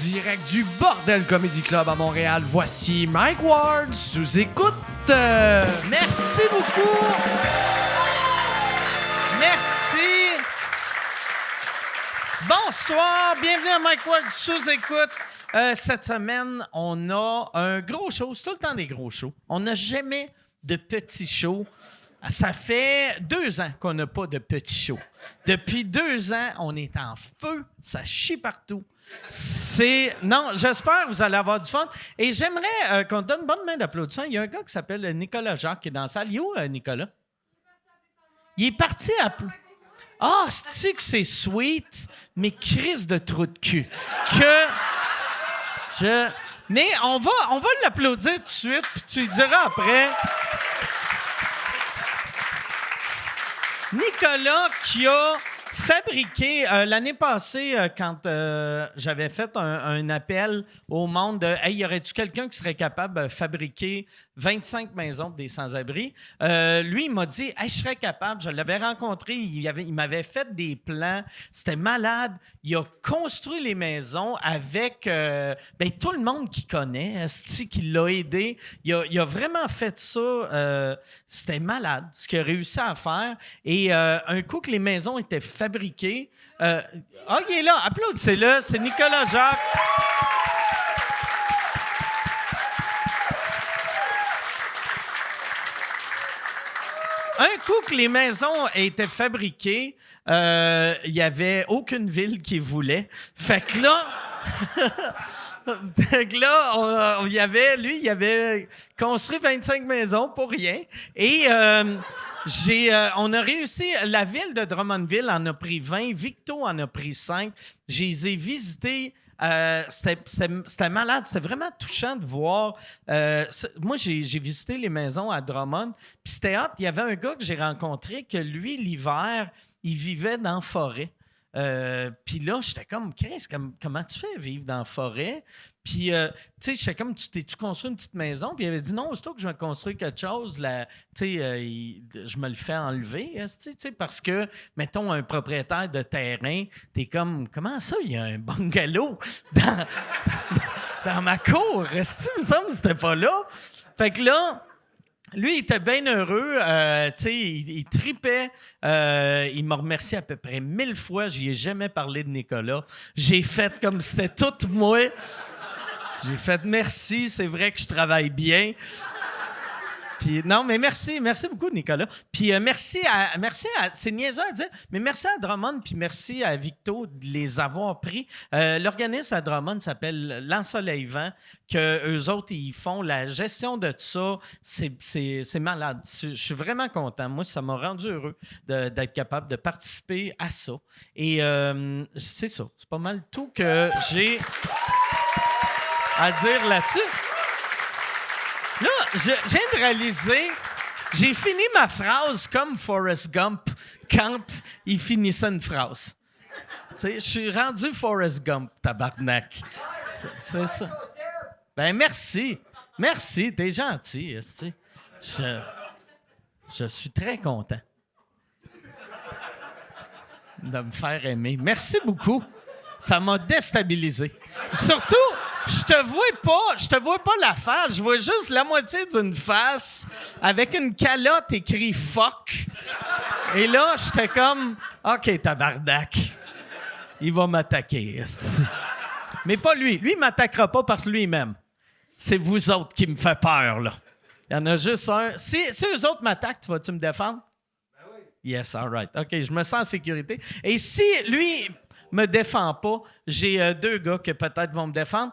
direct du Bordel Comedy Club à Montréal, voici Mike Ward sous écoute. Merci beaucoup. Merci. Bonsoir, bienvenue à Mike Ward sous écoute. Cette semaine, on a un gros show. C'est tout le temps des gros shows. On n'a jamais de petits shows. Ça fait 2 ans qu'on n'a pas de petits shows. Depuis 2 ans, on est en feu. Ça chie partout. Non, j'espère que vous allez avoir du fun. Et j'aimerais qu'on donne une bonne main d'applaudissement. Il y a un gars qui s'appelle Nicolas Jacques qui est dans la salle. Il est où, Nicolas? Il est parti à... Ah, c'est que c'est sweet, mais crise de trou de cul. Mais on va l'applaudir tout de suite, puis tu lui diras après. Nicolas qui a fabriqué, l'année passée, quand j'avais fait un appel au monde de « Hey, y aurait-tu quelqu'un qui serait capable de fabriquer 25 maisons pour des sans-abri? » Lui, il m'a dit « Hey, je serais capable. » Je l'avais rencontré, il m'avait fait des plans. C'était malade. Il a construit les maisons avec tout le monde qu'il connaît, qui l'a aidé. Il a vraiment fait ça. C'était malade, ce qu'il a réussi à faire. Et un coup que les maisons étaient fabriquées... il est là. Applaudissez-le. C'est Nicolas Jacques. Un coup que les maisons étaient fabriquées, il n'y avait aucune ville qui voulait. Fait que là... il avait construit 25 maisons pour rien. Et on a réussi. La ville de Drummondville en a pris 20. Victo en a pris 5. Je les ai visités. C'était malade. C'était vraiment touchant de voir. Moi, j'ai visité les maisons à Drummond. Puis c'était hot. Il y avait un gars que j'ai rencontré que lui, l'hiver, il vivait dans la forêt. Puis là, j'étais comme, Chris, comment tu fais vivre dans la forêt? Puis, tu sais, j'étais comme, tu construis une petite maison? Puis il avait dit, non, aussitôt que je vais construire quelque chose, tu sais, je me le fais enlever, tu sais, parce que, mettons, un propriétaire de terrain, t'es comme, comment ça, il y a un bungalow dans ma cour? Il me semble que c'était pas là. Fait que là, lui, il était bien heureux. Il tripait. Il m'a remercié à peu près 1000 fois. J'y ai jamais parlé de Nicolas. J'ai fait comme si c'était tout moi. J'ai fait merci. C'est vrai que je travaille bien. Puis, non, mais merci beaucoup, Nicolas. Puis merci à c'est niaiseux à dire, mais merci à Drummond, puis merci à Victo de les avoir pris. L'organisme à Drummond s'appelle l'Ensoleillement, que eux autres, ils font la gestion de tout ça. C'est malade. Je suis vraiment content. Moi, ça m'a rendu heureux d'être capable de participer à ça. Et c'est ça. C'est pas mal tout que j'ai à dire là-dessus. Là, je viens de réaliser, j'ai fini ma phrase comme Forrest Gump quand il finissait une phrase. Tu sais, je suis rendu Forrest Gump, tabarnak. C'est ça. Ben merci. Merci, t'es gentil. Je suis très content de me faire aimer. Merci beaucoup. Ça m'a déstabilisé. Surtout... Je te vois pas la face, je vois juste la moitié d'une face avec une calotte écrit fuck. Et là, j'étais comme OK, tabarnak. Il va m'attaquer, esti. Mais pas lui. Lui, il m'attaquera pas parce que lui-même. C'est vous autres qui me fait peur, là. Il y en a juste un. Si eux autres m'attaquent, vas-tu me défendre? Ben oui. Yes, all right. OK, je me sens en sécurité. Et si lui me défend pas, j'ai 2 gars qui peut-être vont me défendre.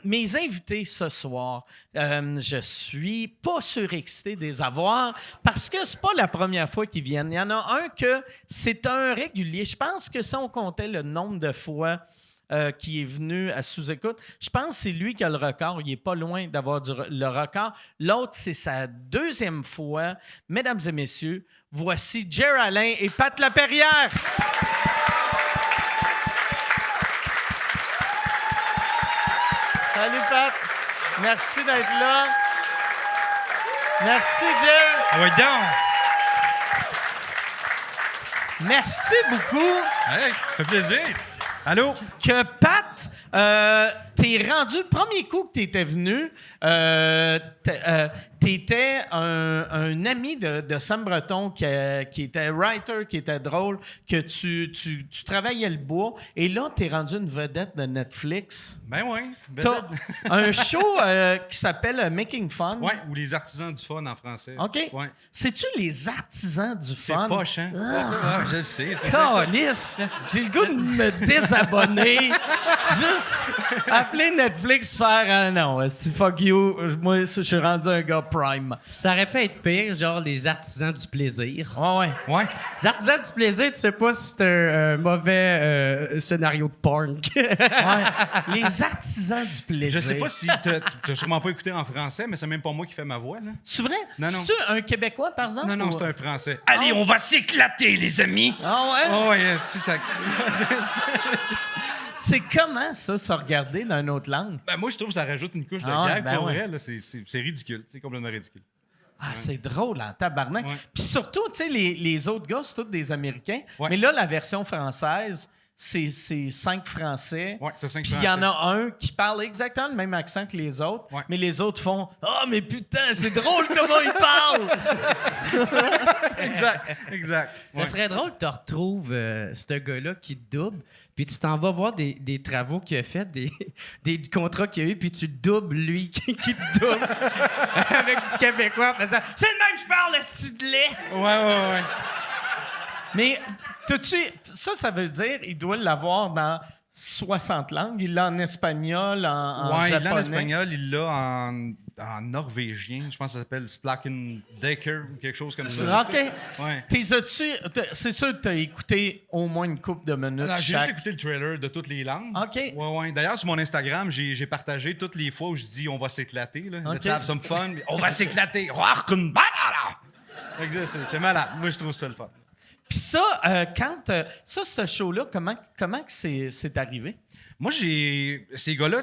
Mes invités ce soir, je suis pas surexcité de les avoir parce que c'est pas la première fois qu'ils viennent. Il y en a un que c'est un régulier. Je pense que si on comptait le nombre de fois qui est venu à sous-écoute, je pense que c'est lui qui a le record. Il est pas loin d'avoir le record. L'autre, c'est sa 2e fois. Mesdames et messieurs, voici Jer Alain et Pat Laperrière. Salut, Pat. Merci d'être là. Merci, Jer. Ah oui, donc. Merci beaucoup. Hey, ça fait plaisir. Allô? Que Pat T'es rendu, le premier coup que t'étais venu, t'étais un ami de Sam Breton qui était writer, qui était drôle, que tu travaillais le bois, et là, t'es rendu une vedette de Netflix. Ben oui. T'as un show qui s'appelle Making Fun. Ouais, ou les artisans du fun en français. OK. Ouais. C'est-tu les artisans du C'est fun? poche, hein? Ah, je le sais. C'est Calisse! J'ai le goût de me désabonner. Juste appeler Netflix, faire non, fuck you. Moi, je suis rendu un gars prime. Ça aurait pu être pire, genre les artisans du plaisir. Ouais. Ouais. Les artisans du plaisir, tu sais pas si c'est un mauvais scénario de porn. Ouais. Les artisans du plaisir. Je sais pas si t'as sûrement pas écouté en français, mais c'est même pas moi qui fais ma voix, là. C'est vrai? Non, non. C'est un Québécois, par exemple? Non, ou- c'est un français. Allez, on va s'éclater, les amis! Ah ouais? Oh, ouais, si ça. C'est comment, ça, se regarder dans une autre langue? Ben, moi, je trouve que ça rajoute une couche de Ah ouais, gag. ben Pour ouais. vrai, là, c'est ridicule. C'est complètement ridicule. Ah, c'est drôle en tabarnak. Ouais. Puis surtout, tu sais, les autres gars, c'est tous des Américains. Ouais. Mais là, la version française, c'est 5 Français. Ouais, c'est 5 Puis il y en a un qui parle exactement le même accent que les autres, Ouais. mais les autres font « Ah, mais putain, c'est drôle comment ils parlent! Exact. Ça Ouais. serait drôle que tu retrouves ce gars-là qui te double, puis tu t'en vas voir des travaux qu'il a fait, des contrats qu'il a eu, puis tu doubles lui qui te double avec du Québécois en faisant « C'est le même que je parle, le style de lait! Ouais. » Mais ça veut dire il doit l'avoir dans 60 langues. Il l'a en espagnol, en Ouais, il japonais. l'a en espagnol, il l'a en norvégien. Je pense que ça s'appelle Splakendecker ou quelque chose comme ça. OK. Ouais. C'est sûr que tu as écouté au moins une couple de minutes Alors, j'ai juste chaque. écouté le trailer de toutes les langues. OK. Ouais. D'ailleurs, sur mon Instagram, j'ai partagé toutes les fois où je dis on va s'éclater. Là. OK. Let's have some fun. On va s'éclater. C'est malade. Moi, je trouve ça le fun. Puis ça, ce show-là, comment que c'est arrivé? Moi, ces gars-là,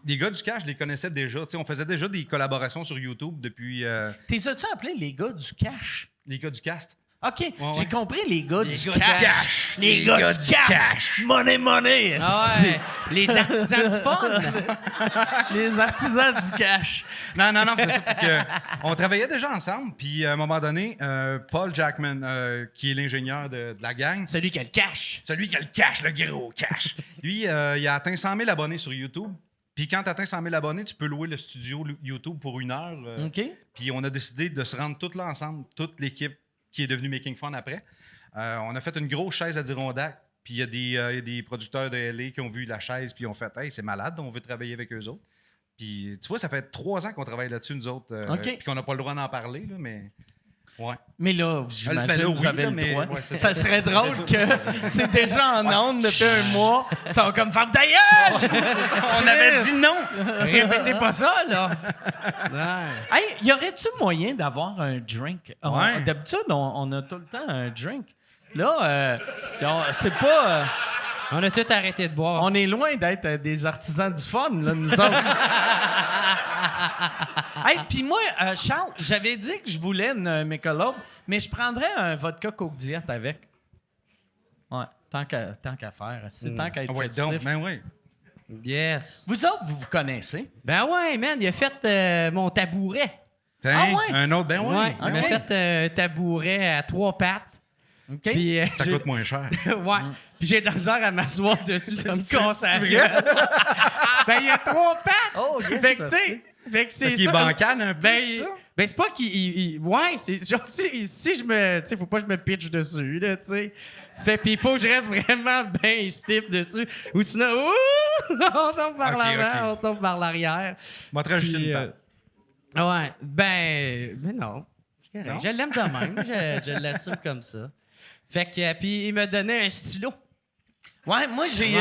les gars du cash, je les connaissais déjà. Tu sais, on faisait déjà des collaborations sur YouTube depuis T'es as-tu appelé les gars du cash? les gars du cast. OK, ouais. j'ai compris les gars du gars du cash. cash. Les gars du cash. Money. Ah ouais, les artisans du fun! Les artisans du cash. Non, c'est ça. Fait que, on travaillait déjà ensemble. Puis, à un moment donné, Paul Jackman, qui est l'ingénieur de la gang, Celui qui a le cash. celui qui a le cash, le gros cash, lui, il a atteint 100 000 abonnés sur YouTube. Puis quand tu atteins 100 000 abonnés, tu peux louer le studio YouTube pour 1 heure. OK. Puis on a décidé de se rendre tous là ensemble, toute l'équipe qui est devenue Making Fun après. On a fait une grosse chaise à Dirondac. Puis il y a des producteurs de LA qui ont vu la chaise puis ont fait « Hey, c'est malade, on veut travailler avec eux autres. » Puis tu vois, ça fait 3 ans qu'on travaille là-dessus, nous autres. OK. Puis qu'on n'a pas le droit d'en parler, là, mais... Ouais. Mais là, j'imagine Ben là, que vous oui, avez là, le mais- droit. ouais, c'est ça ça. serait drôle que c'est déjà en onde depuis un mois. Ils sont comme « Ferme ta gueule! On avait dit non! Répétez pas ça, là! Ouais. Hey, y aurait-tu moyen d'avoir un drink? Ouais. D'habitude, on a tout le temps un drink. Là, c'est pas... On a tout arrêté de boire. on est loin d'être des artisans du fun, là, nous autres. Hey, puis moi, Charles, j'avais dit que je voulais une Michelob, mais je prendrais un vodka Coke Diet avec. Ouais, tant qu'à faire. C'est tant qu'à être Ouais, festif. donc, ben oui. Yes. Vous autres, vous connaissez? Ben ouais, man, il a fait mon tabouret. Tiens, Ah ouais? un autre, ben oui. Ouais, il m'a ok. fait un tabouret à 3 pattes. OK? Puis, Ça coûte moins cher. ouais. Puis j'ai de la misère à m'asseoir dessus, ça me casse la vrai? gueule. Ben, il y a 3 pattes! Oh, yes, fait que, ça, tu sais, fait que c'est Fait qu'il est ça. bancal un peu, Ben, c'est ça? ben c'est pas qu'il... ouais, c'est genre, si je me... Tu sais, faut pas que je me pitche dessus, là, tu sais. Fait, puis il faut que je reste vraiment bien stiff dessus. Ou sinon, ouh, on tombe par Ok, l'avant, ok. on tombe par l'arrière. Moi, te rajouter Puis, une patte. ouais, ben non. C'est correct. Non? Je l'aime de même, je l'assume comme ça. Fait que, puis il me donnait un stylo. Ouais, moi, j'ai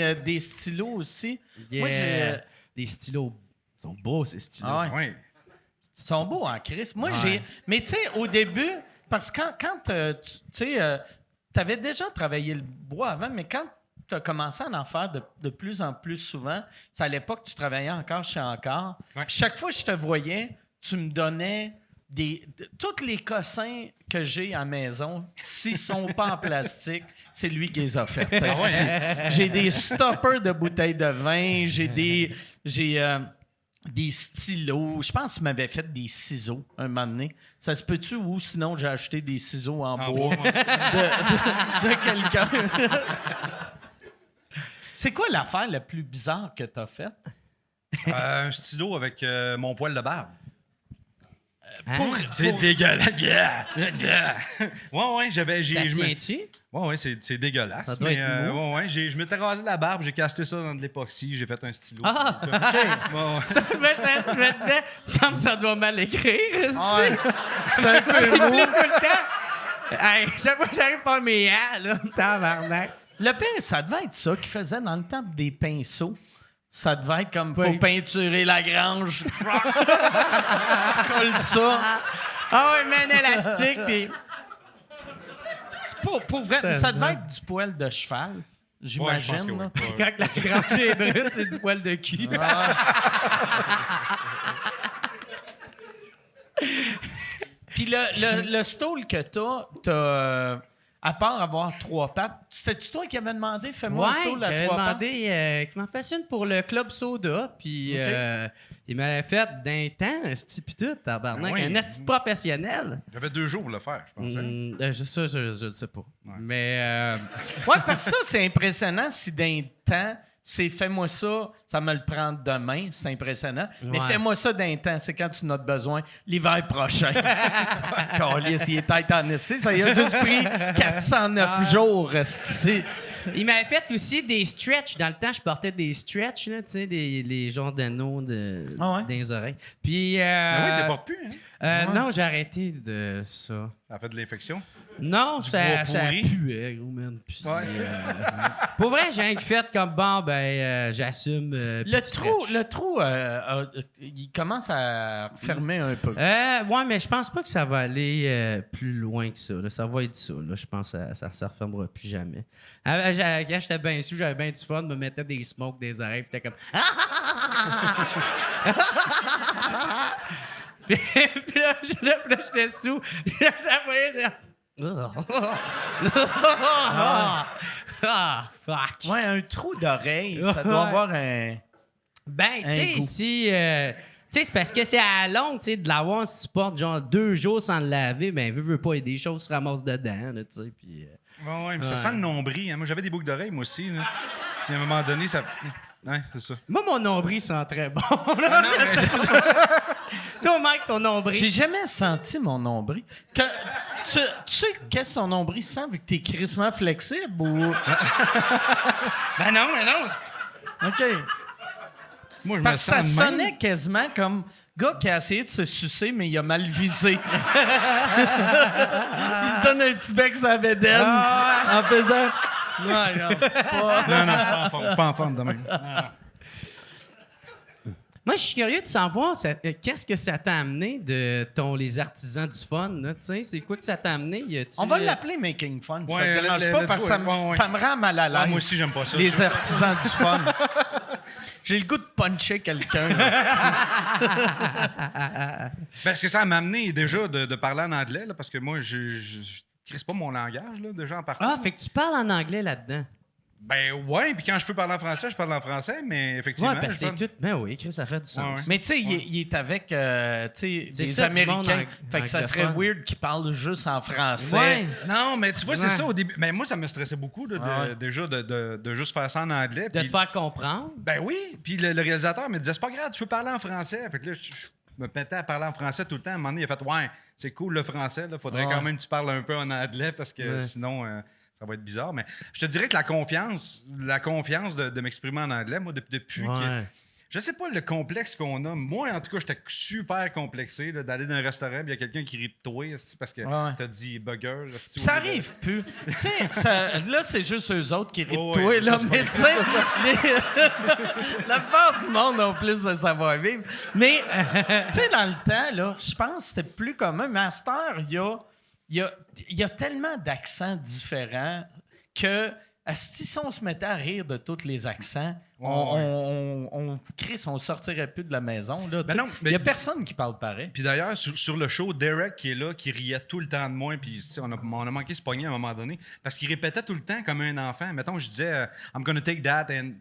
Ouais. des stylos aussi. Yeah. Moi, j'ai... Des stylos. Ils sont beaux, ces stylos. Ah ouais. Ouais. Ils sont beaux en Christ. Moi, Ouais. j'ai... Mais tu sais, au début, parce que quand tu sais, tu avais déjà travaillé le bois avant, mais quand tu as commencé à en faire de plus en plus souvent, c'est à l'époque que tu travaillais encore chez Encore. Ouais. Puis chaque fois que je te voyais, tu me donnais tous les cossins que j'ai à la maison, s'ils sont pas en plastique, c'est lui qui les a faits. J'ai des stoppers de bouteilles de vin, j'ai des stylos. Je pense qu'il m'avait fait des ciseaux un moment donné. Ça se peut-tu ou sinon j'ai acheté des ciseaux en bois de quelqu'un. C'est quoi l'affaire la plus bizarre que tu as faite? Un stylo avec mon poil de barbe. C'est pour- dégueulasse. Ouais, Ça tient-tu? Ouais, c'est dégueulasse. Ça doit être mou. Je m'étais rasé la barbe, j'ai casté ça dans de l'époxy, j'ai fait un stylo. Ah! Ouais, ouais. Ça, je me disais, ça doit mal écrire, Ouais. c'est un peu mou. Tout le temps. Hey, chaque fois que j'arrive pas mes A, là, tabarnak. Le pire, ça devait être ça qu'ils faisaient dans le temps des pinceaux. Ça devait être comme, faut Oui. peinturer la grange. Colle ça. Ah ouais, mais un élastique, pis... C'est pas, pour vrai, ça devait être du poil de cheval, Ouais, je j'imagine. pense que oui. là. Ouais. Quand la grange est brune, c'est du poil de cul. Puis le stole que t'as à part avoir 3 pattes, c'était-tu toi qui avais demandé, fais-moi un Ouais, stole à j'avais 3 pattes? demandé qu'il m'en fasse une pour le Club Soda, puis OK. il m'avait fait d'un temps, esti pis tout, tabarnak. Ben oui. Un esti professionnel. J'avais 2 jours pour le faire, je pensais. Je le sais pas. Ouais. Mais... Ouais, parce que ça, c'est impressionnant si d'un temps, c'est fais-moi ça, ça me le prend demain, c'est impressionnant. Mais Ouais. fais-moi ça d'un temps, c'est quand tu en as besoin, l'hiver prochain. Câlisse, il est tête en essai, ça y a juste pris 409 jours, esti. Il m'avait fait aussi des stretch. Dans le temps, je portais des stretch, là, tu sais, les genres d'anneaux Ah ouais? dans les oreilles. Puis... Ah oui, t'es portes plus, hein? Ouais. Non, j'ai arrêté de ça. Ça a fait de l'infection. Non, bois ça pourri? puait, gros, man. Puis, Ouais, c'est pour vrai, j'ai rien fait comme bon, j'assume. Le trou, il commence à fermer un peu. Ouais, mais je pense pas que ça va aller plus loin que ça. Là. Ça va être ça. Là. Je pense que ça se refermera plus jamais. Quand j'étais bien sous, j'avais bien du fun, me mettais des smokes des oreilles, puis t'étais comme. Puis là, j'étais sous. Puis là, j'étais. Ah, fuck. Ouais, un trou d'oreille, ça doit Ouais. avoir un... Ben, tu sais, goût. si. Tu sais, c'est parce que c'est à la longue, tu sais, de l'avoir, si tu portes genre 2 jours sans le laver, ben, veux pas, et des choses se ramassent dedans, là, tu sais, puis. Ouais, mais ça Ouais. sent le nombril. Hein. Moi, j'avais des boucles d'oreilles, moi aussi. Là. Puis à un moment donné, ça. Ouais, c'est ça. Moi, mon nombril sent très bon. là. Non, mais Toi, Mike, ton nombril. J'ai jamais senti mon nombril. Tu sais qu'est-ce que ton nombril sent vu que t'es crissement flexible ou... Ben non, mais non. OK. moi, je me Parce que ça sens de même. sonnait quasiment comme gars qui a essayé de se sucer, mais il a mal visé. Il se donne un petit bec sur la bédaine en faisant... Ouais, non. Non, non, je suis pas en forme. Pas en forme de même. Moi, je suis curieux de savoir qu'est-ce que ça t'a amené de les artisans du fun, là, tu sais, c'est quoi que ça t'a amené? On va l'appeler Making Fun. Ça Ouais, te dérange let's pas go, parce que ça, ouais. ça me rend mal à l'aise. Ah, moi aussi, j'aime pas ça. Les artisans du fun. J'ai le goût de puncher quelqu'un. Parce que ça m'a amené déjà de parler en anglais, là, parce que moi, je crisse pas mon langage, là, déjà en partant. Ah, fait que tu parles en anglais là-dedans. Ben ouais, puis quand je peux parler en français, je parle en français, mais effectivement. Ouais, parce que je c'est tout. Ben oui, Chris, ça fait du sens. Ouais, ouais. Mais tu sais, il est avec tu sais, C'est des ça, du monde Américains. Fait que ça serait anglophone. weird qu'ils parlent juste en français. Ouais. Non, mais tu vois, c'est Ouais. ça au début. Mais moi, ça me stressait beaucoup Ah ouais. déjà de juste faire ça en anglais. De puis- te faire comprendre. Ben oui, puis le réalisateur me disait, c'est pas grave, tu peux parler en français. Fait que là, je me mettais à parler en français tout le temps. À un moment donné, il a fait, ouais, c'est cool le français, là, faudrait Ouais. quand même que tu parles un peu en anglais parce que Ouais. sinon, ça va être bizarre. Mais je te dirais que la confiance de m'exprimer en anglais, moi, depuis que. Ouais. Je sais pas le complexe qu'on a. Moi, en tout cas, j'étais super complexé là, d'aller dans un restaurant et il y a quelqu'un qui rit de toi esti, parce que Ouais. t'as dit burger. esti, Ça au lieu de- arrive plus. Tu sais, là, c'est juste eux autres qui rient de Oh, toi, ouais, là. ça, c'est Mais pas- tu sais, la plupart du monde ont plus de savoir-vivre. Mais, tu sais, dans le temps, là, je pense que c'était plus commun. Master, il y a tellement d'accents différents que asti, si on se mettait à rire de tous les accents, Ouais, Chris, on sortirait plus de la maison. Là, Ben non, il n'y a personne qui parle pareil. Puis d'ailleurs, sur le show, Derek qui est là, qui riait tout le temps de moi, puis on a manqué se pogner à un moment donné, parce qu'il répétait tout le temps comme un enfant. Mettons, je disais I'm gonna take that and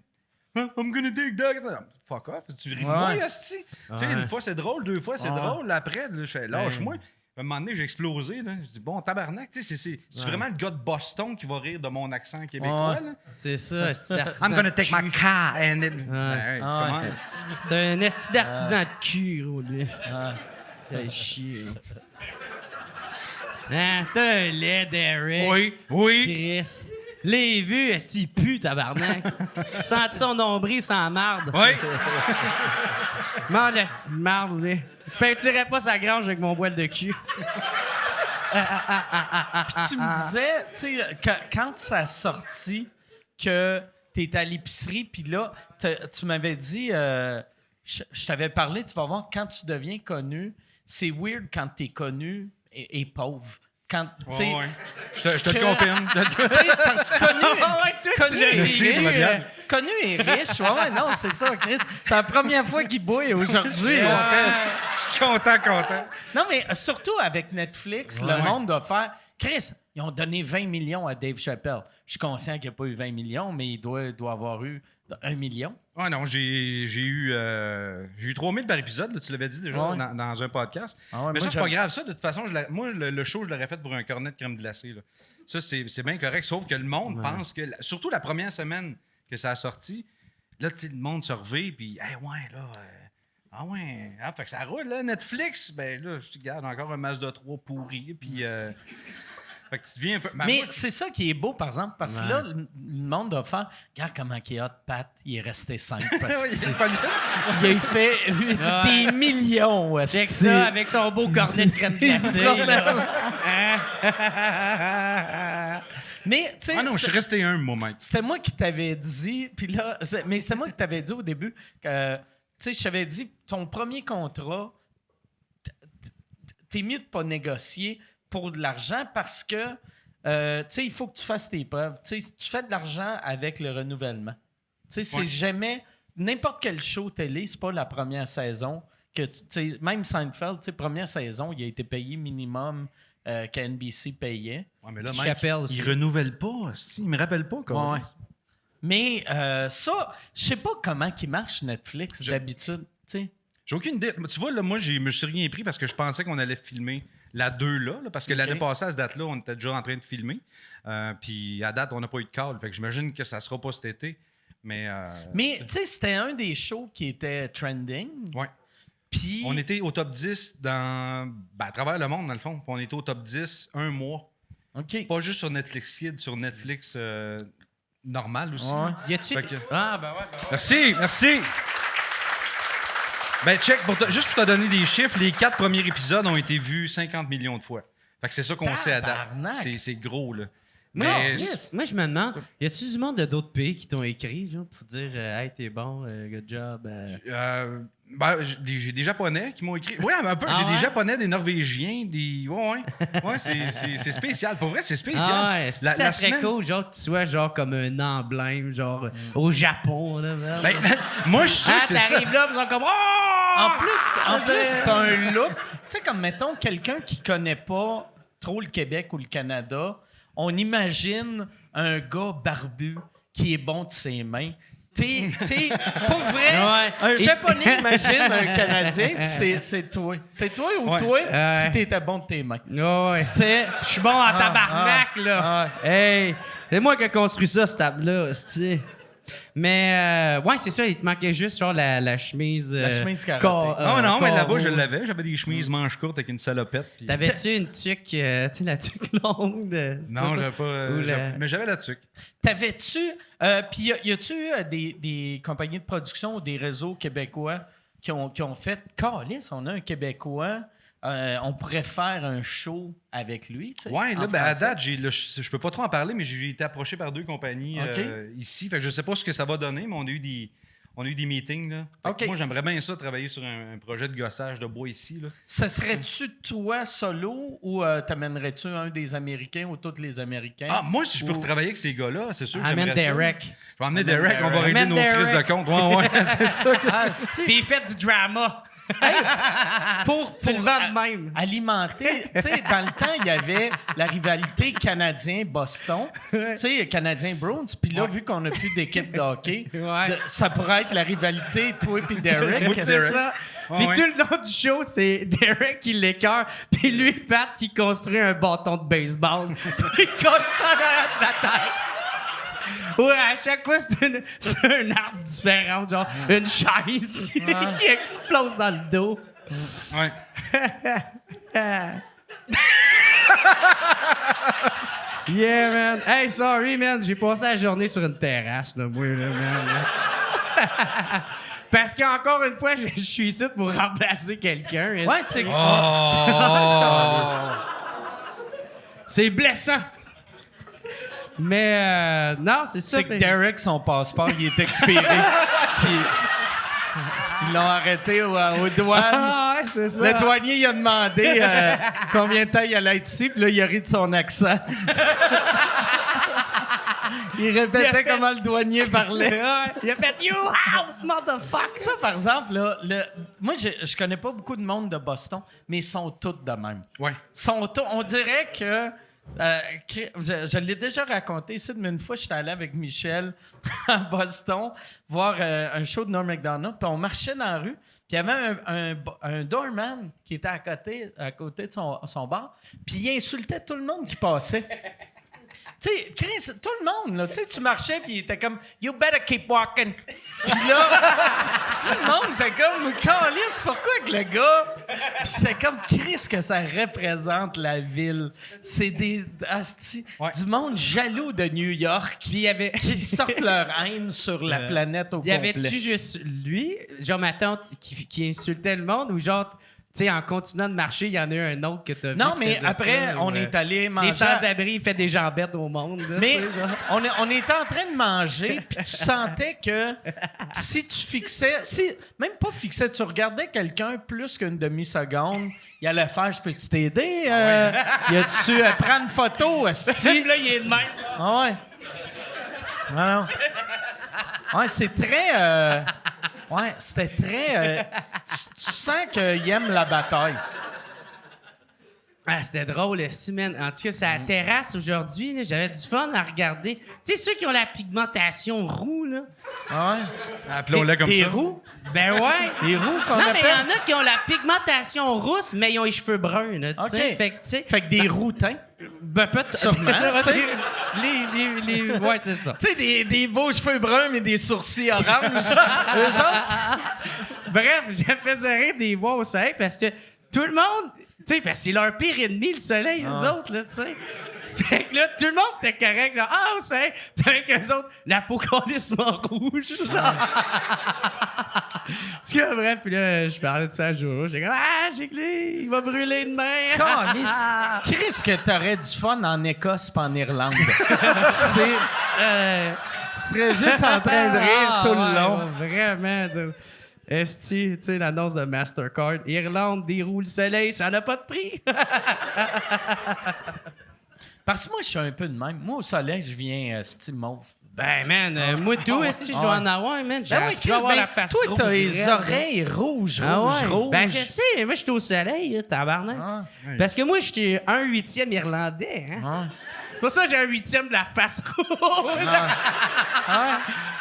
I'm gonna take that. Fuck off, tu ris de moi, asti. Tu sais, une fois c'est drôle, deux fois c'est drôle. Après, là, je fais lâche-moi. À un moment donné, j'ai explosé. Là. Je dis, bon, tabarnak, tu sais, c'est vraiment le gars de Boston qui va rire de mon accent québécois. Là. C'est ça, esti d'artisan. I'm gonna take de my cul. car and it... Ah, comment? C'est un esti d'artisan de cul, gros, lui. Quel chier. Ah, t'as un lait, Derek. Oui. Chris. Les vues, esti, il pue, tabarnak. Senti son nombril sans marde. Oui. Mande la petite marde, lui. Je peinturais pas sa grange avec mon poil de cul. Puis tu me disais, tu sais, quand ça a sorti, que t'es à l'épicerie, puis là, tu m'avais dit, je t'avais parlé, tu vas voir, quand tu deviens connu, c'est weird quand t'es connu et pauvre. Quand, tu sais, Je te le confirme. tu sais, parce que connu et Merci, je me riche. garde. Connu et riche, ouais, non, c'est ça, Chris. C'est la première fois qu'il bouille aujourd'hui. Je suis content. Non, mais surtout avec Netflix, le monde doit faire. Chris, ils ont donné 20 millions à Dave Chappelle. Je suis conscient qu'il n'y a pas eu 20 millions, mais il doit avoir eu 1 million. Ah non, j'ai eu 3000 par épisode, là, tu l'avais dit déjà dans un podcast. Ah ouais, mais moi, ça, c'est pas grave. Ça, de toute façon, moi, le show, je l'aurais fait pour un cornet de crème glacée. Là. Ça, c'est bien correct, sauf que le monde pense que... Surtout la première semaine que ça a sorti, là, tu sais, le monde se revient, puis, hey, ouais, là... fait que ça roule, là, Netflix. Ben là, je te garde encore un Mazda 3 pourri, puis... fait que tu deviens un peu... Mais c'est ça qui est beau, par exemple, parce que là, le monde doit faire. Regarde comment il est hot, Pat. Il est resté simple. Il a fait des millions. Check ça avec son beau cornet de crème glacée. Mais, tu sais. Ah non, je suis resté moi, mec. C'était moi qui t'avais dit. Puis là, mais c'est moi qui t'avais dit au début que. Tu sais, je t'avais dit, ton premier contrat, t'es mieux de pas négocier pour de l'argent parce que, tu sais, il faut que tu fasses tes preuves. Tu sais, tu fais de l'argent avec le renouvellement. Tu sais, c'est jamais... N'importe quel show télé, c'est pas la première saison que tu sais, même Seinfeld, tu sais, première saison, il a été payé minimum qu'NBC payait. Ouais, mais là, Chappelle Mike, aussi. il renouvelle pas. Il me rappelle pas comment. Ouais. Mais ça, je sais pas comment qui marche Netflix d'habitude, tu sais. J'ai aucune idée. Tu vois, là, moi, je me suis rien pris parce que je pensais qu'on allait filmer la 2 là, parce que l'année passée, à cette date-là, on était déjà en train de filmer. Puis à date, on n'a pas eu de call. Fait que j'imagine que ça sera pas cet été. Mais tu sais, c'était un des shows qui était trending. Ouais. Puis On était au top 10 à travers le monde, dans le fond. Puis on était au top 10 un mois. OK. Pas juste sur Netflix Kids, sur Netflix normal aussi. Ouais. Y a-tu... Fait que- Ah, ben ouais. Merci. Ben, check, juste pour te donner des chiffres, les 4 premiers épisodes ont été vus 50 millions de fois. Fait que c'est ça qu'on sait à date. Tabarnak! C'est gros, là. Non, Mais yes. Moi, je me demande, y a-tu du monde de d'autres pays qui t'ont écrit, genre, pour dire Hey, t'es bon, good job? J'ai des Japonais qui m'ont écrit. Oui, un peu. Ah J'ai ouais? des Japonais, des Norvégiens, des. Ouais, c'est spécial. Pour vrai, c'est spécial. Ah ouais, La ça serait semaine- cool, genre, que tu sois genre comme un emblème, genre au Japon, là. Merde. Ben, moi, je suis sûr Ah, que c'est ça. t'arrives là, ils sont comme Oh! En plus, t'as un look. Tu sais, comme mettons quelqu'un qui connaît pas trop le Québec ou le Canada, on imagine un gars barbu qui est bon de ses mains. T'es, pour vrai, Ouais. un Japonais imagine un Canadien, puis c'est toi. C'est toi ou Ouais. toi Ouais. si t'étais bon de tes mains. Ouais. C'était... Je suis bon en tabarnak, là. Hey, c'est moi qui ai construit ça, cette table-là, c'ti. Mais, ouais, c'est ça, il te manquait juste, genre, la chemise... La chemise karaté. Non, mais là-bas, carreau. je l'avais. J'avais des chemises manches courtes avec une salopette. puis- T'avais-tu une tuque, tu sais, la tuque longue? Non, j'avais pas. Ou la- Mais j'avais la tuque. T'avais-tu... Puis y a-tu des compagnies de production ou des réseaux québécois qui ont fait... Calisse, on a un Québécois, on pourrait faire un show avec lui, tu sais. Ouais, là, en à français. date, je peux pas trop en parler, mais j'ai été approché par 2 compagnies OK. ici. Fait que je sais pas ce que ça va donner, mais On a eu des meetings. Là. Fait que OK. moi, j'aimerais bien ça, travailler sur un projet de gossage de bois ici. Là. Ce serait-tu toi solo ou t'amènerais-tu un des Américains ou tous les Américains? Ah, moi, si je peux Ou- travailler avec ces gars-là, c'est sûr que Amène j'aimerais ça. Derek. Je vais emmener Derek, on va régler Amène nos Derek. crises de compte. Ouais, c'est ça. Que... Ah, c'est-tu? Puis il fait du drama. pour Tu le vends de même. alimenter. Tu sais, dans le temps, il y avait la rivalité Canadien-Boston, tu sais, Canadien-Bruins. Puis là, vu qu'on n'a plus d'équipe de hockey, Ouais. ça pourrait être la rivalité toi et Derek. Moi pis C'est Derek. ça. Ouais, Puis ouais. tout le long du show, c'est Derek qui l'écœure, puis lui, Pat, qui construit un bâton de baseball, puis il colle ça derrière la tête. Ouais, à chaque fois, c'est un arbre différent, genre une chaise qui explose dans le dos. Ouais. Yeah, man. Hey, sorry, man. J'ai passé la journée sur une terrasse, là, moi, là, man. Parce qu'encore une fois, je suis ici pour remplacer quelqu'un. Ouais, c'est C'est blessant. Mais non, c'est ça. c'est que Derek, son passeport, il est expiré. Puis ils l'ont arrêté aux douanes. Ah, ouais, c'est ça. Le douanier, il a demandé combien de temps il allait être ici, puis là, il a ri de son accent. Il répétait Il a fait- comment le douanier parlait. Ouais, il a fait « You out, motherfucker! Ça, par exemple, là, moi, je connais pas beaucoup de monde de Boston, mais ils sont tous de même. Ouais. On dirait que... je l'ai déjà raconté ici, mais une fois, j'étais allé avec Michel à Boston voir un show de Norm Macdonald, puis on marchait dans la rue, puis il y avait un doorman qui était à côté de son bar, puis il insultait tout le monde qui passait. Tu sais, Chris, tout le monde, là, tu sais, tu marchais, puis il était comme « You better keep walking ». Puis là, tout le monde était comme « Calice, pourquoi que le gars... » Puis c'est comme « Chris, que ça représente la ville. » C'est des... Ouais. du monde jaloux de New York Puis il y avait... qui sortent leur haine sur la planète au Y complet. avait-tu juste lui, genre ma tante, qui insultait le monde, ou genre, tu sais, en continuant de marcher, il y en a eu un autre que t'as vu Non, qui mais faisait après, ça, on ou, est allé manger... des sans-abri, il fait des jambettes au monde. Là, Mais tu sais, genre. on était en train de manger, puis tu sentais que si tu fixais, même pas fixais, tu regardais quelqu'un plus qu'une demi-seconde, il allait faire « Je peux-tu t'aider? Y a-tu prendre une photo? esti? » Là, il est de même. Ah ouais. Ah non. Ouais, c'est très... ouais, c'était très... tu sens qu'il aime la bataille. Ah, c'était drôle, man. En tout cas, c'est à la terrasse aujourd'hui. Là, j'avais du fun à regarder. Tu sais, ceux qui ont la pigmentation roux, là. Ah ouais. Appelons-le comme Des ça. roues? Ben ouais. Des roues qu'on Non, mais il y appelle? en a qui ont la pigmentation rousse, mais ils ont les cheveux bruns, là, tu sais. OK. Fait que, tu sais, Fait que des routins. ben, peut-être... Sûrement, tu sais. Ouais, c'est ça. Tu sais, des beaux cheveux bruns, mais des sourcils oranges. Eux autres? Bref, je me faisais rire des voix au soleil parce que tout le monde, tu sais, parce que c'est leur pire ennemi, le soleil, eux autres, là, tu sais. Fait que là, tout le monde était correct, genre, ah, au soleil. Puis avec eux autres, la peau complètement rouge, genre. En tout cas, bref, puis là, je parlais de ça un jour. J'ai comme, ah, il va brûler demain. Calice. Chris, que t'aurais du fun en Écosse pas en Irlande. Tu serais juste en train de rire tout le long. Vraiment, dude. Esti, tu sais, l'annonce de Mastercard. Irlande déroule le soleil, ça n'a pas de prix. Parce que moi, je suis un peu de même. Moi, au soleil, je viens style mauve. Ben, man, moi, tout, esti, je dois en avoir, man. Ben oui, Je dois avoir ben, la face toi, rouge, t'as les raide, oreilles rouges, Ah rouges, ouais. rouges. Ben, je sais, mais moi, je suis au soleil, là, tabarnak. Ah, Parce que moi, j'étais 1/8e irlandais, hein. ah. C'est pour ça que j'ai 1/8e de la face rouge.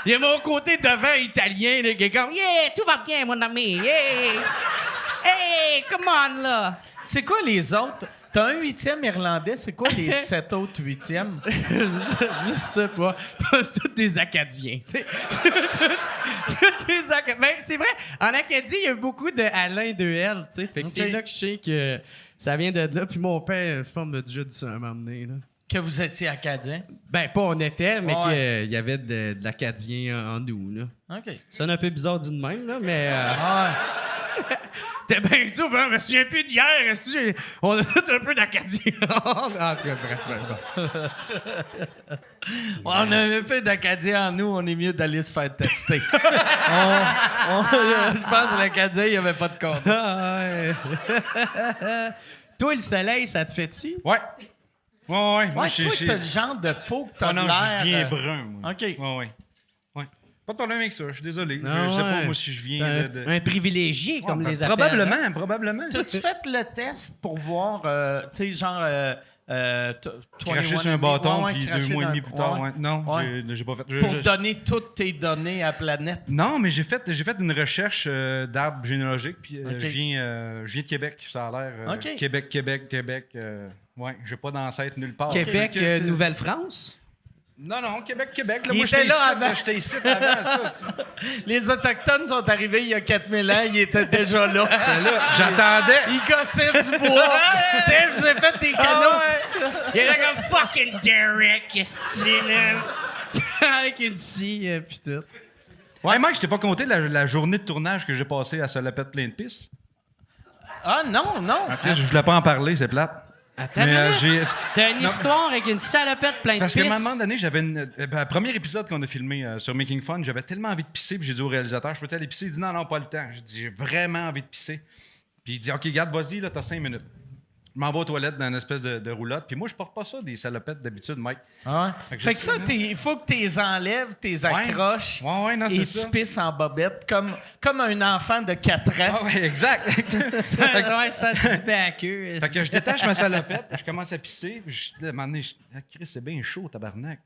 Il y a mon côté devant italien, là, qui est comme, yeah, tout va bien, mon ami, yeah. Hey, come on, là. C'est quoi les autres? T'as un 8e irlandais, c'est quoi les 7 autres 8e? Je sais pas. C'est tous des Acadiens. C'est tous des Acadiens. Ben, c'est vrai, en Acadie, il y a beaucoup de Alain de L, tu sais. Fait que c'est Ok. là que je sais que ça vient de là. Puis mon père, je pense, m'a déjà dit ça à un moment donné, là. Que vous étiez acadien? Ben, pas on était, mais Ouais. qu'il y avait de l'Acadien en nous, là. OK. Ça sonne un peu bizarre dit de même, là, mais... Ah, T'es bien souffle, hein? Je me souviens plus d'hier. On a tout un peu d'Acadien. En tout cas, bref. On avait fait d'Acadien en nous, on est mieux d'aller se faire tester. Je pense que l'Acadien, il n'y avait pas de compte. Toi, le soleil, ça te fait-tu? Ouais. Ouais. Moi, Ouais, toi, t'as le genre de peau que t'as non, l'air... je viens brun, moi. OK. Ouais. Pas de problème avec ça, je suis désolé. Ah, je sais pas, ouais. moi, si je viens de... Un privilégié, comme Ouais, les appelle. Probablement. T'as-tu fait le test pour voir, tu sais, genre... Cracher sur un bâton, puis 2 cracher mois et dans- demi plus tard. ouais. Ouais. Non, Ouais. j'ai pas fait... Pour donner toutes tes données à la planète. Non, mais j'ai fait une recherche d'arbres généalogiques, puis OK. je viens de Québec, ça a l'air. OK. Québec. Ouais, j'ai pas d'ancêtre nulle part. Québec, Fait que c'est- Nouvelle-France? Non, Québec. Là, Il moi, était j'étais là ici, avant. j'étais ici avant ça. Les Autochtones sont arrivés il y a 4000 ans, ils étaient déjà là. Là, j'attendais. Ils gossaient du bois. Tu sais, je vous ai fait des canaux. Il était comme fucking Derek, qu'est-ce là? Avec une scie, pis tout. Ouais, Mike, je t'ai pas compté la journée de tournage que j'ai passée à Salopette plein de pistes. Ah non. Je voulais pas en parler, c'est plate. Attends, Mais t'as une histoire avec une salopette plein de parce qu'à pisses. un moment donné, j'avais le premier épisode qu'on a filmé sur Making Fun, j'avais tellement envie de pisser, puis j'ai dit au réalisateur, je peux-tu aller pisser? Il dit non, pas le temps. J'ai dit, j'ai vraiment envie de pisser. Puis il dit, OK, garde, vas-y, là, t'as 5 minutes. Je m'en vais aux toilettes dans une espèce de roulotte. Puis moi, je porte pas ça, des salopettes d'habitude, Mike. Ah ouais. Fait que Fait je que sais, ça, là. il faut que tu les enlèves, tu les accroches Ouais, non, et c'est ça. tu pisses en bobette comme un enfant de 4 ans. Ah ouais, exact. Ouais, ça te à queue. Fait que je détache ma salopette, je commence à pisser. Puis à un moment donné, Chris, c'est bien chaud, tabarnak.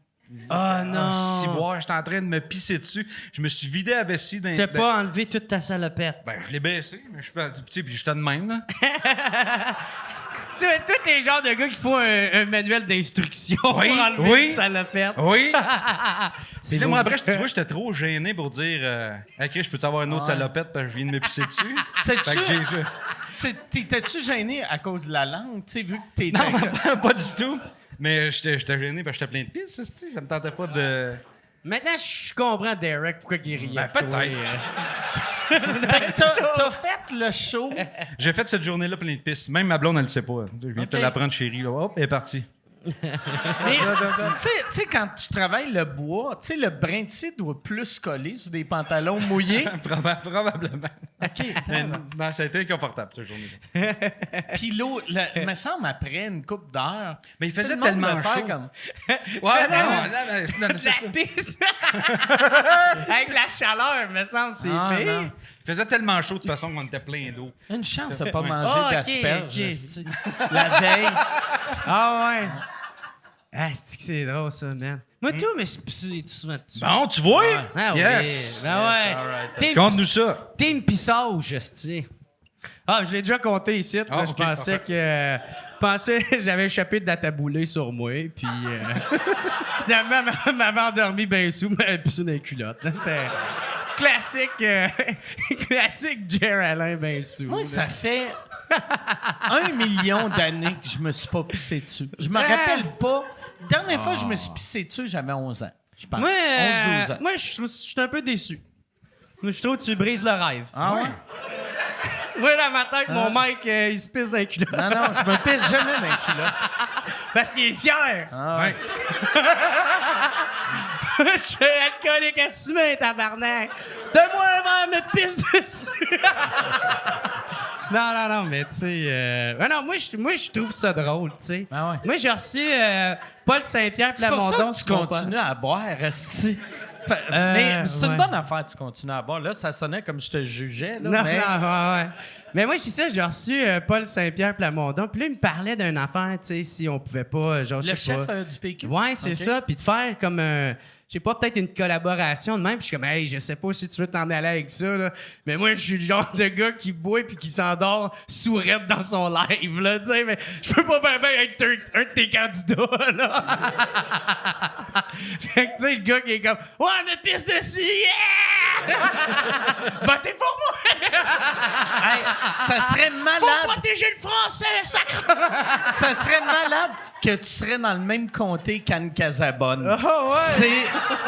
Oh non! Ciboire, j'étais en train de me pisser dessus. Je me suis vidé la vessie d'un. Tu n'as pas enlevé toute ta salopette. Ben, je l'ai baissé, mais je tu sais, puis j'étais de même, là. Toi, t'es le genre de gars qui faut un manuel d'instruction Oui, pour enlever oui. une salopette. Oui. C'est Puis là, beau. moi, après, tu vois, j'étais trop gêné pour dire Hey, Chris, je peux-tu avoir une autre Ouais. salopette parce que je viens de me pisser dessus? Sais-tu- Fait que T'étais-tu gêné à cause de la langue, tu sais, vu que t'étais... Non, pas du tout. Mais j'étais gêné parce que j'étais plein de pistes, ça me tentait pas de. Maintenant, je comprends Derek pourquoi il riait. Ben, de toi, peut-être. T'as fait le show. J'ai fait cette journée-là plein de pistes. Même ma blonde, elle le sait pas. Je viens de te Ok. l'apprendre, chérie. Là. Hop, elle est partie. Mais, tu sais, quand tu travailles le bois, tu sais, le brin de scie doit plus coller sur des pantalons mouillés. Probablement. OK. Mais non, ça a été inconfortable, cette journée-là. Puis l'eau, il me semble, après une couple d'heures... Mais il faisait tout le monde tellement va faire chaud. comme... Ouais, non, c'est ça. La pisse! Avec la chaleur, me semble, c'est Ah, pire. non. Il faisait tellement chaud de toute façon qu'on était plein d'eau. Une chance de pas manger Ah, ok, d'asperges. ok. esti. La veille. Ah ouais. Ah, c'est drôle, ça, man. Moi, tout, mais c'est pissé souvent dessus. Bon, tu vois? Ah oui. Yes! Ben ouais. all right. T'es Conte-nous ça. T'es une pissage, esti. Ah, je l'ai déjà compté ici. Là, Ah, je ok, pensais parfait. que j'avais échappé de la taboulée sur moi, puis finalement, elle m'avait endormi bien sous, mais elle pissé dans les culottes. Là, c'était classique Jer Alain bien sous. Moi, là. ça fait 1 million d'années que je me suis pas pissé dessus. Je me Ah. rappelle pas. La dernière fois que je me suis pissé dessus, j'avais 11 ans. Je pense. Moi, 11-12 ans. moi je suis un peu déçu. Moi, je trouve que tu brises le rêve. Ah ouais? Moi, dans ma tête, mon mec, il se pisse dans les culottes. Non, non, je me pisse jamais dans les culottes. Parce qu'il est fier. Ah ouais. Je suis alcoolique assumé, tabarnak. Donne-moi un verre, me pisse dessus. non, mais tu sais... non, moi, je trouve ça drôle, tu sais. Ah ouais. Moi, j'ai reçu Paul Saint-Pierre C'est pour ça Plamondon. que tu sur mon continues à boire, Esti. Euh, Mais c'est une ouais. bonne affaire que tu continues à boire. Là, ça sonnait comme je te jugeais. Là, Non, mais... ouais. Mais moi, je suis ça, j'ai reçu Paul Saint-Pierre Plamondon. Puis là, il me parlait d'une affaire, tu sais, si on pouvait pas, genre, je Le sais chef pas. du PQ? Ouais, c'est Ok. ça. Puis de faire comme je sais pas, peut-être une collaboration de même. Puis je suis comme, hey, je sais pas si tu veux t'en aller avec ça, là. Mais moi, je suis le genre de gars qui boit puis qui s'endort sourette dans son live, là. Tu sais, mais je peux pas bien être un de tes candidats, là. Fait que, tu sais, le gars qui est comme, ouais, me pisse dessus, yeah! Votez pour moi! Hey, ça serait Faut malade. protéger le français, sacre! Ça serait malade. que tu serais dans le même comté qu'Anne Casabonne. Oh, ouais.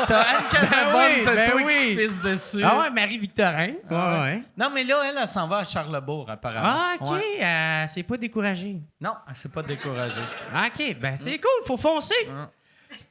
T'as Anne Casabonne, t'as toi oui. qui se pisse dessus. Ah ouais, Marie-Victorin. Ouais. Non, mais là, elle s'en va à Charlesbourg, apparemment. Ah, OK. Ouais. C'est pas découragé. Non, elle s'est pas découragée. OK, ben c'est cool, faut foncer.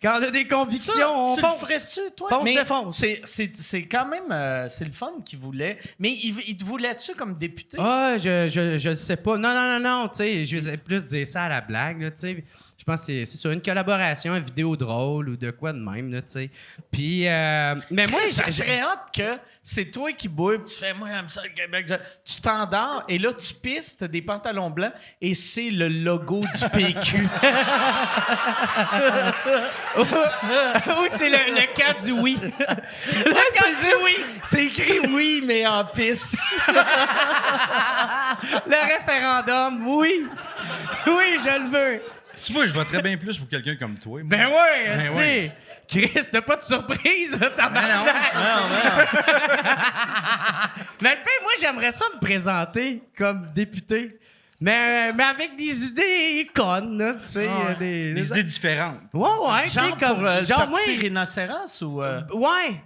Quand on a des convictions, on tu le fonce. ferais-tu, toi? Fonce Mais de fonce. c'est quand même... c'est le fun qu'il voulait. Mais il te voulait-tu comme député? Ah, je sais pas. Non, tu sais, je vais plus dire ça à la blague, là, tu sais. Je pense que c'est sur une collaboration, une vidéo drôle ou de quoi de même, là, tu sais. Puis, mais moi, Ça serait hâte que c'est toi qui bois, puis tu fais « Moi, j'aime ça, le Québec. » Tu t'endors, et là, tu pisses, t'as des pantalons blancs, et c'est le logo du PQ. Ou c'est le cas du oui. Le cas du oui. C'est écrit « Oui », mais en pisse. Le référendum, oui. Oui, je le veux. Tu vois, je voterais bien plus pour quelqu'un comme toi. moi. Ben ouais, Ben c'est. ouais. Chris, t'as pas de surprise, tabarnak. Mais le fait, moi, j'aimerais ça me présenter comme député. Mais avec des idées connes, là, tu sais. Des idées différentes. Ouais, tu sais, Genre comme. pour le genre, moi. parti rhinocéros ou... Ouais.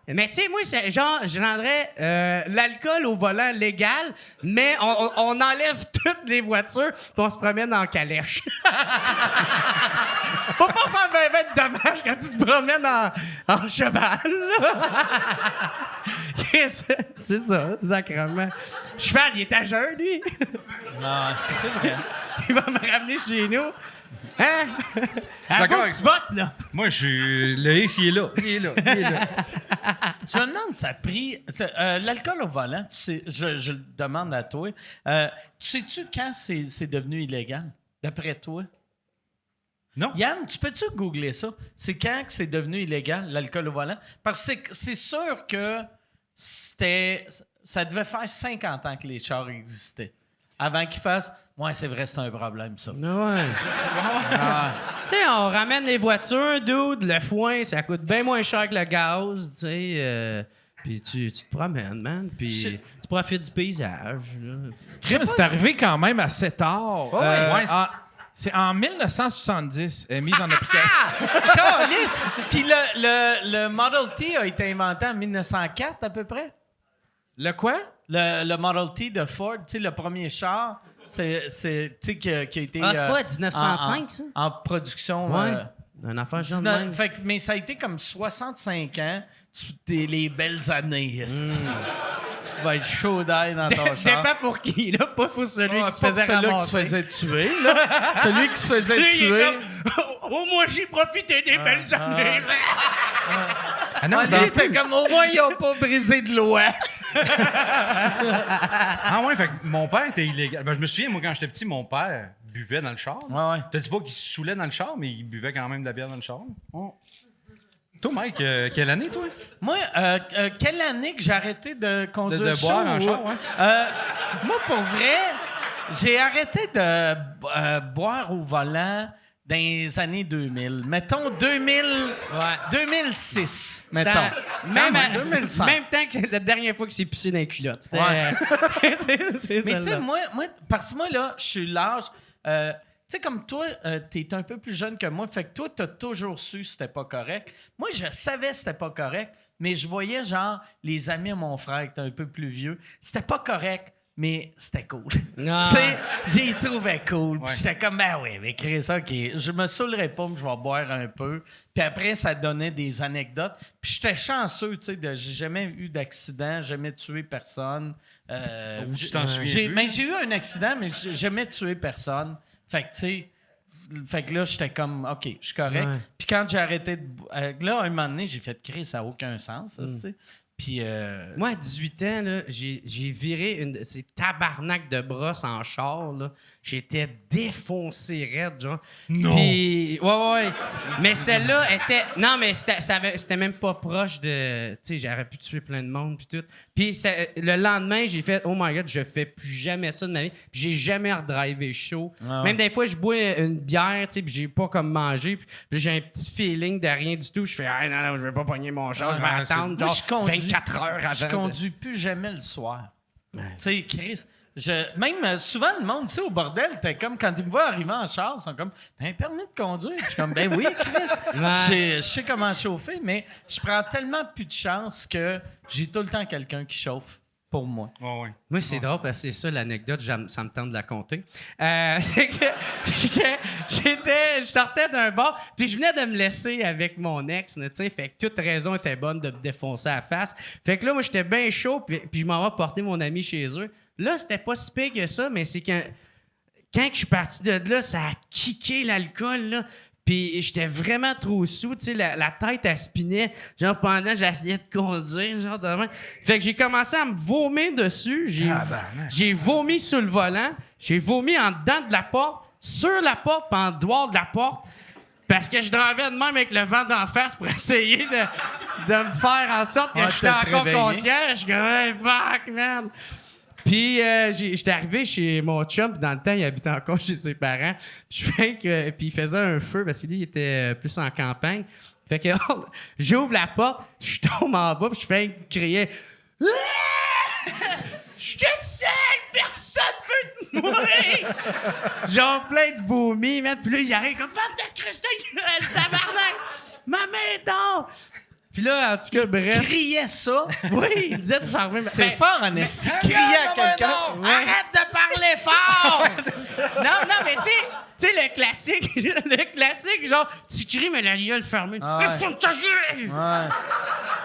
Mais tu sais, moi, c'est genre, je rendrais l'alcool au volant légal, mais on enlève toutes les voitures puis on se promène en calèche. Faut pas faire ben de dommages quand tu te promènes en cheval. C'est ça, sacrément. Cheval, il est à jeun, lui. Non, c'est vrai. Il va me ramener chez nous. Hein? d'accord À avec tu ça. votes, là. Moi, je suis. Le X, il est là. Il est là. Je me demande, ça a pris... l'alcool au volant, tu sais, je le demande à toi. Tu sais-tu quand c'est devenu illégal, d'après toi? Non. Yann, tu peux-tu googler ça? C'est quand que c'est devenu illégal, l'alcool au volant? Parce que c'est sûr que ça devait faire 50 ans que les chars existaient. Avant qu'ils fassent... Ouais, c'est vrai, c'est un problème, ça. Ouais. Tu sais, on ramène les voitures, dude, le foin, ça coûte bien moins cher que le gaz, tu sais. Puis tu te promènes, man. Puis tu profites du paysage. C'est arrivé quand même assez tard. ouais. C'est en 1970, elle est mise en application. Câlisse! Puis le Model T a été inventé en 1904 à peu près. Le quoi? Le Model T de Ford, tu sais, le premier char, tu sais, qui a été... Ah, c'est pas 1905, ça? En production... Ouais. Un enfant genre de même. Mais ça a été comme 65 ans, les belles années. esti. Tu vas être chaud d'ail dans ton char. Dépend pour qui, là, pas pour celui qui se C'est pas faisait celui-là qui ramasser. se faisait tuer, là. Celui qui se faisait Lui, il est tuer. comme, oh, moi, j'ai profité des belles années. Ah non, Ah, lui, il était comme, au moins, ils n'ont pas brisé de loi. Ah ouais, fait que mon père était illégal. Ben, je me souviens, moi, quand j'étais petit, mon père buvait dans le char. Ouais. T'as dit pas qu'il se saoulait dans le char, mais il buvait quand même de la bière dans le char. Toi, Mike, quelle année, toi? Moi, quelle année que j'ai arrêté de conduire De boire en chaud, char, ouais. moi, pour vrai, j'ai arrêté de boire au volant dans les années 2000. Mettons 2006, mettons. Même, Quand même, 2005. même temps que la dernière fois que c'est pissé dans les culottes. C'était- Ouais. c'est Mais tu sais, celle-là. moi, parce que moi, là, je suis large. Tu sais, comme toi, t'es un peu plus jeune que moi. Fait que toi, t'as toujours su que c'était pas correct. Moi, je savais que c'était pas correct, mais je voyais, genre, les amis de mon frère qui étaient un peu plus vieux. C'était pas correct, mais c'était cool. Ah. Tu sais, j'ai trouvé cool. Puis Ouais. j'étais comme, ben oui, mais Chris, OK, je me saoulerai pas, mais je vais boire un peu. Puis après, ça donnait des anecdotes. Puis j'étais chanceux, tu sais, j'ai jamais eu d'accident, jamais tué personne. Ou tu t'en souviens plus? Mais j'ai eu un accident, mais j'ai jamais tué personne. Fait que, tu sais, fait que là, j'étais comme, OK, je suis correct. Ouais. Puis quand j'ai arrêté de... là, un moment donné, j'ai fait, Chris, ça n'a aucun sens, ça, tu sais. Puis... Moi, à 18 ans, là, j'ai viré une de ces tabarnak de brosse en char. Là. J'étais défoncé raide, genre. Non! Puis, ouais. Mais celle-là était... Non, mais c'était même pas proche de... Tu sais, j'aurais pu tuer plein de monde, puis tout. Puis le lendemain, j'ai fait « Oh my God, je fais plus jamais ça de ma vie. » Puis j'ai jamais redrivé chaud. Ah ouais. Même des fois, je bois une bière, tu sais, puis j'ai pas comme mangé. Puis j'ai un petit feeling de rien du tout. Je fais « Ah non, je vais pas pogner mon char. Je vais attendre, Moi, genre, je conduis- 24 heures avant. Je conduis plus jamais le soir. Tu sais, Chris, Même souvent, le monde, tu sais, au bordel, t'es comme, quand ils me voient arriver en char, ils sont comme, t'as un permis de conduire? Puis je suis comme, ben oui, Chris, je sais comment chauffer, mais je prends tellement plus de chance que j'ai tout le temps quelqu'un qui chauffe pour moi. Ouais, ouais. Moi, c'est drôle parce que c'est ça l'anecdote, ça me tente de la compter. C'est que je sortais d'un bar, puis je venais de me laisser avec mon ex, tu sais, fait que toute raison était bonne de me défoncer à la face. Fait que là, moi, j'étais bien chaud, puis je m'en vais porter mon ami chez eux. Là, c'était pas si pire que ça, mais c'est quand je suis parti de là, ça a kické l'alcool, là. Puis j'étais vraiment trop sous, tu sais, la tête, elle spinait, genre pendant que j'essayais de conduire, genre de même. Fait que j'ai commencé à me vomir dessus, j'ai vomi sur le volant, j'ai vomi en dedans de la porte, sur la porte, puis en dehors de la porte, parce que je dravais de même avec le vent d'en face pour essayer de me faire en sorte que j'étais encore conscient. Je suis comme, hey, fuck, man! Puis j'étais arrivé chez mon chum, puis dans le temps, il habitait encore chez ses parents. Puis il faisait un feu parce que lui, il était plus en campagne. Fait que j'ouvre la porte, je tombe en bas, puis je fais crier. Je suis toute seule, personne veut te mourir! Genre plein de vomi, man. Puis là, il arrive comme femme de Christ de gueule, tabarnak! Ma main dort! Puis là, en tout cas, bref. Criait ça. Oui, il disait de faire même. C'est fort, en esti. Crier à quelqu'un. Ouais. Arrête de parler fort! C'est ça. Non, mais tu sais, le classique, genre, tu cries, mais la gueule fermée. Tu fais ta gueule! Ouais.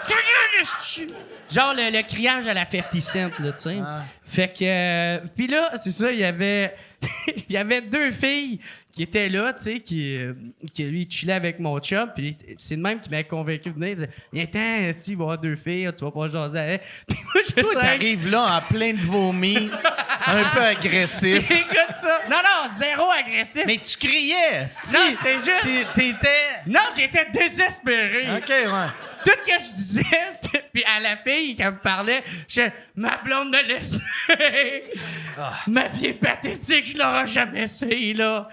Ta gueule, esti! Genre le criage à la 50 Cent, là, tu sais. Fait que. Puis là, c'est ça, il y avait deux filles qui étaient là, tu sais, qui lui chillait avec mon chum, puis c'est le même qui m'a convaincu de venir. Il disait, viens, si, il va y avoir deux filles, tu vas pas jaser avec. Puis moi, je Toi, t'arrives là en plein de vomi, un peu agressif. Écoute ça. Non, zéro agressif. Mais tu criais, non, c'était juste. T'étais. Non, j'étais désespéré. OK, ouais. Tout ce que je disais, c'était. Puis à la fille, quand elle me parlait, je ma blonde me laisse. Ma vie est pathétique, je l'aurai jamais, cette fille-là.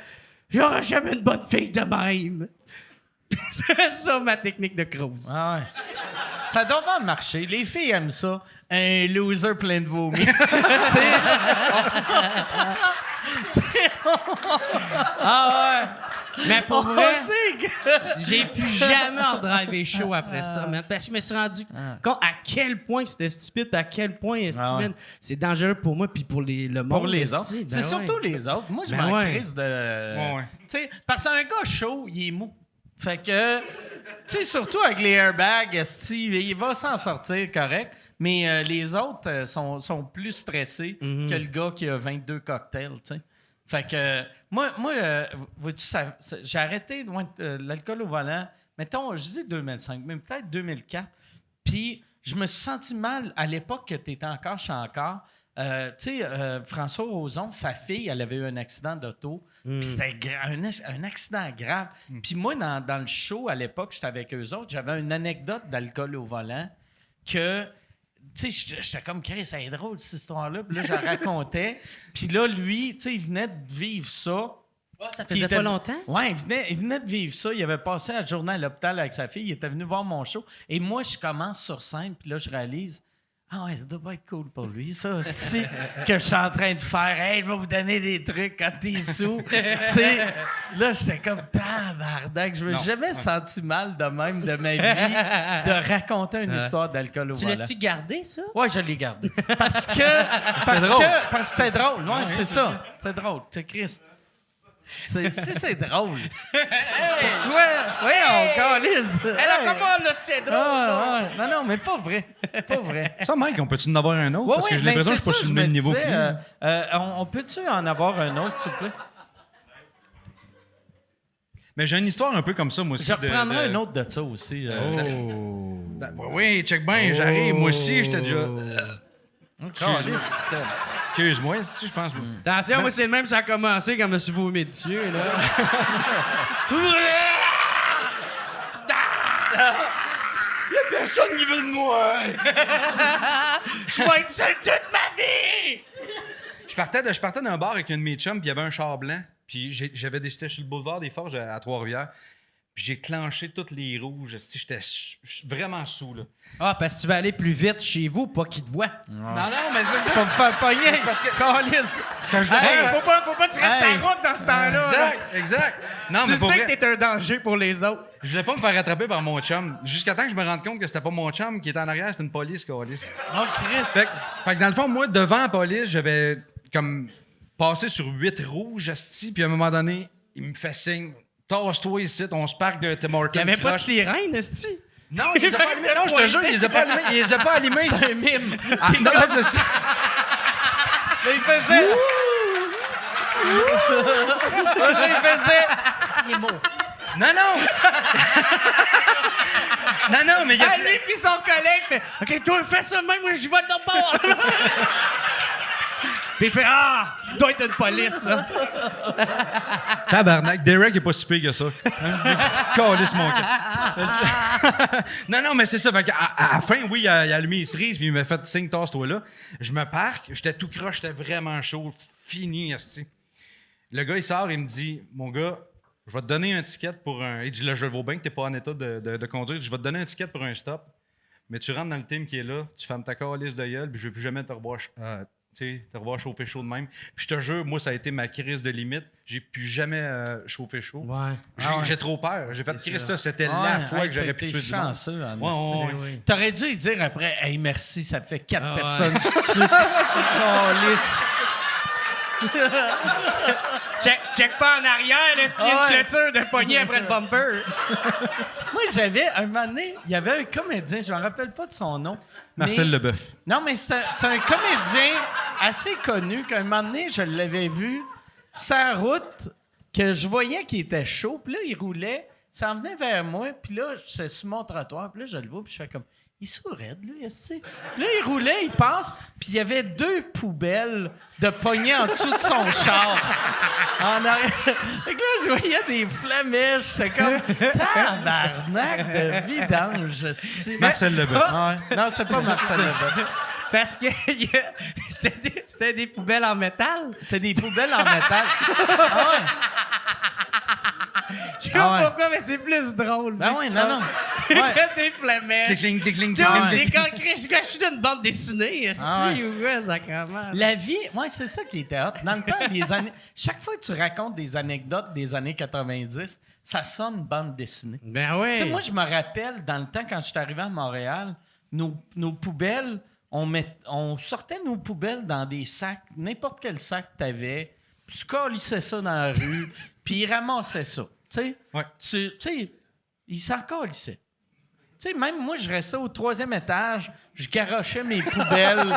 J'aurai jamais une bonne fille de même. C'est ça, ma technique de cruise. Ah ouais. Ça doit pas marcher. Les filles aiment ça. Un loser plein de vomi. Ah ouais. Mais pour vrai, sait que... j'ai plus jamais en driver chaud après ça, man, parce que je me suis rendu compte à quel point c'était stupide, à quel point c'est dangereux pour moi puis pour le monde. Pour les autres. Ben C'est surtout les autres. Moi, je Ben m'en ouais. crisse de... Ouais. Tu sais, parce qu'un gars chaud, il est mou. Fait que, tu sais, surtout avec les airbags, esti, il va s'en sortir correct. Mais les autres sont plus stressés que le gars qui a 22 cocktails, tu sais. Fait que, moi vois-tu, j'ai arrêté l'alcool au volant, mettons, je disais 2005, mais peut-être 2004. Puis, je me suis senti mal à l'époque que tu étais encore chez Encore. Tu sais, François Roson, sa fille, elle avait eu un accident d'auto. Puis c'était un accident grave. Puis moi, dans le show, à l'époque, j'étais avec eux autres, j'avais une anecdote d'alcool au volant que... Tu sais, j'étais comme, Chris, c'est drôle, cette histoire-là. Puis là, je la racontais. Puis là, lui, tu sais, il venait de vivre ça. Ça faisait pas longtemps? Oui, il venait de vivre ça. Il avait passé la journée à l'hôpital avec sa fille. Il était venu voir mon show. Et moi, je commence sur scène. Puis là, je réalise... Ah ouais, ça doit pas être cool pour lui, ça, c'est que je suis en train de faire. Hey, je vais vous donner des trucs quand t'es sous. Tu sais, là, j'étais comme tabarnak. Je me suis jamais senti mal de même de ma vie de raconter une histoire d'alcool au volant. Tu l'as-tu gardé, ça? Ouais, je l'ai gardé. Parce que c'était drôle. Ouais, c'est ça. C'est drôle. Tu sais, Chris. C'est drôle. Pourquoi? Oui, on calise. Alors, comment là, c'est drôle? Non, mais pas vrai. Pas vrai. Ça, Mike, on peut-tu en avoir un autre? Ouais, Parce que j'ai ben, l'impression que je suis pas c'est sur ça, le même me niveau que disais, lui. on peut-tu en avoir un autre, s'il vous plaît? Mais j'ai une histoire un peu comme ça, moi aussi. Je reprendrai un autre de ça aussi. Ben, oui, check bien, j'arrive. Moi aussi, j'étais déjà... Excuse-moi, si je pense. Attention, moi, c'est le même, ça a commencé quand je me suis vomi dessus, là. Y'a personne qui veut de moi! Je vais être seul toute ma vie! Je partais d'un bar avec un de mes chums, puis il y avait un char blanc. Puis j'avais décidé sur le boulevard des Forges à Trois-Rivières. Puis j'ai clenché toutes les rouges. J'étais vraiment sous, là. Ah, parce que tu vas aller plus vite chez vous, pas qu'ils te voient. Non, mais c'est ça. Pour me faire pogner. C'est parce que- Calisse. Faut pas que tu restes Hey. en route dans ce temps-là. Exact. Non, Tu mais pour sais vrai, que t'es un danger pour les autres. je voulais pas me faire rattraper par mon chum. Jusqu'à temps que je me rende compte que c'était pas mon chum qui était en arrière, c'était une police, câlisse. Oh, Chris. Fait que dans le fond, moi, devant la police, j'avais comme passé sur 8 rouges, asti, puis à un moment donné, il me fait signe. Tasse-toi ici, on se parque de Tim Hortons. Il y avait pas de croche. sirène, esti. Non, il les a pas allumés. Non, je te jure, il les a pas allumés. Il les a pas allumés. C'est un mime. Ah, non, c'est ça. Là, il faisait. Là, il faisait. Il est mort. Non, non. Non, mais il y a... Ah, lui pis son collègue fait « OK, toi, fais ça de même, moi, j'y vais de ton bord! » Puis il fait « Ah, doit être une police, ça! Tabarnak, Derek est pas si pire que ça. Calisse mon cœur. Non, mais c'est ça. Fait à la fin, oui, il a allumé les cerises, puis il m'a fait signe, tasse-toi là. Je me parque, j'étais tout croche, j'étais vraiment chaud, fini, esti. Le gars, il sort, il me dit, mon gars, je vais te donner un ticket pour un. Il dit, là, je le vaux bien que t'es pas en état de conduire. Je vais te donner un ticket pour un stop, mais tu rentres dans le team qui est là, tu fermes ta calisse de gueule, puis je vais plus jamais te revoir. Te revoir chauffer chaud de même. Puis je te jure, moi, ça a été ma crise de limite. J'ai plus jamais chauffé chaud. Ouais. J'ai trop peur. J'ai fait crise ça. C'était Ouais, la fois hey, que j'aurais t'as pu été tuer du monde. chanceux, en Ouais, esti. ouais. T'aurais dû lui dire après, hey, merci, ça te fait 4 Ah, personnes que tu tues. C'est calisse. Check pas en arrière, là, s'il y a Ah ouais. une clôture de poignée après le bumper. Moi, j'avais, un moment donné, il y avait un comédien, je me rappelle pas de son nom. Marcel mais- Leboeuf. Non, mais c'est un comédien assez connu qu'un moment donné, je l'avais vu sa route, que je voyais qu'il était chaud, puis là, il roulait, ça en venait vers moi, puis là, j'étais sur mon trottoir, puis là, je le vois, puis je fais comme, il sourit, lui, est-ce que Puis là, il roulait, il passe, puis il y avait 2 poubelles de poignées en dessous de son char. En arrière. Fait que là, je voyais des flamèches, j'étais comme, tabarnak de vidange, est-ce Marcel Leboeuf. Ouais. Non, c'est pas Marcel Leboeuf. Parce que c'était des poubelles en métal. C'est des poubelles en métal. Ah ouais. Je sais pas pourquoi, mais c'est plus drôle. Ben oui, non. Ouais. Ouais. Des flamèches. Clic, clic, clic, T'es clic. quand je suis d'une bande dessinée, est-ce Ah ouais. ou quoi, ça commence? La vie, moi, c'est ça qui était hot. Dans le temps, les années. Chaque fois que tu racontes des anecdotes des années 90, ça sonne bande dessinée. Ben oui. Tu sais, moi, je me rappelle, dans le temps, quand je suis arrivé à Montréal, nos poubelles, on sortait nos poubelles dans des sacs, n'importe quel sac que tu avais, puis tu calissais ça dans la rue, puis ils ramassaient ça. Tu sais, Ouais. tu sais, ils s'en calissaient. Tu sais, même moi, je restais au 3e étage, je garochais mes poubelles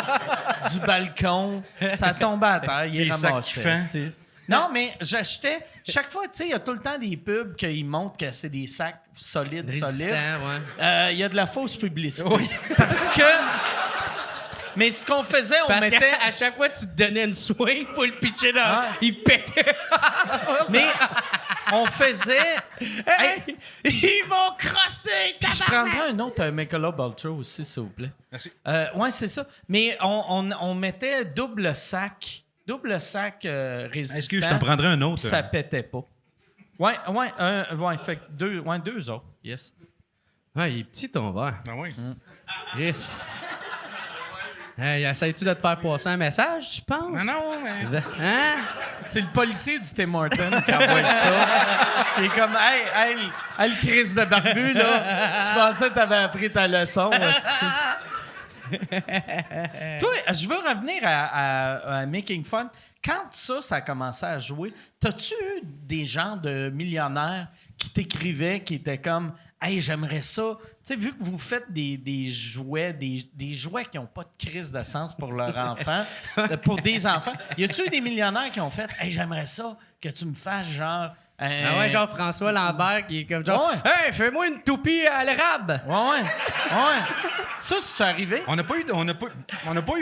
du balcon, ça tombait à terre, ils Les sacs ramassaient. kiffants. tu sais. Non, mais j'achetais... Chaque fois, tu sais, il y a tout le temps des pubs qui montrent que c'est des sacs solides. Résistant, ouais. Il y a de la fausse publicité. Parce que... Mais ce qu'on faisait, on Parce mettait... qu'à chaque fois que tu te donnais une swing pour le pitcher dans... Ouais. Il pétait. Mais on faisait... Hey, ils vont crosser, Puis je tabarnak! prendrais un autre Michelob Ultra aussi, s'il vous plaît. Merci. Oui, c'est ça. Mais on mettait double sac résistant. Est-ce que je t'en prendrais un autre? Ça pétait pas. Ouais, fait que deux autres. Yes. Ouais, il est petit ton verre. Ah oui. Yes. Hey, essayes-tu de te faire passer un message, tu penses? Non, mais... Hein? C'est le policier du Tim Hortons qui envoie ça. Il est comme, hey, le Chris de barbu, là. Je pensais que t'avais appris ta leçon. hostie. Toi, je veux revenir à Making Fun. Quand ça a commencé à jouer, t'as-tu eu des gens de millionnaires qui t'écrivaient, qui étaient comme, hey, j'aimerais ça. Tu sais, vu que vous faites des jouets, des jouets qui n'ont pas de crise de sens pour leurs enfants, pour des enfants, y a-tu eu des millionnaires qui ont fait, hey, j'aimerais ça que tu me fasses genre. Ah ouais, genre François Lambert qui est comme genre Ouais. Hey, fais-moi une toupie à l'érable! Ouais. Ouais. Ça, c'est arrivé? On n'a pas eu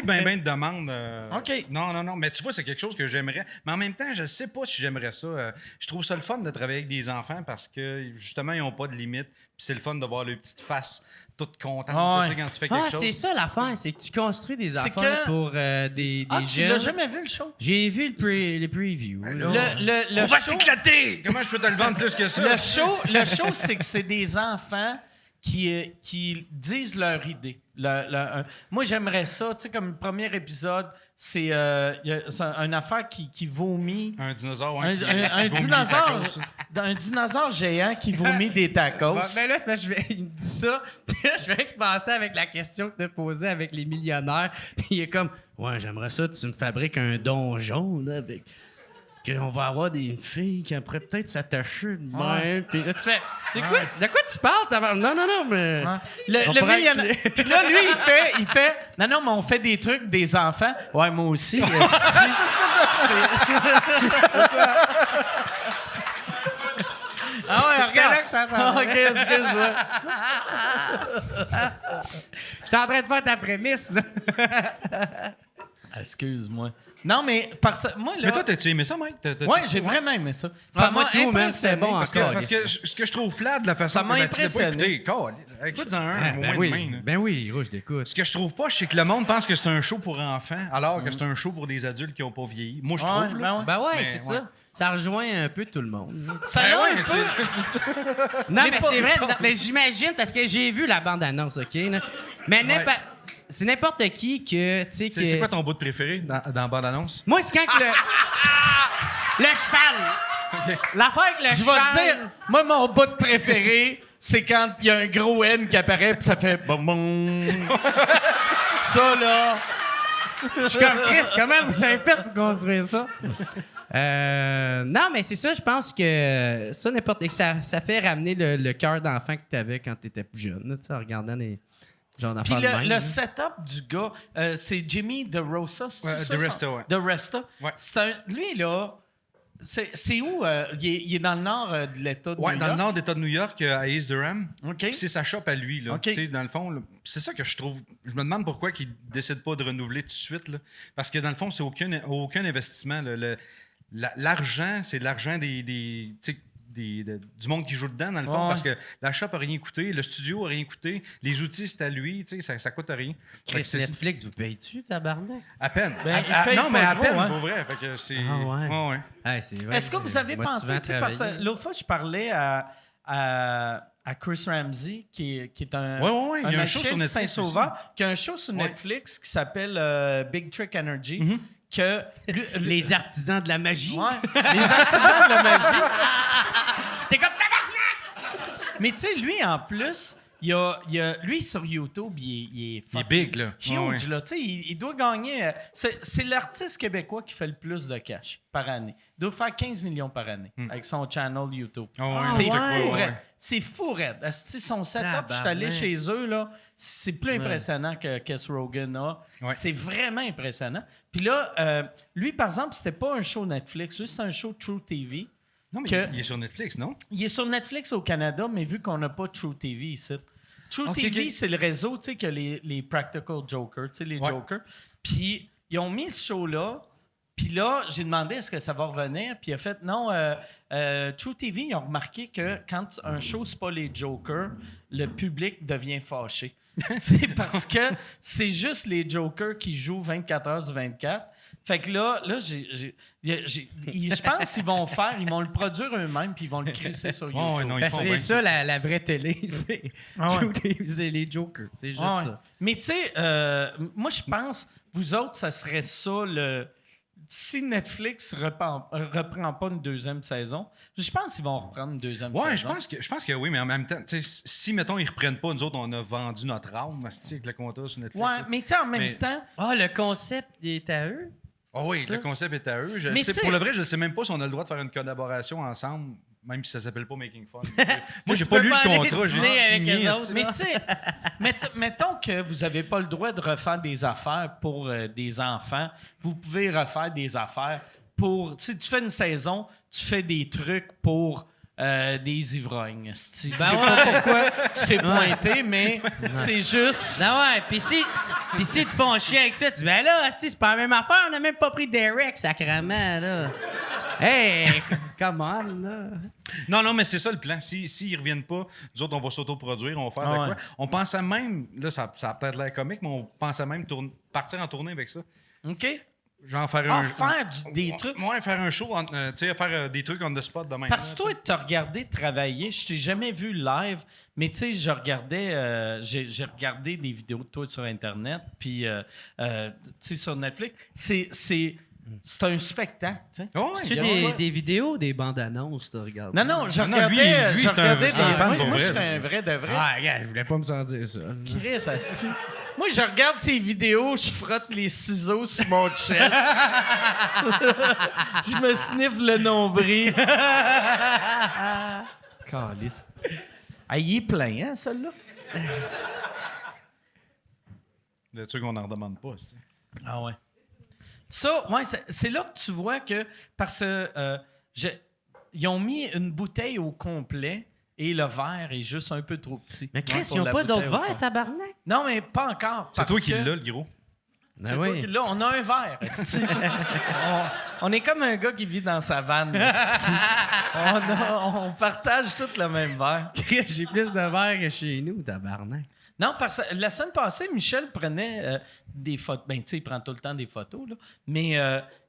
ben de demandes. OK. Non. Mais tu vois, c'est quelque chose que j'aimerais. Mais en même temps, je sais pas si j'aimerais ça. Je trouve ça le fun de travailler avec des enfants parce que, justement, ils n'ont pas de limite. Puis c'est le fun de voir leur petite face toute contente Ouais. tu sais, quand tu fais quelque chose. C'est ça l'affaire, c'est que tu construis des C'est affaires que- pour des Ah, tu jeunes. l'as jamais vu, le show? J'ai vu les previews. là. Le On va show, s'éclater! Comment je peux te le vendre plus que ça? le show, c'est que c'est des enfants qui disent leur idée. Moi, j'aimerais ça. Tu sais, comme le premier épisode, c'est une affaire qui vomit. Un dinosaure, Un, ouais. qui un vomit des dinosaure, tacos. un dinosaure géant qui vomit des tacos. Mais là, c'est parce que il me dit ça, puis là, je vais penser avec la question que tu as posée avec les millionnaires, puis il est comme, ouais, j'aimerais ça, tu me fabriques un donjon, là, avec... qu'on va avoir des filles qui pourraient peut-être s'attacher de même. Puis là, tu fais, c'est quoi? De quoi tu parles? Non, mais... Ouais. Le On pourrait millionnaire. être- Puis là, lui, il fait. Non, mais on fait des trucs des enfants. Ouais, moi aussi. esti. Ah ouais, regarde. là que ça s'en OK, excuse-moi. Je suis en train de faire ta prémisse, là. Excuse-moi. Non, mais moi, là. Mais toi, t'as-tu aimé ça, Mike? Ouais, j'ai vraiment aimé ça. Ça moi, m'a tout, man, impressionné. c'était bon Parce encore. que ce que je trouve plate de la façon Ça m'a tu l'as pas impressionné. écouté. Écoute-en un, au moins oui, demain, là. ben oui, gros, je l'écoute. Ce que je trouve pas, c'est que le monde pense que c'est un show pour enfants, alors que c'est un show pour des adultes qui n'ont pas vieilli. Moi, je trouve. là. ben ouais. Ben ouais, Mais, c'est ouais. ça. Ça rejoint un peu tout le monde. Ça Ben l'a ouais, un peu. Non, mais pas- c'est vrai. Non, mais j'imagine, parce que j'ai vu la bande-annonce, OK? Là. Mais c'est n'importe qui que, tu sais, que... C'est quoi ton bout de préféré dans la bande-annonce? Moi, c'est quand que le cheval. L'affaire avec le Je cheval... vais te dire, moi, mon bout préféré, c'est quand il y a un gros N qui apparaît puis ça fait bon bon. Ça, là. Je suis comme Chris, comment vous avez fait pour construire ça? Non, mais c'est ça, je pense que ça, ça fait ramener le cœur d'enfant que tu avais quand tu étais plus jeune, là, tu sais, en regardant les genres Puis d'affaires de même. le là. setup du gars, c'est Jimmy DeRosa, c'est Ouais, ça? DeResta, ouais. DeResta. Ouais. Lui, là, c'est où? Il est dans le nord de l'État de Ouais, New dans le York. nord d'État de New York, à East Durham. OK. Puis c'est sa shop à lui, là. OK. Tu sais, dans le fond, là, c'est ça que je trouve. Je me demande pourquoi il décide pas de renouveler tout de suite, là. Parce que dans le fond, c'est aucun investissement. Là. L'argent, c'est de l'argent du monde qui joue dedans, dans le fond, Ouais. parce que la shop n'a rien coûté, le studio n'a rien coûté, les outils, c'est à lui, tu sais, ça coûte rien. Fait que Chris, c'est- Netflix, vous payez-tu, tabarnak? À peine. Ben, il paye non, mais pas à gros, peine, hein. pour vrai. Fait que c'est. Ah ouais. Ouais. Ah, c'est vrai, Est-ce que vous avez motivant pensé, à tu sais, parce travailler. que l'autre fois, je parlais à Chris Ramsey, qui est un, Ouais. Il y a un show magicien sur de Netflix. Saint-Sauveur, qui a un show sur Ouais. Netflix qui s'appelle Big Trick Energy, Mhm. que Les artisans de la magie. Ouais, les artisans de la magie. T'es comme tabarnak! Mais tu sais, lui, en plus, lui, sur YouTube, il est Il est big, là. huge, Ouais. là. Tu sais, il doit gagner... c'est l'artiste québécois qui fait le plus de cash par année. Il doit faire 15 millions par année avec son channel YouTube. Ah ouais, C'est je te crois, fou, ouais. raide. C'est fou, raide. Asti, son setup, je suis allé Tabarnak. chez eux, là, c'est plus impressionnant que Kes Rogan a. Ouais. C'est vraiment impressionnant. Puis là, lui, par exemple, c'était pas un show Netflix. Lui, c'est un show True TV. Non, mais Que- il est sur Netflix, non? Il est sur Netflix au Canada, mais vu qu'on n'a pas True TV ici. True Ok, TV, ok. c'est le réseau, tu sais, que les Practical Jokers, tu sais, les Ouais. Jokers. Puis, ils ont mis ce show-là. Puis là, j'ai demandé est-ce que ça va revenir. Puis il a fait non. True TV, ils ont remarqué que quand un show, c'est pas les Jokers, le public devient fâché. C'est parce que c'est juste les Jokers qui jouent 24 heures sur 24. Fait que là je pense qu'ils vont le produire eux-mêmes, puis ils vont le crisser sur YouTube. Ouais, non, ils Ben, font c'est bien. ça, la vraie télé. C'est Ah ouais. c'est les jokers. C'est juste Ouais. ça. Mais tu sais, moi, je pense, vous autres, ça serait ça le. Si Netflix reprend pas une deuxième saison, je pense qu'ils vont reprendre une deuxième Ouais, saison. je pense que oui, mais en même temps, tu sais, si, mettons, ils reprennent pas, nous autres, on a vendu notre âme, asti, avec le contrat sur Netflix. Ouais, là. mais tu sais, en même Mais- temps, Ah, le concept il est à eux? Ah oui, c'est le ça? concept est à eux. Mais tu sais- Pour le vrai, je ne sais même pas si on a le droit de faire une collaboration ensemble, même si ça s'appelle pas Making Fun. Moi, j'ai Tu pas peux lu pas le aller contrat, j'ai dîner avec signé. eux asti. autres. mais tu sais, mettons que vous n'avez pas le droit de refaire des affaires pour des enfants. Vous pouvez refaire des affaires pour. Si tu fais une saison, tu fais des trucs pour Des ivrognes. Je sais pas pourquoi je t'ai pointé, mais c'est juste... Ben ouais, pis si ils te font chier avec ça, tu dis, ben là, c'est pas la même affaire, on a même pas pris Derek, sacrément, là. Hey, come on, là. Non, mais c'est ça le plan. S'ils reviennent pas, nous autres, on va s'autoproduire, on va faire de quoi. On pensait même, là, ça a peut-être l'air comique, mais on pensait même partir en tournée avec ça. OK. Genre faire des trucs. Ouais, faire un show, tu sais, faire des trucs on the spot de même. Parce que toi, tu as regardé travailler. Je t'ai jamais vu live, mais tu sais, je regardais, j'ai regardé des vidéos de toi sur Internet, puis tu sais, sur Netflix. C'est un spectacle, tu sais. Oh, C'est des vidéos, des bandes annonces, tu regardes? Non, je Non, regardais. lui, je c'est regardais un fan pour moi, vrai. j'étais un vrai de vrai. Ah, regarde, je voulais pas me sentir ça. Chris, asti. Moi, je regarde ces vidéos, je frotte les ciseaux sur mon chest. Je me sniffe le nombril. Calice. Ah, il est plein, hein, celle-là? Des trucs qu'on n'en redemande pas, c'est. Ah ouais. Ça, ouais, c'est là que tu vois que... Parce que ils ont mis une bouteille au complet et le verre est juste un peu trop petit. Mais Chris, pour ils ont la pas bouteille d'autres au verres, complet. tabarnak? Non, mais pas encore. C'est toi qui l'as, le gros. C'est toi qui l'as. On a un verre, esti. on est comme un gars qui vit dans sa vanne, esti. On partage tout le même verre. Chris, j'ai plus de verres que chez nous, tabarnak. Non, parce que la semaine passée, Michel prenait des photos. Ben, tu sais, il prend tout le temps des photos, là. Mais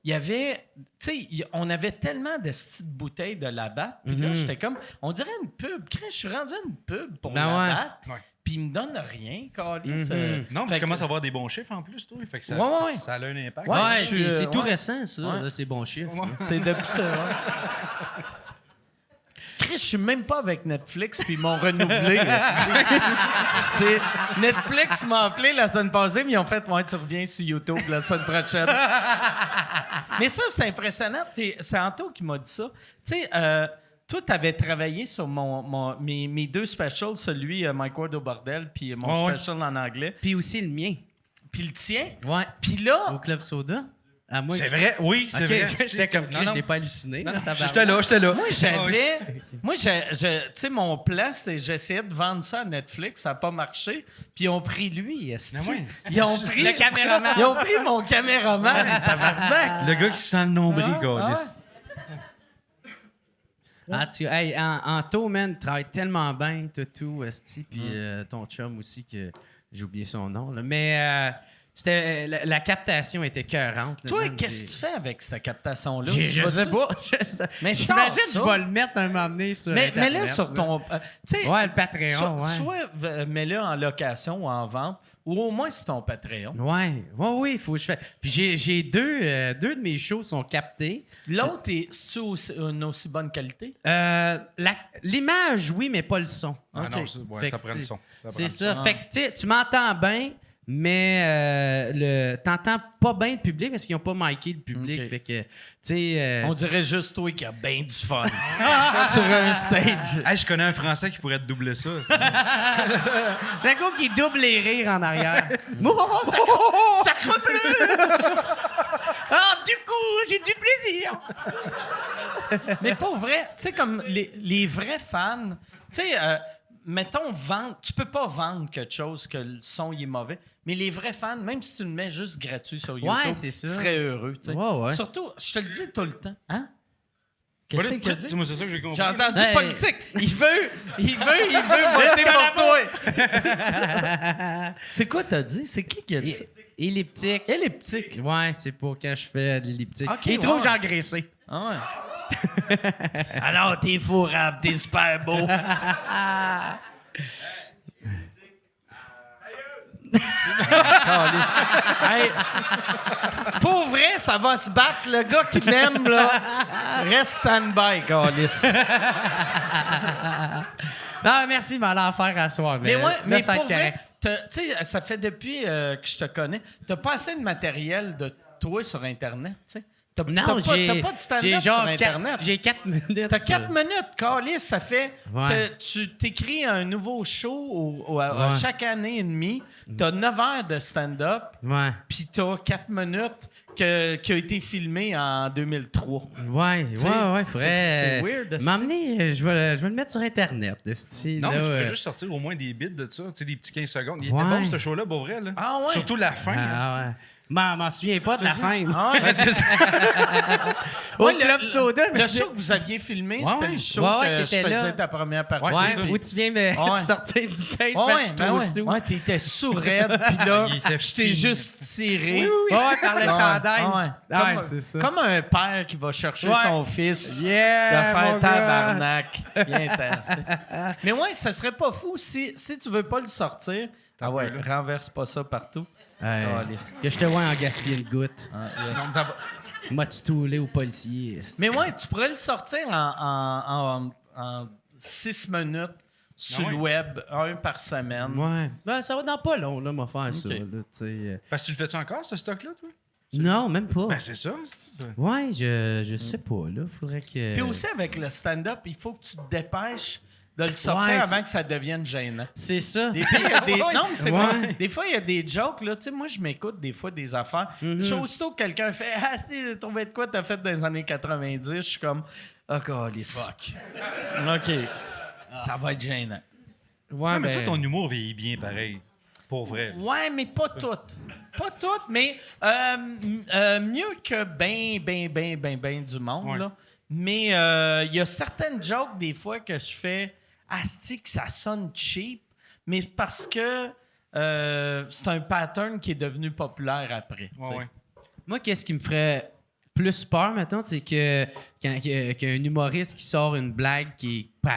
il y avait... Tu sais, on avait tellement de petites bouteilles de Labatt. Puis là, j'étais comme... On dirait une pub. Chris, je suis rendu à une pub pour Labatt. Ouais. Puis il me donne rien, Carlis. Non, mais tu commences à avoir des bons chiffres en plus, toi. Fait que ça, Ouais. ça a un impact. Ouais, Ouais, je suis, c'est tout ouais. récent, ça. Ouais. Là, c'est bon chiffre. C'est depuis ça, ouais. Chris, je suis même pas avec Netflix puis ils m'ont renouvelé. C'est Netflix m'a appelé la semaine passée, mais ils ont fait ouais, tu reviens sur YouTube la semaine prochaine. Mais ça, c'est impressionnant. C'est Anto qui m'a dit ça. Tu sais, toi, tu avais travaillé sur mes deux specials, celui Mike Ward au bordel, puis mon special en anglais. Puis aussi le mien. Puis le tien. Ouais. Puis là. Au Club Soda. À moi, C'est vrai, oui, c'est Ok, vrai. J'étais comme Chris, Non, je t'ai pas halluciné. non, là, tabarnak. j'étais là. Moi, j'avais. Moi, tu sais, mon plan, c'est j'essayais de vendre ça à Netflix, ça n'a pas marché. Puis ils ont pris lui, esti. Ah ouais. Ils ont pris Le caméraman. Ils ont pris mon caméraman, tabarnak. Le gars qui sent le nombril, câlisse. Ah, hey, Anto, man, travaille tellement bien, tout, esti. Puis ton chum aussi, que j'ai oublié son nom. Là. Mais c'était la captation était écœurante. là, Toi, man. qu'est-ce que tu fais avec cette captation-là? Je Tu sais vas- pas. Je sais. Mais J'imagine sors que je ça. vais le mettre un moment donné sur Mais Internet. là, sur ton. Tu sais, Ouais, le Patreon, ouais. soit mets-le en location ou en vente, ou au moins sur ton Patreon. Oui, il faut que je fasse. Puis j'ai deux de mes shows sont captés. L'autre, c'est-tu une aussi bonne qualité? L'image, oui, mais pas le son. Ah Ok. non, Fait ça que, prend le tu sais, son. C'est ça. son. Fait que, tu sais, tu m'entends bien, mais t'entends pas bien le public parce qu'ils n'ont pas miké le public. Ok. Fait que, tu sais... On dirait juste toi qui a bien du fun sur un stage. Hey, je connais un Français qui pourrait te doubler ça. c'est un gars qui double les rires en arrière. Oh, sacre bleu! Ah, du coup, j'ai du plaisir! Mais pour vrai, tu sais, comme les vrais fans, tu sais, mettons, vendre, tu peux pas vendre quelque chose que le son il est mauvais, mais les vrais fans, même si tu le mets juste gratuit sur YouTube, Ouais, c'est ça. ils seraient heureux. Tu sais. Ouais. Surtout, je te le dis tout le temps. Hein? Qu'est-ce qu'il a dit? Moi, c'est ça que j'ai compris. J'ai entendu Hey. politique. Il veut voter pour toi. C'est quoi t'as dit? C'est qui a dit ça? Elliptique. Elliptique. Ouais, c'est pour quand je fais de l'elliptique. Ok, Il trouve ouais. que j'ai engraissé. Ah ouais. Alors, t'es fourrable, t'es super beau. Hey, pour vrai, ça va se battre. Le gars qui m'aime, là, reste stand-by, Carlis. Non, merci, mais allez en faire à soir. Mais ouais, là, mais ça pour vrai, correct. tu sais, ça fait depuis que je te connais, t'as pas assez de matériel de toi sur Internet, tu sais. Non, t'as pas de stand-up j'ai sur genre Internet. J'ai 4 minutes. T'as 4 minutes, Carlis, ça fait... Ouais. Tu t'écris un nouveau show Ouais. chaque année et demie, t'as 9 heures de stand-up, Ouais. puis t'as 4 minutes qui a été filmé en 2003. Ouais, T'sais, faudrait... c'est weird, de M'emmener, je vais le mettre sur Internet, de ce style. Non, mais tu là, peux juste sortir au moins des bits de ça, tu sais, des petits 15 secondes. Il Ouais. était bon, ce show-là, pour vrai. Là. Ah ouais? Surtout la fin. Ah, ouais. M'en souviens pas de la fin. Ah ouais? Ouais, c'est ça. Au Ouais, Club Soda, mais le show que vous aviez filmé, Ouais, c'était ouais. le show Ouais, ouais, que je t'étais faisais là. ta première partie. Ouais, ouais, c'est ça. où tu viens me Ouais. sortir du stage Ouais, parce que je suis trop sous. ouais, t'étais sourd-raide, puis là, Il était je t'ai fini. juste tiré. Ouais, par le chandail. Ouais. Ouais, Comme, c'est ça. comme un père qui va chercher Ouais. son fils Yeah, de mon faire gars. tabarnak. Bien intense. Mais ouais, ça serait pas fou si tu veux pas le sortir. Ah ouais, renverse pas ça partout. Ouais. Calice. Que je te vois en gaspiller une goutte. Yes. Non, t'as pas- M'as-tu toulé au policier? Mais ouais, tu pourrais le sortir en 6 minutes sur Ah ouais? le web, un par semaine. Ouais. Ben, ça va dans pas long, là, m'a faire ça. Ok. Là, tu sais. Parce que tu le fais-tu encore, ce stock-là, toi? Non, même pas. Ben, c'est ça. c'est- Ouais, je sais pas, là. Faudrait que. Puis aussi, avec le stand-up, il faut que tu te dépêches de le sortir Ouais, avant que ça devienne gênant. C'est ça. Des fois, il y a des... Non, mais c'est Ouais. vrai. Des fois, il y a des jokes, là. Tu sais, moi, je m'écoute des fois des affaires. Mm-hmm. Aussitôt que quelqu'un fait « Ah, j'ai trouvé de quoi t'as fait dans les années 90? » Je suis comme « Oh, câlisse. Fuck. OK. Ça va être gênant. Ouais, Non, mais ben, toi, ton humour vieillit bien pareil. Pour vrai. Ouais, mais pas toutes. Pas toutes, mais mieux que ben du monde, Ouais. là. Mais il y a certaines jokes, des fois, que je fais asti que ça sonne cheap, mais parce que c'est un pattern qui est devenu populaire après. tu sais. Ouais, ouais. Moi, qu'est-ce qui me ferait plus peur, maintenant, c'est que qu'un humoriste qui sort une blague qui est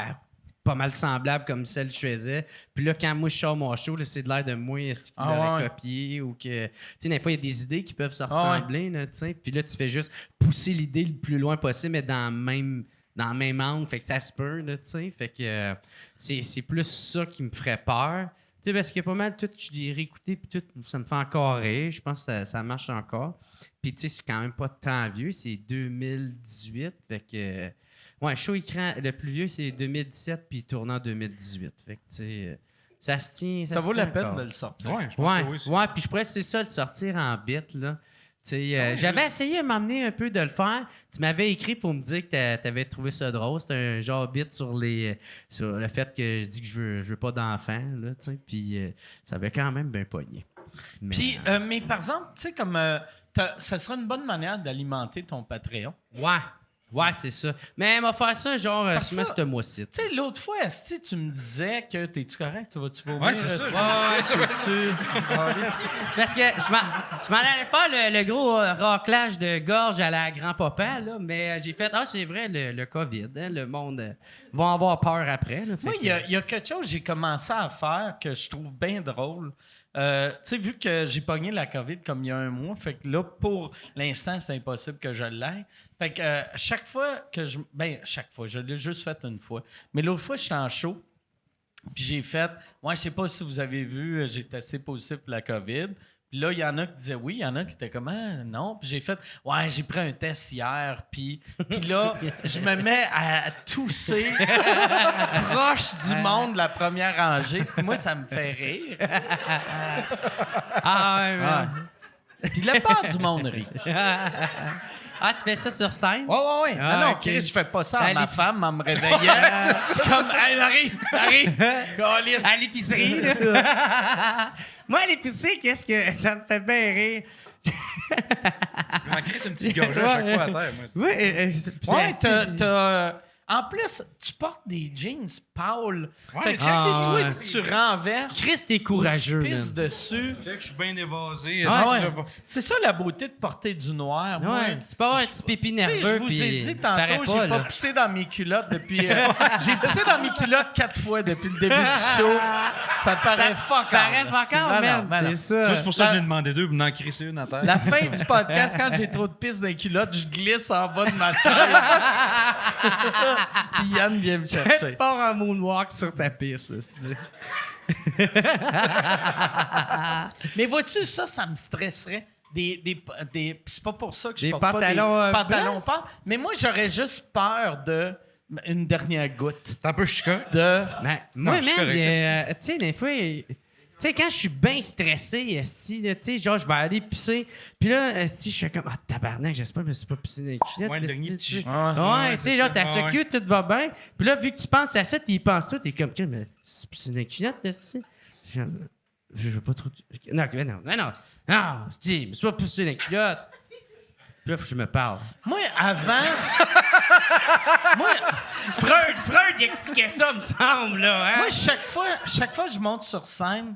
pas mal semblable comme celle que je faisais. Puis là, quand moi, je sors mon show, là, c'est de l'air de moi est-ce qu'il l'aurait ouais. copié ou que... Tu sais, des fois, il y a des idées qui peuvent se ouais. ressembler, là, tu sais. Puis là, tu fais juste pousser l'idée le plus loin possible, mais dans le même angle. Fait que ça se peut, là, tu sais. Fait que c'est plus ça qui me ferait peur. Tu sais, parce que pas mal, tout, je l'ai réécouté, puis tout, ça me fait encore rire. Je pense que ça marche encore. Puis, tu sais, c'est quand même pas tant vieux. C'est 2018. Fait que... ouais, show écran, le plus vieux, c'est 2017, puis il tourne en 2018. Fait que, tu sais, ça se tient. Ça se vaut tient la peine encore. de le sortir. Ouais, je pense Ouais, que oui. ouais, puis je pourrais, c'est ça, le sortir en bit, là. Tu sais, j'avais essayé de m'emmener un peu de le faire. Tu m'avais écrit pour me dire que t'avais trouvé ça drôle. C'était un genre bit sur le fait que je dis que je veux pas d'enfants, là, tu sais. Puis ça avait quand même bien pogné. Mais, Puis, mais par exemple, tu sais, comme ça serait une bonne manière d'alimenter ton Patreon. ouais, c'est ça. Mais elle m'a fait ça, genre, Parce sûrement ça- ce mois-ci. Tu sais, l'autre fois, Asti, tu me disais que t'es-tu correct? Tu vas-tu vomir? Ouais, c'est ça. Asti? Ouais, t'es-tu- Parce que je m'en allais faire le gros raclage de gorge à la grand-papa, là, mais j'ai fait, c'est vrai, le COVID, hein, le monde va avoir peur après. Là, fait Moi, que- il y a quelque chose que j'ai commencé à faire que je trouve bien drôle. Tu sais, vu que j'ai pogné la COVID comme il y a un mois, fait que là, pour l'instant, c'est impossible que je l'aille. Fait que chaque fois que je... Ben, chaque fois, je l'ai juste fait une fois. Mais l'autre fois, j'étais en show, puis j'ai fait... Ouais, je sais pas si vous avez vu, j'ai testé positif pour la COVID. Puis là, il y en a qui disaient oui, il y en a qui étaient comme ah, non. Puis j'ai fait ouais, j'ai pris un test hier. Puis là, je me mets à tousser proche du monde de la première rangée. Puis moi, ça me fait rire. Ah ouais, man. Ouais. Puis la part du monde rit. Ah, tu fais ça sur scène? Ouais. Ah, non, ok. Chris, je fais pas ça à À ma l'épicerie. femme en me réveillant. Je suis comme hey, Marie, câlisse. À l'épicerie, là. Moi, à l'épicerie, qu'est-ce que ça me fait bien rire? Il m'en crisse une petite gorgée à chaque fois à terre, moi. Oui, Ouais, en plus, tu portes des jeans pâles. Ouais, Fait que mais- si Ah, toi, ouais. tu renverses, Chris, t'es courageux, ou tu pisses man. dessus. Fait que je suis bien évasé. Ah est-ce que ouais. C'est ça la beauté de porter du noir. Moi. Ouais, tu peux avoir un petit pépi Tu sais, nerveux. je vous ai puis dit paraît tantôt, j'ai pas là. pissé dans mes culottes depuis. J'ai pissé dans mes culottes 4 fois depuis le début du show. Ça te paraît fuck Paraît all, fuck c'est- all, ben non, man. ben non. C'est ça. C'est pour ça que je l'ai demandé deux pour m'en crisser une à terre. La fin du podcast, quand j'ai trop de pisse dans les culottes, je glisse en bas de ma chaise. Puis Yann vient me Tu chercher. pars en moonwalk sur ta piste. là, c'est-tu. Mais vois-tu, ça me stresserait. c'est pas pour ça que je Des porte pantalons, pas des pantalons pas. Mais moi, j'aurais juste peur de une dernière goutte. T'es un peu chica. De... Ben, moi, je suis man, correct, tu sais, des fois, tu sais, quand je suis bien stressé, esti, là, tu sais, genre, je vais aller pisser, puis là, esti, je suis comme, ah, tabarnak, j'espère que je me suis pas pissé dans les culottes. Ouais, le dernier esti, petit- tu- Ouais, Ouais, tu sais, genre, t'as ça. secoué, tout va bien, puis là, vu que tu penses à ça, t'y penses tout, t'es comme, tiens, mais tu pisses dans les culottes, esti? Je veux pas trop. Non, non, esti, je me suis pas pissé dans les culottes. Puis là, faut que je me parle. Moi, avant... Freud, il expliquait ça, me semble, là, hein? Moi, chaque fois que je monte sur scène,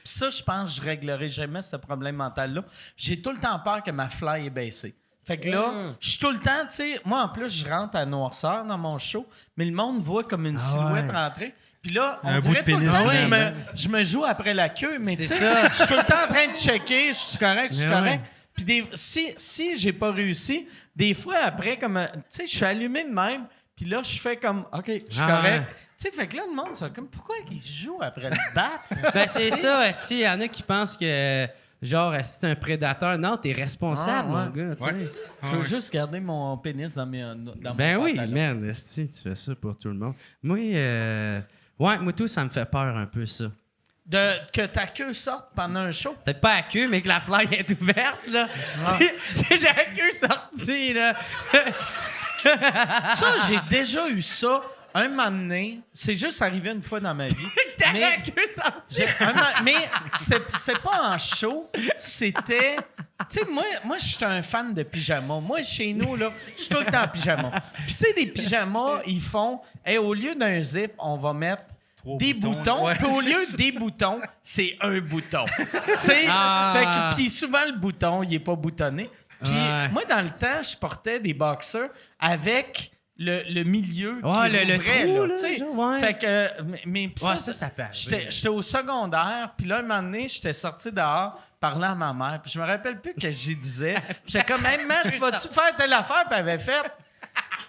pis ça, je pense que je réglerai jamais ce problème mental-là, j'ai tout le temps peur que ma fly est baissée. Fait que là, je suis tout le temps, tu sais, moi, en plus, je rentre à noirceur dans mon show, mais le monde voit comme une silhouette rentrer. Puis là, on Un bout dirait de tout le pénis. temps que Ah ouais. je me joue après la queue, mais tu C'est sais, ça. je suis tout le temps en train de checker, je suis correct, je suis Mais correct. ouais. Puis si j'ai pas réussi, des fois, après, comme, tu sais, je suis allumé de même, puis là, je fais comme, OK, je suis Ah correct. ouais. Tu sais, fait que là, le monde, c'est comme, pourquoi ils jouent après le bat? Ben, c'est ça, esti. Il y en a qui pensent que, genre, si t'es un prédateur, non, t'es responsable, Ah, mon gars, tu sais. Ouais. Je veux juste garder mon pénis dans Ben mon oui, pantalon. man, esti, tu fais ça pour tout le monde. Moi, moi, tout, ça me fait peur un peu, ça. Que ta queue sorte pendant un show. Peut-être pas à queue, mais que la fly est ouverte, là. Si j'ai la queue sortie, là. Ça, j'ai déjà eu ça un moment donné. C'est juste arrivé une fois dans ma vie. T'as Mais- la queue sortie. Mais c'était pas en show. C'était... Tu sais, moi je suis un fan de pyjama. Moi, chez nous, là, je suis tout le temps en pyjama. Puis c'est des pyjamas, ils font... Hey, au lieu d'un zip, on va mettre... Des boutons, Ouais, puis au c'est lieu ça. des boutons, c'est un bouton. Tu sais, Ah. fait que puis souvent le bouton, il est pas boutonné. Puis Ouais. moi dans le temps, je portais des boxers avec le milieu Ouais, qui le rouvrait, trou, là, là, tu sais. genre, ouais. Fait que mais pis Ouais, ça peut arriver. J'étais au secondaire, puis là un moment donné, j'étais sorti dehors parlant à ma mère, puis je me rappelle plus que j'y disais. Puis j'étais comme hey, man, tu vas-tu faire telle affaire, puis elle avait fait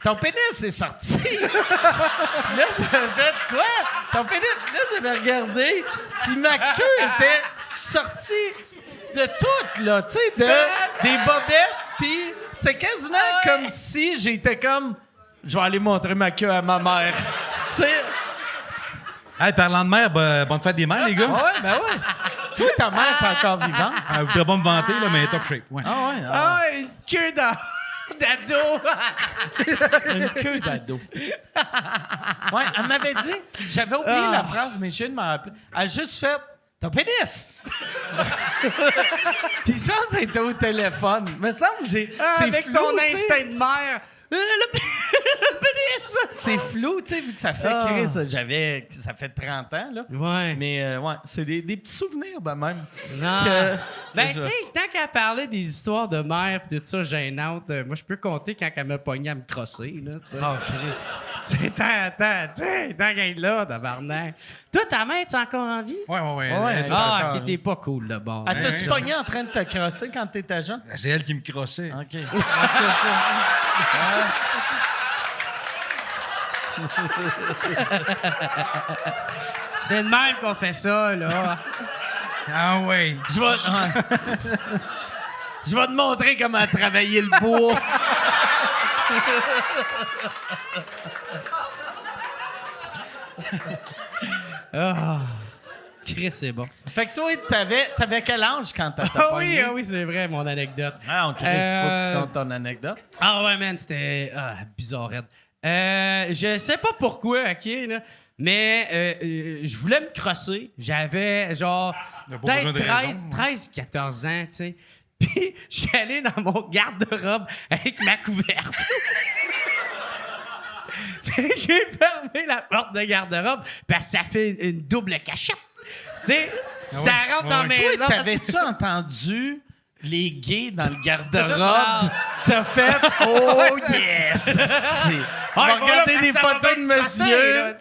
ton pénis est sorti. Puis là, j'avais fait quoi? Ton pénis. Là, j'avais regardé. Puis ma queue était sortie de tout, là. Tu sais, des bobettes. Puis c'est quasiment comme si j'étais comme. Je vais aller montrer ma queue à ma mère. Tu sais. Hey, parlant de mère, bonne fête des mères, les gars. Ah ouais, ben ouais. Toi, ta mère est encore vivante. Vous pouvez pas me vanter, là, mais top shape. Ouais. Ah ouais. Ah, une queue d'ado. Une queue d'ado. Ouais, elle m'avait dit, j'avais oublié la phrase, mais je viens de m'en rappeler. Elle a juste fait ton pénis! Puis ça, c'était au téléphone. Me semble que j'ai. c'est Avec flou, son tu sais. instinct de mère. Le pénis. C'est flou, tu sais, vu que ça fait ça fait 30 ans, là. Ouais. Mais ouais, c'est des petits souvenirs de même. Non. Que- Ben, je- tu sais, tant qu'elle parlait des histoires de mère et de tout ça gênantes, moi, je peux compter quand elle m'a pogné à me crosser, là, tu sais. Oh, Chris. Tu sais, tant qu'elle est là, tabarnak. Toi, ta mère, tu es encore en vie? Ouais. Ouais. Ah, encore, ok, t'es pas cool, là, bord. Ah, t'as-tu Ouais. pogné en train de te crosser quand t'étais jeune? C'est elle qui me crossait. OK. Ah, C'est de même qu'on fait ça, là. Ah ouais. Je vais... Je vais te montrer comment travailler le bois. Chris, c'est bon. Fait que toi, t'avais quel âge quand t'as Ah oui, c'est vrai, mon anecdote. Ah, OK. Il faut que tu comptes ton anecdote. Ah ouais, man, c'était bizarre. Je sais pas pourquoi, OK, là, mais je voulais me crosser. J'avais genre Y a pas besoin peut-être de raison, 13, 14 ans, tu sais. Puis je suis allé dans mon garde-robe avec ma couverte. Fait que j'ai fermé la porte de garde-robe parce que ça fait une double cachette. Tu sais, ça rentre dans la maison. Toi, t'avais-tu entendu les gays dans le garde-robe? T'as fait « Oh yes! » On va regarder des photos de monsieur.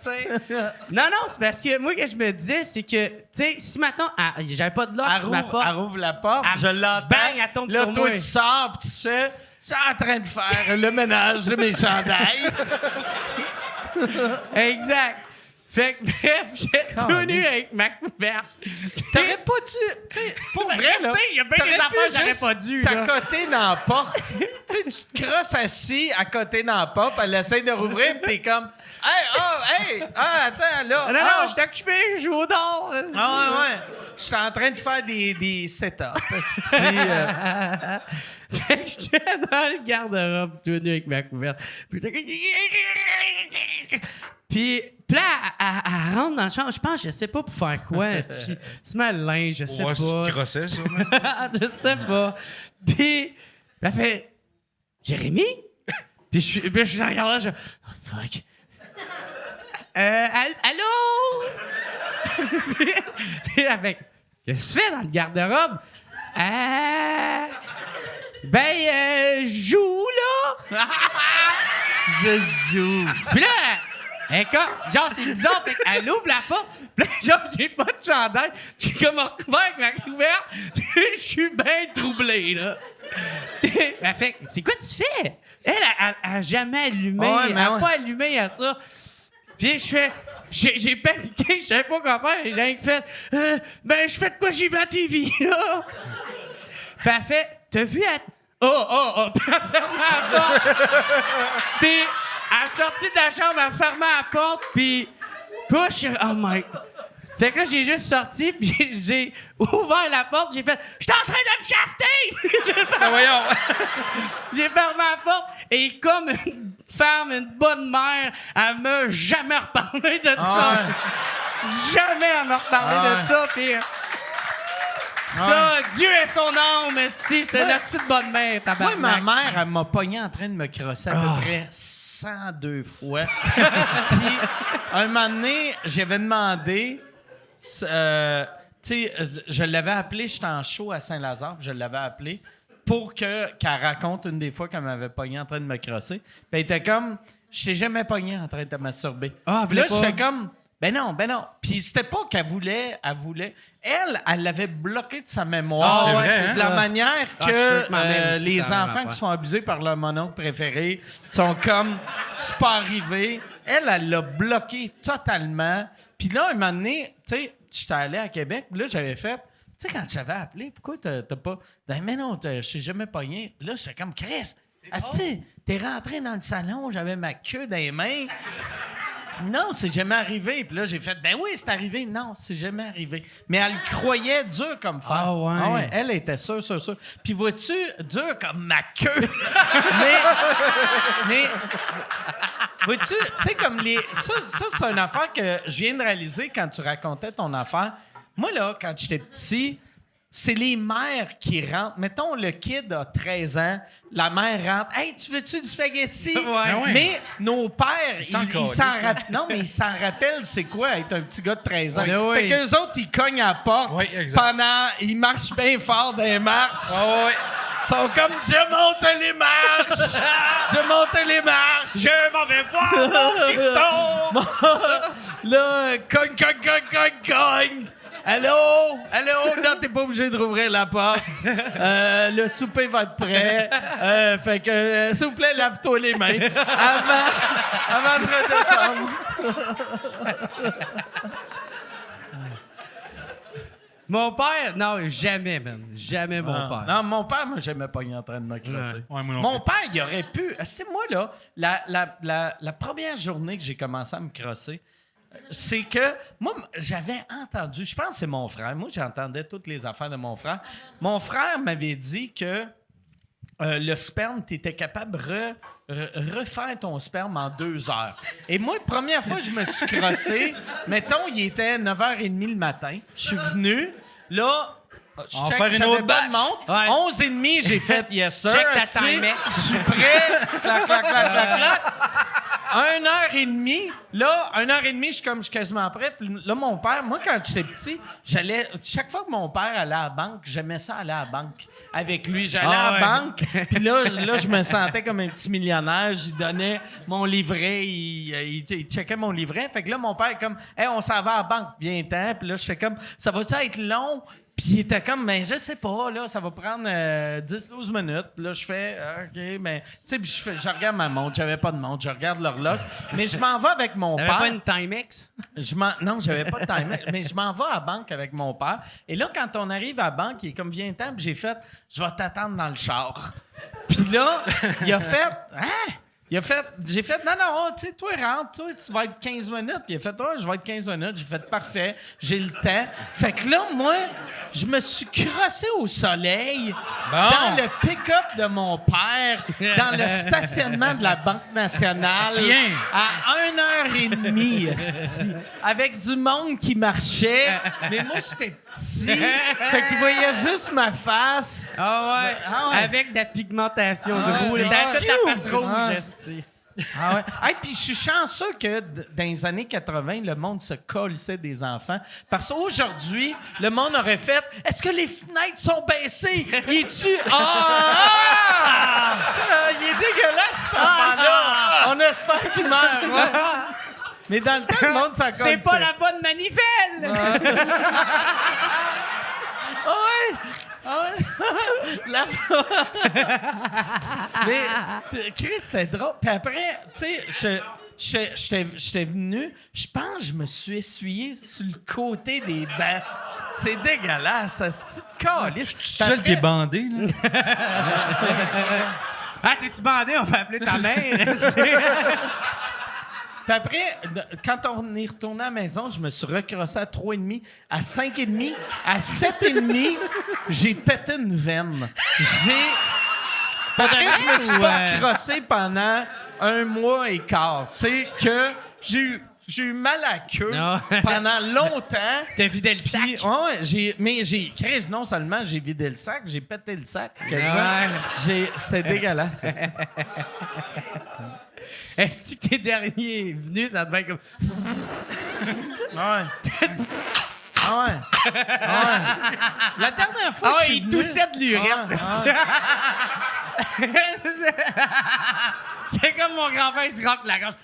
Non, c'est parce que moi, ce que je me disais, c'est que, tu sais, si maintenant, j'avais pas de lock sur ma porte. Elle rouvre la porte, Elle je l'entends. bang, elle tombe Là, sur toi, moi. tu sors, puis tu fais « Je suis en train de faire le ménage de mes chandails. Exact. Fait que bref, j'ai tout nu avec ma couverte. T'aurais pas dû. Tu sais, pour vrai, là. Il y a bien des t'aurais affaires pu que j'aurais juste pas dû. là. t'accoter dans la porte. Tu sais, tu te crosses assis à côté dans la porte, elle essaie de rouvrir, pis t'es comme. Attends, là. Non, je suis occupé, je joue au dehors. Ah ouais. Je suis en train de faire des setups. Fait que j'étais dans le garde-robe, tout nu avec ma couverte. Puis là, elle rentre dans le champ. Je pense, je sais pas pour faire quoi. Se met le linge, je sais On va se pas. crosser, sûrement. Je sais pas. Puis elle fait Jérémy? Puis je suis en regardant, je oh, fuck. Allô? Puis elle fait qu'est-ce que tu fais dans le garde-robe? Je joue, là. Je joue. Puis là, genre, c'est bizarre, fait qu'elle ouvre la porte, puis là, genre, j'ai pas de chandail, j'ai comme recouvert avec ma couverte, puis je suis bien troublé, là. Elle fait, c'est quoi tu fais? Elle a jamais allumé, Ouais, elle mais a ouais. pas allumé à ça. Puis je fais, j'ai paniqué, je savais pas quoi faire, j'ai rien que fait, je fais de quoi j'y vais à TV, là. Puis elle fait, t'as vu, puis elle ferme la porte. Puis elle est sortie de la chambre, elle fermé la porte, puis push, oh my. Fait que là, j'ai juste sorti, puis j'ai ouvert la porte, j'ai fait « J'étais en train de me shafter! » Voyons. J'ai fermé la porte, et comme une femme, une bonne mère, elle m'a jamais reparlé de ça. Jamais elle m'a reparlé de ça, puis... Ça, Dieu est son âme, esti, c'était la petite bonne mère, Moi, tabarnak. ma mère, elle m'a pogné en train de me crosser à peu près 102 fois. Puis, un moment donné, j'avais demandé... tu sais, je l'avais appelé, j'étais en show à Saint-Lazare, puis je l'avais appelé pour qu'elle raconte une des fois qu'elle m'avait pogné en train de me crosser. Puis elle était comme, je t'ai jamais pogné en train de te masturber. Ah, Puis là, voulait je pas. fais comme, ben non. Puis c'était pas qu'elle voulait. Elle l'avait bloqué de sa mémoire. Ah, c'est vrai, hein? De la manière Ah, je suis que sûr que ma mère aussi, les c'est la même enfants affaire. qui se font abuser par leur mononcle préféré sont comme, c'est pas arrivé. Elle l'a bloqué totalement. Puis là, un moment donné, tu sais, j'étais allé à Québec, puis là, j'avais fait, tu sais, quand je t'avais appelé, pourquoi t'as pas. Ben, mais non, je t'ai jamais pogné. Puis là, j'étais comme, Chris, asti, t'es rentré dans le salon, j'avais ma queue dans les mains. Non, c'est jamais arrivé. Puis là, j'ai fait, ben oui, c'est arrivé. Non, c'est jamais arrivé. Mais elle croyait dur comme fer. Ah ouais. Elle était sûre. Puis vois-tu, dur comme ma queue. mais vois-tu, tu sais, comme les. Ça, c'est une affaire que je viens de réaliser quand tu racontais ton affaire. Moi, là, quand j'étais petit, c'est les mères qui rentrent. Mettons, le kid a 13 ans, la mère rentre. Hey, tu veux-tu du spaghetti? Ah ouais. Mais nos pères, ils s'en calissent, rappellent. Non, mais ils s'en rappellent, c'est quoi être un petit gars de 13 ans. Oui, oui. Fait qu'eux autres, ils cognent à la porte Oui, exact. pendant. Ils marchent bien fort dans les marches. ouais. Ils sont comme, je monte les marches! Je monte les marches! Je m'en vais voir mon fiston! Là, cogne! Allô? Non, t'es pas obligé de rouvrir la porte. Le souper va être prêt. Fait que, s'il vous plaît, lave-toi les mains avant de redescendre. Mon père, non, jamais, man. Jamais mon père. Non, mon père, moi, j'aimais pas, il est en train de me crosser. Ouais, moi non Mon plus. père, il aurait pu. C'est moi, là, la première journée que j'ai commencé à me crosser, c'est que moi, j'avais entendu, je pense que c'est mon frère. Moi, j'entendais toutes les affaires de mon frère. Mon frère m'avait dit que le sperme, tu étais capable de refaire ton sperme en 2 heures. Et moi, première fois que je me suis crossé, mettons, il était 9h30 le matin. Je suis venu, là. On va faire une autre batch. Ouais. 11h30, j'ai fait yes sir. Check ta asti. timer. Je suis prêt. Clac. 1h30. Là, 1h30, je suis quasiment prêt. Puis là, mon père, moi, quand j'étais petit, chaque fois que mon père allait à la banque, j'aimais ça aller à la banque avec lui. J'allais à la banque. Puis là, je me sentais comme un petit millionnaire. J'y donnais mon livret. Il checkait mon livret. Fait que là, mon père est comme, hey, on s'en va à la banque bientôt. Puis là, j'étais comme, ça va-tu être long? Puis il était comme, ben je sais pas, là, ça va prendre 10-12 minutes. Là, je fais, OK, ben, tu sais, je regarde ma montre, j'avais pas de montre, je regarde l'horloge, mais je m'en vais avec mon T'avais père. pas une Timex? Non, j'avais pas de timer, mais je m'en vais à la banque avec mon père. Et là, quand on arrive à la banque, il est comme, viens-t'en, puis j'ai fait, je vais t'attendre dans le char. Puis là, il a fait, hein? J'ai fait, non, tu sais, toi, rentre, toi, tu vas être 15 minutes. Puis il a fait, je vais être 15 minutes. J'ai fait, parfait, j'ai le temps. Fait que là, moi, je me suis crossé au soleil dans le pick-up de mon père, dans le stationnement de la Banque nationale. Tiens! À 1h30, esti, avec du monde qui marchait. Mais moi, j'étais petit. Fait qu'il voyait juste ma face. Ah ouais. Ah ouais. Avec de la pigmentation de Ah, rouge. c'est T'avais fait ta face cute. rouge, Ah. esti. Ah ouais. Hey, puis je suis chanceux que dans les années 80, le monde se colissait des enfants. Parce qu'aujourd'hui, le monde aurait fait « Est-ce que les fenêtres sont baissées? Il est-tu... il est dégueulasse, cet enfant-là! On espère qu'il meurt. Ouais. Mais dans le temps, le monde s'en colissait. C'est pas la bonne manivelle! Ah ouais! Ah ouais! Mais, Chris, c'était drôle. Puis après, tu sais, j'étais venu, je pense que je me suis essuyé sur le côté des bancs. C'est dégueulasse, ça, c'est calice. Je suis seul qui est bandé, là. Ah, t'es-tu bandé? On va appeler ta mère. Puis après, quand on est retourné à la maison, je me suis recrossé à 3,5, à 5,5, à 7,5. J'ai pété une veine. Après, je me suis pas recrossé pendant 1 mois et quart. Tu sais, que j'ai eu mal à la queue Non. pendant longtemps. T'as vidé le sac? Puis, ouais, Chris, non seulement j'ai vidé le sac, j'ai pété le sac. Quasiment. C'était dégueulasse. Ça. Est-ce que t'es dernier venu, ça devait être comme... Ouais. Ah ouais. Ah ouais. La dernière fois, je suis il venu... toussait de l'urette. C'est comme mon grand-père, il se roque la gorge.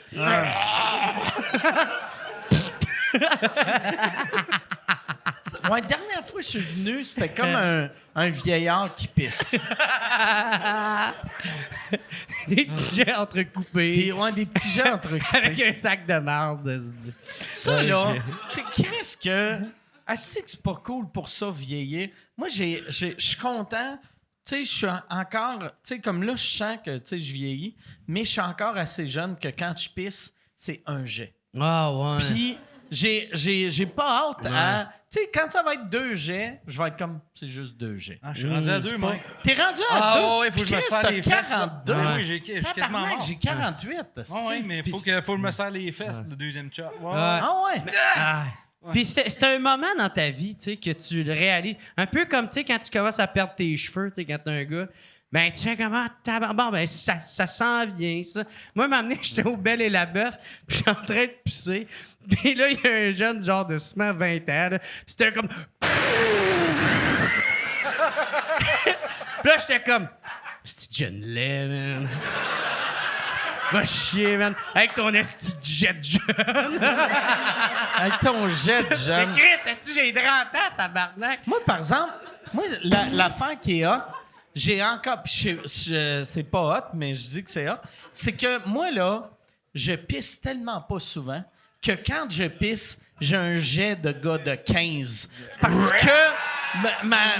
Ouais, la dernière fois que je suis venu, c'était comme un vieillard qui pisse. Des petits jets entrecoupés. Des petits jets entrecoupés. Avec un sac de marde. Ça, là, c'est qu'est-ce que... Ah, c'est que c'est pas cool pour ça, vieillir. Moi, je suis content. Tu sais, je suis encore... Tu sais, comme là, je sens que, tu sais, je vieillis, mais je suis encore assez jeune que quand je pisse, c'est un jet. Ah, ouais. Puis, j'ai pas hâte à... Tu sais, quand ça va être 2 jets, je vais être comme... C'est juste 2 jets. Ah, je suis rendu à 2, moi. T'es rendu à 2? ouais, faut que je me serre les fesses. 42. Oui, j'ai quasiment Tabarnak, mort. j'ai 48. Oui, mais il faut que je me serre les fesses, le deuxième chop. Ouais. Ah ouais? Ah. Puis c'est un moment dans ta vie, tu sais, que tu le réalises. Un peu comme, tu sais, quand tu commences à perdre tes cheveux, tu sais, quand t'es un gars. Ben, tu fais comment? Bon, ben, ça s'en vient, ça. Moi, m'amener, j'étais au Belle et la Bœuf, puis j'étais en train de pisser. Puis là, il y a un jeune, genre de seulement 20 ans, là, puis c'était comme... Puis là, j'étais comme... C'est jeune laid, man. Va chier, man. Avec ton esti de jet de jeune. Avec ton jet de jeune. Mais Chris, est-ce que j'ai 30 ans, tabarnak? Moi, par exemple, l'affaire qui est hot, j'ai encore... puis c'est pas hot, mais je dis que c'est hot. C'est que moi, là, je pisse tellement pas souvent que quand je pisse, j'ai un jet de gars de 15. Parce que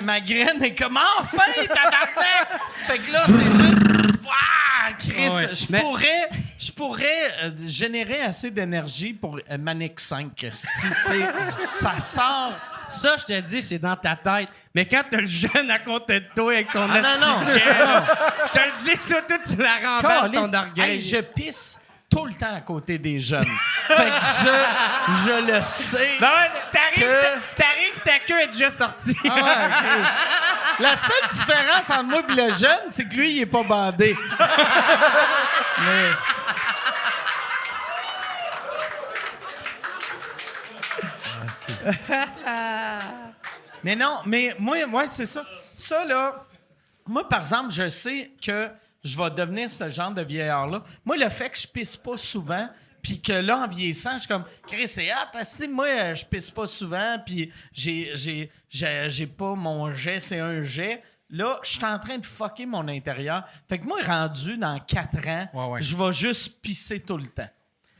ma graine est comme « Enfin, tabarnak! » Fait que là, c'est juste... Ouah, Chris, Ouais. je pourrais générer assez d'énergie pour Manic 5. Ça sort... Ça, je te dis, c'est dans ta tête. Mais quand t'as le jeune à côté de toi avec son Ah, non, esti de jeune, je te le dis, toi, tu la remballes ton orgueil. Hey, je pisse tout le temps à côté des jeunes. Fait que je le sais. Ben ouais, t'arrives, que- ta queue est déjà sortie. Ah ouais, ok. La seule différence entre moi et le jeune, c'est que lui, il est pas bandé. Mais... Mais non, mais moi c'est ça. Ça, là, moi, par exemple, je sais que je vais devenir ce genre de vieillard-là. Moi, le fait que je pisse pas souvent, Puis que là, en vieillissant, je suis comme, Chris, c'est hot. Moi, je pisse pas souvent, puis j'ai pas mon jet, c'est un jet. Là, je suis en train de fucker mon intérieur. Fait que moi, rendu dans 4 ans, je vais juste pisser tout le temps.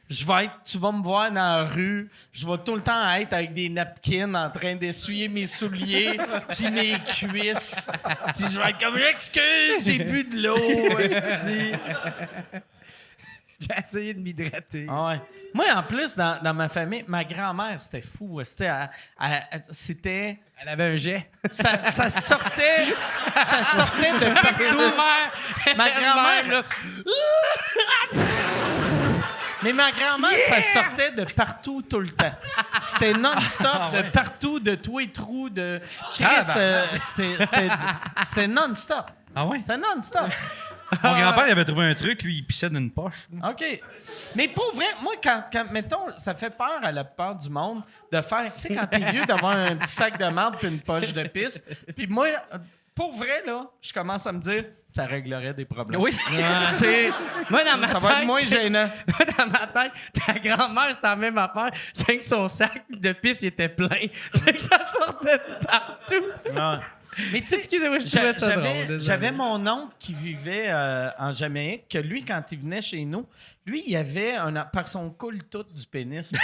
Tu vas me voir dans la rue, je vais tout le temps être avec des napkins en train d'essuyer mes souliers puis mes cuisses. Puis je vais être comme, excuse, j'ai bu de l'eau. esti. J'ai essayé de m'hydrater. Ah ouais. Moi, en plus, dans ma famille, ma grand-mère, c'était fou. C'était... Elle avait un jet. Ça sortait de partout. Ma grand-mère, là... Mais ma grand-mère, ça sortait de partout tout le temps. C'était non-stop, de partout, de tous les trous, de... Chris, c'était non-stop. Ah ouais? C'était non-stop. Mon grand-père, il avait trouvé un truc, lui, il pissait d'une poche. OK. Mais pour vrai, moi, quand mettons, ça fait peur à la plupart du monde de faire... Tu sais, quand t'es vieux, d'avoir un petit sac de marde puis une poche de pisse. Puis moi, pour vrai, là, je commence à me dire... Ça réglerait des problèmes. Oui. Moi, dans ma tête, ça va être moins gênant. Moi, dans ma tête, ta grand-mère, c'était la même affaire. C'est que son sac de pisse il était plein. C'est que ça sortait de partout. Ouais. Mais tu sais, excusez-moi, je trouvais ça drôle. J'avais mon oncle qui vivait en Jamaïque, que lui, quand il venait chez nous, lui, il avait par son coule tout du pénis. Puis,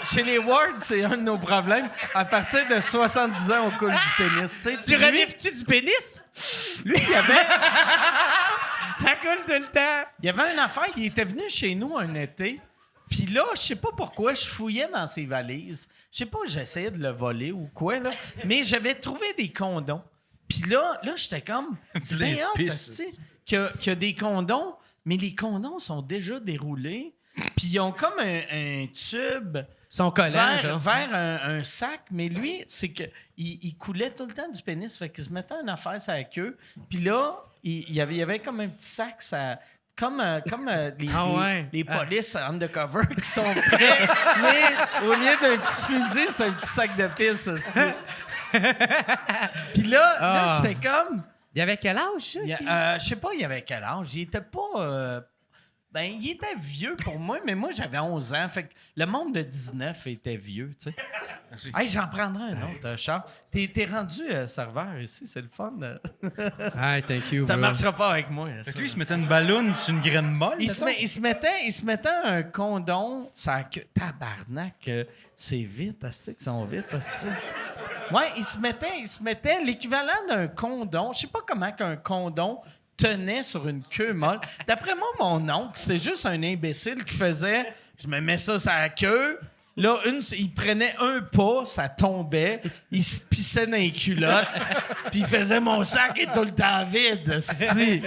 chez les Wards, c'est un de nos problèmes. À partir de 70 ans, on coule du pénis. Tu renifles-tu du pénis? Lui, il avait... Ça coule tout le temps. Il y avait une affaire, il était venu chez nous un été. Puis là, je sais pas pourquoi, je fouillais dans ses valises. Je sais pas, j'essayais de le voler ou quoi, là. Mais j'avais trouvé des condoms. Puis là j'étais comme... C'est bien hot, tu sais, qu'il y a des condoms, mais les condoms sont déjà déroulés. Puis ils ont comme un tube... Son collant, vers un sac, mais lui, c'est que il coulait tout le temps du pénis. Fait qu'il se mettait une affaire sur la queue. Puis là, il y avait comme un petit sac, ça... Comme les polices undercover qui sont prêts, mais au lieu d'un petit fusil, c'est un petit sac de pisse, aussi. Puis là, j'étais comme... Il avait quel âge, ça? Je sais pas, il avait quel âge. Il était pas... il était vieux pour moi, mais moi, j'avais 11 ans. Fait que le monde de 19 était vieux, tu sais. Merci. Hey, j'en prendrai un autre, Charles. T'es rendu serveur ici, c'est le fun. Hi, thank you, Ça bro. marchera pas avec moi. Fait que lui, il se mettait une balloune sur une graine molle. Il se mettait un condom, ça tabarnak, c'est vite, asti, qu'ils sont vite, asti. Ouais, il se mettait l'équivalent d'un condom. Je sais pas comment qu'un condom tenait sur une queue molle. D'après moi, mon oncle, c'était juste un imbécile qui faisait, je me mets ça sur la queue. Là, il prenait un pas, ça tombait, il se pissait dans les culottes, puis il faisait mon sac est tout le temps vide. asti.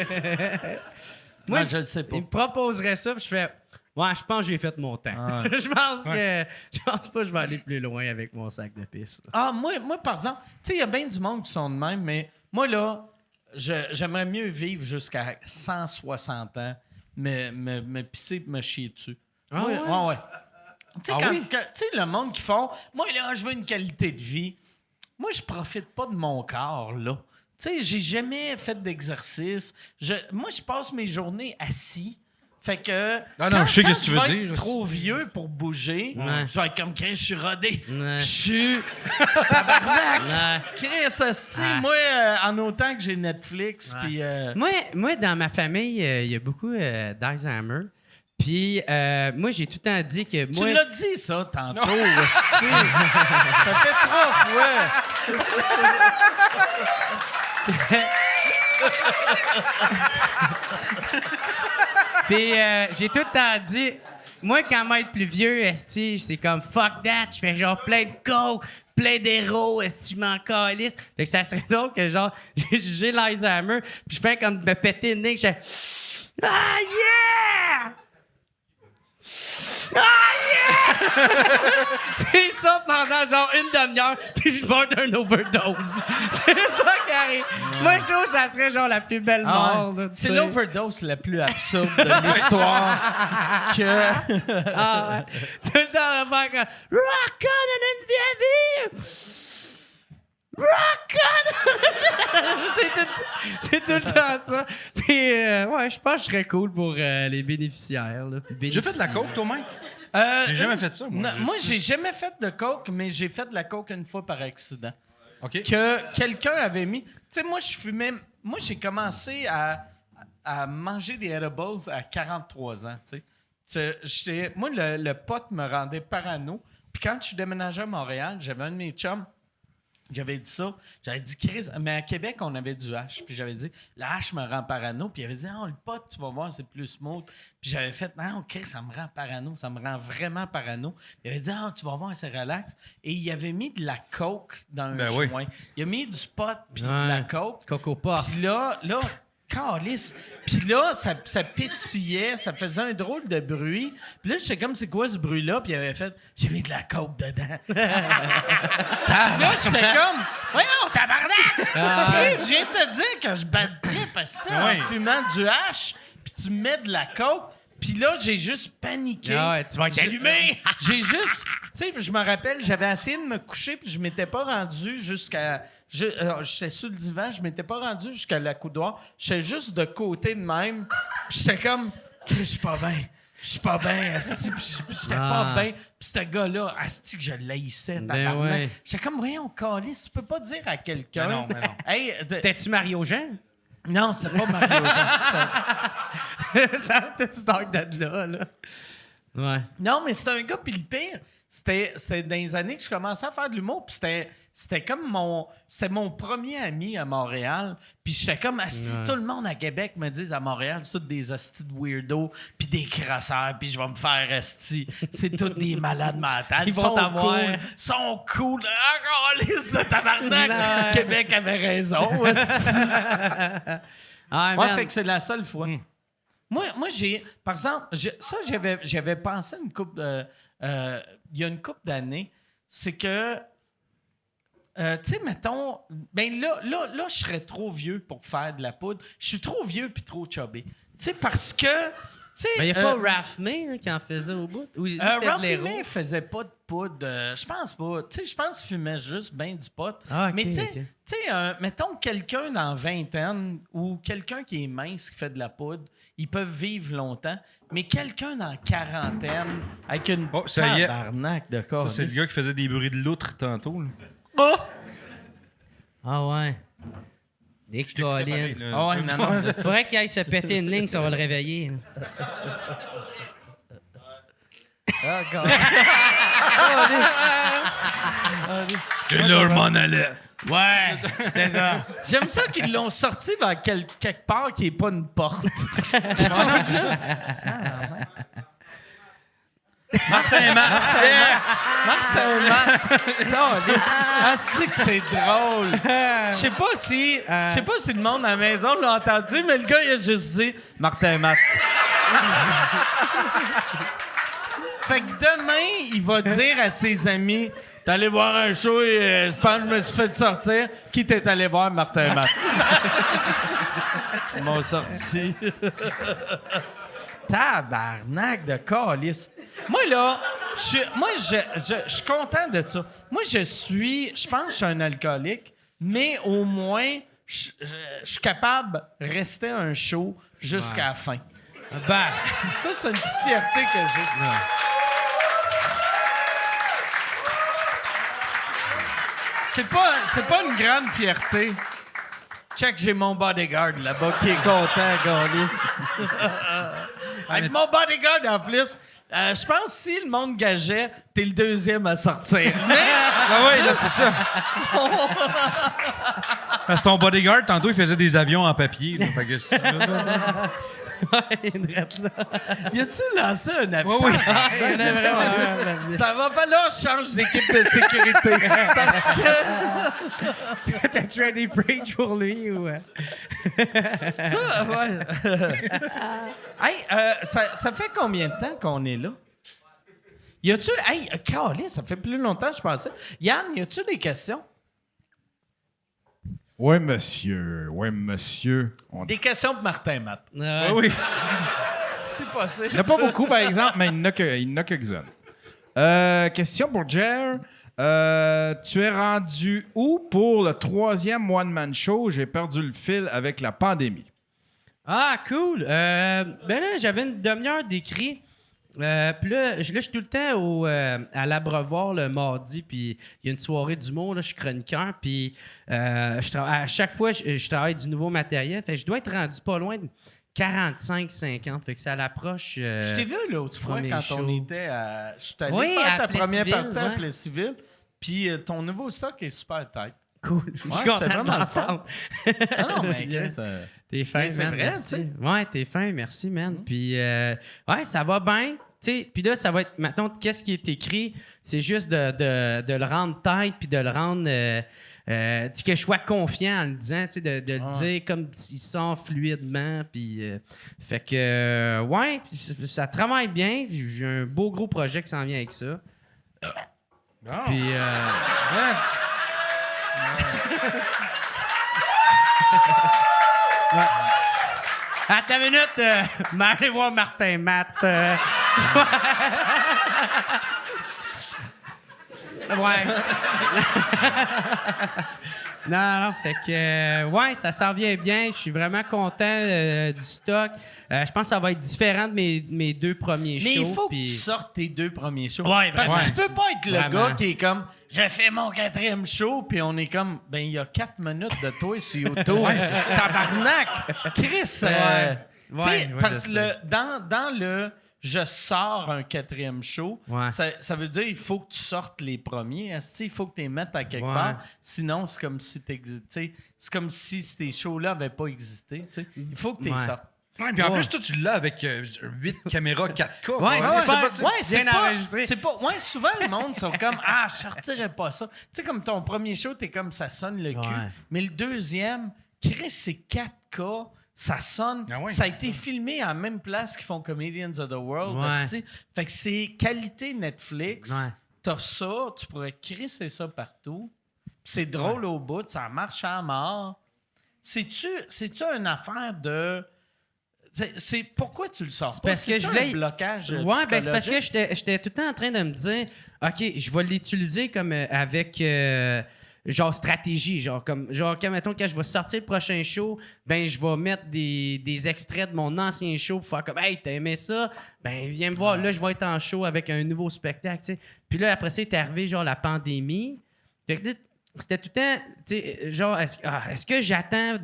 Moi, je le sais pas. Il me proposerait ça, puis je fais... Ouais, je pense que j'ai fait mon temps. Ah. Je pense pas que je vais aller plus loin avec mon sac de pisse. Moi, par exemple, tu sais, il y a bien du monde qui sont de même, mais moi, là, j'aimerais mieux vivre jusqu'à 160 ans, me pisser et me chier dessus. Ah Ouais. Tu sais, le monde qui font, moi, là, je veux une qualité de vie. Moi, je profite pas de mon corps, là. Tu sais, j'ai jamais fait d'exercice. Moi, je passe mes journées assis. Fait que. Ah non, je sais quand ce que tu veux vais dire. être trop vieux pour bouger, Ouais. je vais être comme Chris, je suis rodé. Ouais. Je suis. Tabarnak! Ouais. Chris, hostie, Ouais. moi, en autant que j'ai Netflix, puis. Moi, dans ma famille, il y a beaucoup d'Alzheimer. Puis, moi, j'ai tout le temps dit que moi... Tu l'as dit, ça, tantôt, hostie. Ça fait 3 fois. Puis, j'ai tout le temps dit... Moi, quand je vais être plus vieux, esti, c'est comme fuck that, je fais genre plein de coke, plein d'héros, esti, je m'en calisse. Fait que ça serait donc que genre, j'ai l'Alzheimer, puis je fais comme me péter le nez, je fais ah yeah! Ah yeah! Puis ça pendant genre une demi-heure, puis je meurs d'un overdose. C'est ça qui arrive. Moi, je trouve que ça serait genre la plus belle mort. là, tu C'est sais. l'overdose la plus absurde de l'histoire que... Ah ouais. Tout le temps, le mec, rock on une vie! Rock on! C'est tout le temps ça. Mais ouais, je pense que je serais cool pour les bénéficiaires. Là, J'ai fait de la coke, toi, Mike? J'ai jamais fait ça, moi. Moi, j'ai jamais fait de coke, mais j'ai fait de la coke une fois par accident. OK. Que quelqu'un avait mis. Tu sais, moi, je fumais. Moi, j'ai commencé à manger des edibles à 43 ans. Tu sais. Moi, le pot me rendait parano. Puis quand je suis déménagé à Montréal, j'avais un de mes chums. J'avais dit ça. J'avais dit, Chris, mais à Québec, on avait du hash. Puis j'avais dit, le hash me rend parano. Puis il avait dit, oh, le pot, tu vas voir, c'est plus smooth. Puis j'avais fait, non, Chris, ça me rend parano. Ça me rend vraiment parano. Puis il avait dit, oh, tu vas voir, c'est relax. Et il avait mis de la coke dans un joint. Il a mis du pot puis de la coke. Coco Pot. Puis là, calice. Puis là, ça pétillait, ça faisait un drôle de bruit. Puis là, j'étais comme, c'est quoi ce bruit-là? Puis il avait fait, j'ai mis de la coke dedans. Puis là, j'étais comme, voyons, tabarnak! Je viens de te dire que je battrais parce que en fumant du hash, puis tu mets de la coke. Puis là, j'ai juste paniqué. Ah ouais, tu vas être allumé! J'ai juste... Tu sais, je me rappelle, j'avais essayé de me coucher, puis je m'étais pas rendu jusqu'à... J'étais sur le divan, je m'étais pas rendu jusqu'à la coudoir. J'étais juste de côté de même. Puis j'étais comme... Je suis pas bien. Je suis pas bien, asti. Puis j'étais pas bien. Puis ce gars-là, asti, que je l'haïssais. Ben ouais. J'étais comme, voyons, calice, tu peux pas dire à quelqu'un... Ben non. Hey, C'était-tu Mario Jean? Non, c'est pas Mario Jean. Ça, c'était-tu dark de là? Ouais. Non, mais c'était un gars, puis le pire, c'était dans les années que je commençais à faire de l'humour, puis c'était comme mon premier ami à Montréal, puis j'étais comme, asti, tout le monde à Québec me dit à Montréal, c'est tous des astis de weirdos, puis des crasseurs, puis je vais me faire asti. C'est tous des malades mentales. Ils vont t'avoir. Cool. Sont cool. Ah, liste de tabarnak! Québec avait raison, asti. Ah, Ouais, man. fait que c'est la seule fois. Moi, j'ai... Par exemple, j'avais pensé une couple... il y a une couple d'années, c'est que... tu sais, mettons... Ben là, je serais trop vieux pour faire de la poudre. Je suis trop vieux puis trop chubby. Tu sais, parce que... Mais il n'y a pas Raph May hein, qui en faisait au bout? Ou c'était de Ralphie l'héros? May faisait pas de poudre. Je pense pas. Tu sais, je pense qu'il fumait juste bien du pot. Ah, ok, mais tu ok. sais, mettons quelqu'un dans vingtaine ou quelqu'un qui est mince qui fait de la poudre, ils peuvent vivre longtemps. Mais quelqu'un dans quarantaine avec une ça y est. tabarnak de corps. Ça, c'est le gars qui faisait des bruits de loutre tantôt. Là. Oh! Ah ouais. Des Je t'ai écouté pareil, collines. là. Ah ouais, non. Il faudrait qu'il aille se péter une ligne, ça va le réveiller. Ah, God. C'est là, je m'en allais. Ouais, c'est ça. J'aime ça qu'ils l'ont sorti vers quelque part qui n'est pas une porte. Martin Matt. Martin Matt. Ah, c'est que c'est drôle. Je sais pas si le monde à la maison l'a entendu, mais le gars, il a juste dit Martin Matt. Fait que demain, il va dire à ses amis t'es allé voir un show et je pense que je me suis fait sortir. Qui t'es allé voir, Martin Matt? Ils m'ont sorti. Tabarnak de calice. Moi, là, je suis content de ça. Moi, je pense que je suis un alcoolique, mais au moins, je suis capable de rester un show jusqu'à la fin. Ben, ça, c'est une petite fierté que j'ai. C'est pas une grande fierté. Check, j'ai mon bodyguard là-bas qui est content, câlisse. Avec mon bodyguard en plus, je pense que si le monde gageait, t'es le deuxième à sortir. Mais, Ah ouais, là, c'est ça. Parce que ton bodyguard, tantôt, il faisait des avions en papier. Là, fait que y a-tu lancé un appel? Oui. Ça va falloir que je change d'équipe de sécurité. Parce que... T'as-tu un des preach pour lui ou... Ça, ouais. Hey, ça fait combien de temps qu'on est là? Y a-tu... Hey, calé, ça fait plus longtemps que je pensais. Yann, y a-tu des questions? Oui, monsieur. Oui, monsieur. Des questions pour Martin Matt. Ouais. Oui. C'est possible. Il n'y en a pas beaucoup, par exemple, mais il y en a quelques-unes. Question pour Jer. Tu es rendu où pour le 3e one-man show? J'ai perdu le fil avec la pandémie. Ah, cool. Ben là, j'avais une demi-heure d'écrit. Puis là, je suis tout le temps à l'Abreuvoir le mardi, puis il y a une soirée d'humour, là, je suis chroniqueur, puis à chaque fois, je travaille du nouveau matériel. Fait que je dois être rendu pas loin de 45-50. Fait que ça l'approche. Je t'ai vu l'autre fois premier quand show. on était à. Je suis allé Oui, faire à ta première Plessisville, partie à ouais. Plessisville. Puis ton nouveau stock est super tight. Cool. Je suis Ouais, content c'est de vraiment le fun. l'entendre. Ah non, mais Yeah. Chris, T'es fin, Mais c'est man. vrai, merci. tu sais. Ouais, t'es fin, merci, man. Puis, ouais, ça va bien. Puis là, ça va être, mettons, qu'est-ce qui est écrit, c'est juste de le rendre tight, puis de le rendre, que je sois confiant en le disant, de le dire comme s'il sort fluidement, puis fait que, ouais, puis ça travaille bien, j'ai un beau gros projet qui s'en vient avec ça. Puis, ouais. Ouais. Attends une minute, allez voir Martin Matt. Ouais. Non, fait que, ouais, ça s'en vient bien. Je suis vraiment content du stock. Je pense que ça va être différent de mes deux premiers shows. Mais il faut que puis- tu sortes tes 2 premiers shows. Ouais, Parce vraiment. que tu peux pas être le Vraiment. gars qui est comme j'ai fait mon 4e show, puis on est comme ben il y a 4 minutes de toi sur YouTube. Tabarnak! Chris! Ouais, tu sais, ouais, parce je que sais. dans le je sors un 4e show, Ouais. ça veut dire il faut que tu sortes les premiers. Asti, il faut que tu les mettes à quelque Ouais. part. Sinon, c'est comme si c'est comme si ces shows-là n'avaient pas existé. Tu sais. Il faut que tu les Ouais. sortes. Ouais, puis en plus, toi, tu l'as avec 8 caméras 4K. Ouais, quoi. c'est pas- Ouais, c'est bien pas, enregistré. c'est pas. Ouais, souvent le monde sont comme ah, je sortirais pas ça. Tu sais comme ton premier show, t'es comme ça sonne le cul. Ouais. Mais le deuxième, Chris, c'est 4K, ça sonne. Ah ouais. Ça a été filmé à la même place qu'ils font Comedians of the World. Ouais. asti. Fait que c'est qualité Netflix. Ouais. T'as ça, tu pourrais crisser ça partout. Puis c'est drôle au bout, ça marche à mort. C'est-tu une affaire de. C'est pourquoi tu le sors pas? parce que C'est-tu je voulais- un blocage Ouais, ben c'est parce que psychologique? j'étais tout le temps en train de me dire, OK, je vais l'utiliser comme avec genre stratégie. Genre, comme mettons, quand je vais sortir le prochain show, ben je vais mettre des extraits de mon ancien show pour faire comme, hey, t'as aimé ça? Ben viens me voir, là, je vais être en show avec un nouveau spectacle, tu sais. Puis là, après ça, est arrivé genre la pandémie. Fait que là, c'était tout le temps, tu sais, genre, est-ce que j'attends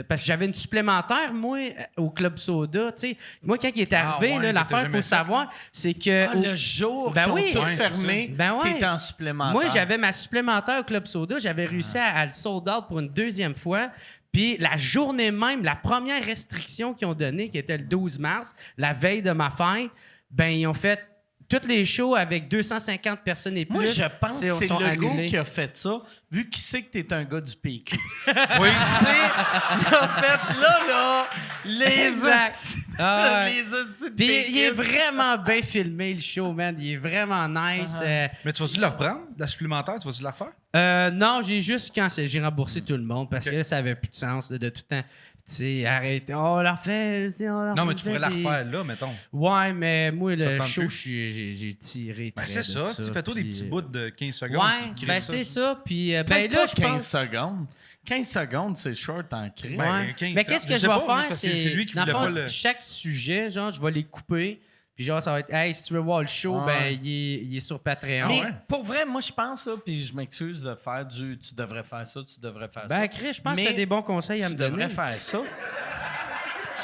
parce que j'avais une supplémentaire, moi, au Club Soda, tu sais. Moi, quand il est arrivé, ouais, là, que l'affaire, t'as il jamais faut fait, savoir, c'est que... Ah, le jour Ben qu'ils ont oui. tout Ouais, c'est fermé, ça. Ben ouais. t'étais en supplémentaire. Moi, j'avais ma supplémentaire au Club Soda. J'avais réussi à le sold out pour une deuxième fois. Puis la journée même, la première restriction qu'ils ont donnée, qui était le 12 mars, la veille de ma fête, ben ils ont fait tous les shows avec 250 personnes et plus. Moi, je pense que c'est sont le gars annulés. qui a fait ça, vu qu'il sait que t'es un gars du PQ. Oui. Il a fait là, les Exact. hosties- Ah ouais. les hosties de Puis il est péquistes. vraiment bien filmé, le show, man. Il est vraiment nice. Mais tu vas-tu le reprendre, la supplémentaire? Tu vas-tu la refaire? Non, j'ai remboursé tout le monde parce que là, ça avait plus de sens là, de tout le temps. Tu sais, arrêtez, on la refait. Non, mais tu pourrais la refaire là, mettons. Ouais, mais moi, Ça te le tente show, plus? j'ai tiré Ben, très c'est ça. de Si tu fais toi des puis, petits bouts de 15 secondes. Ouais, puis ben crisse ça. c'est ça. Puis, ben Peut-être là, pas je 15 pense... secondes. 15 secondes, c'est short en crise. Ben, Ouais. 15 Mais qu'est-ce que je sais vais pas, faire, parce que c'est lui qui dans le voulait fond, pas le... chaque sujet, genre, je vais les couper. Puis genre, ça va être, hey, si tu veux voir le show, Ouais. ben, il est sur Patreon. Mais ouais? pour vrai, moi, je pense ça, puis je m'excuse de faire du tu devrais faire ça, tu devrais faire ça. Ben, Chris, je pense que Mais t'as des bons conseils à tu me donner. devrais faire ça.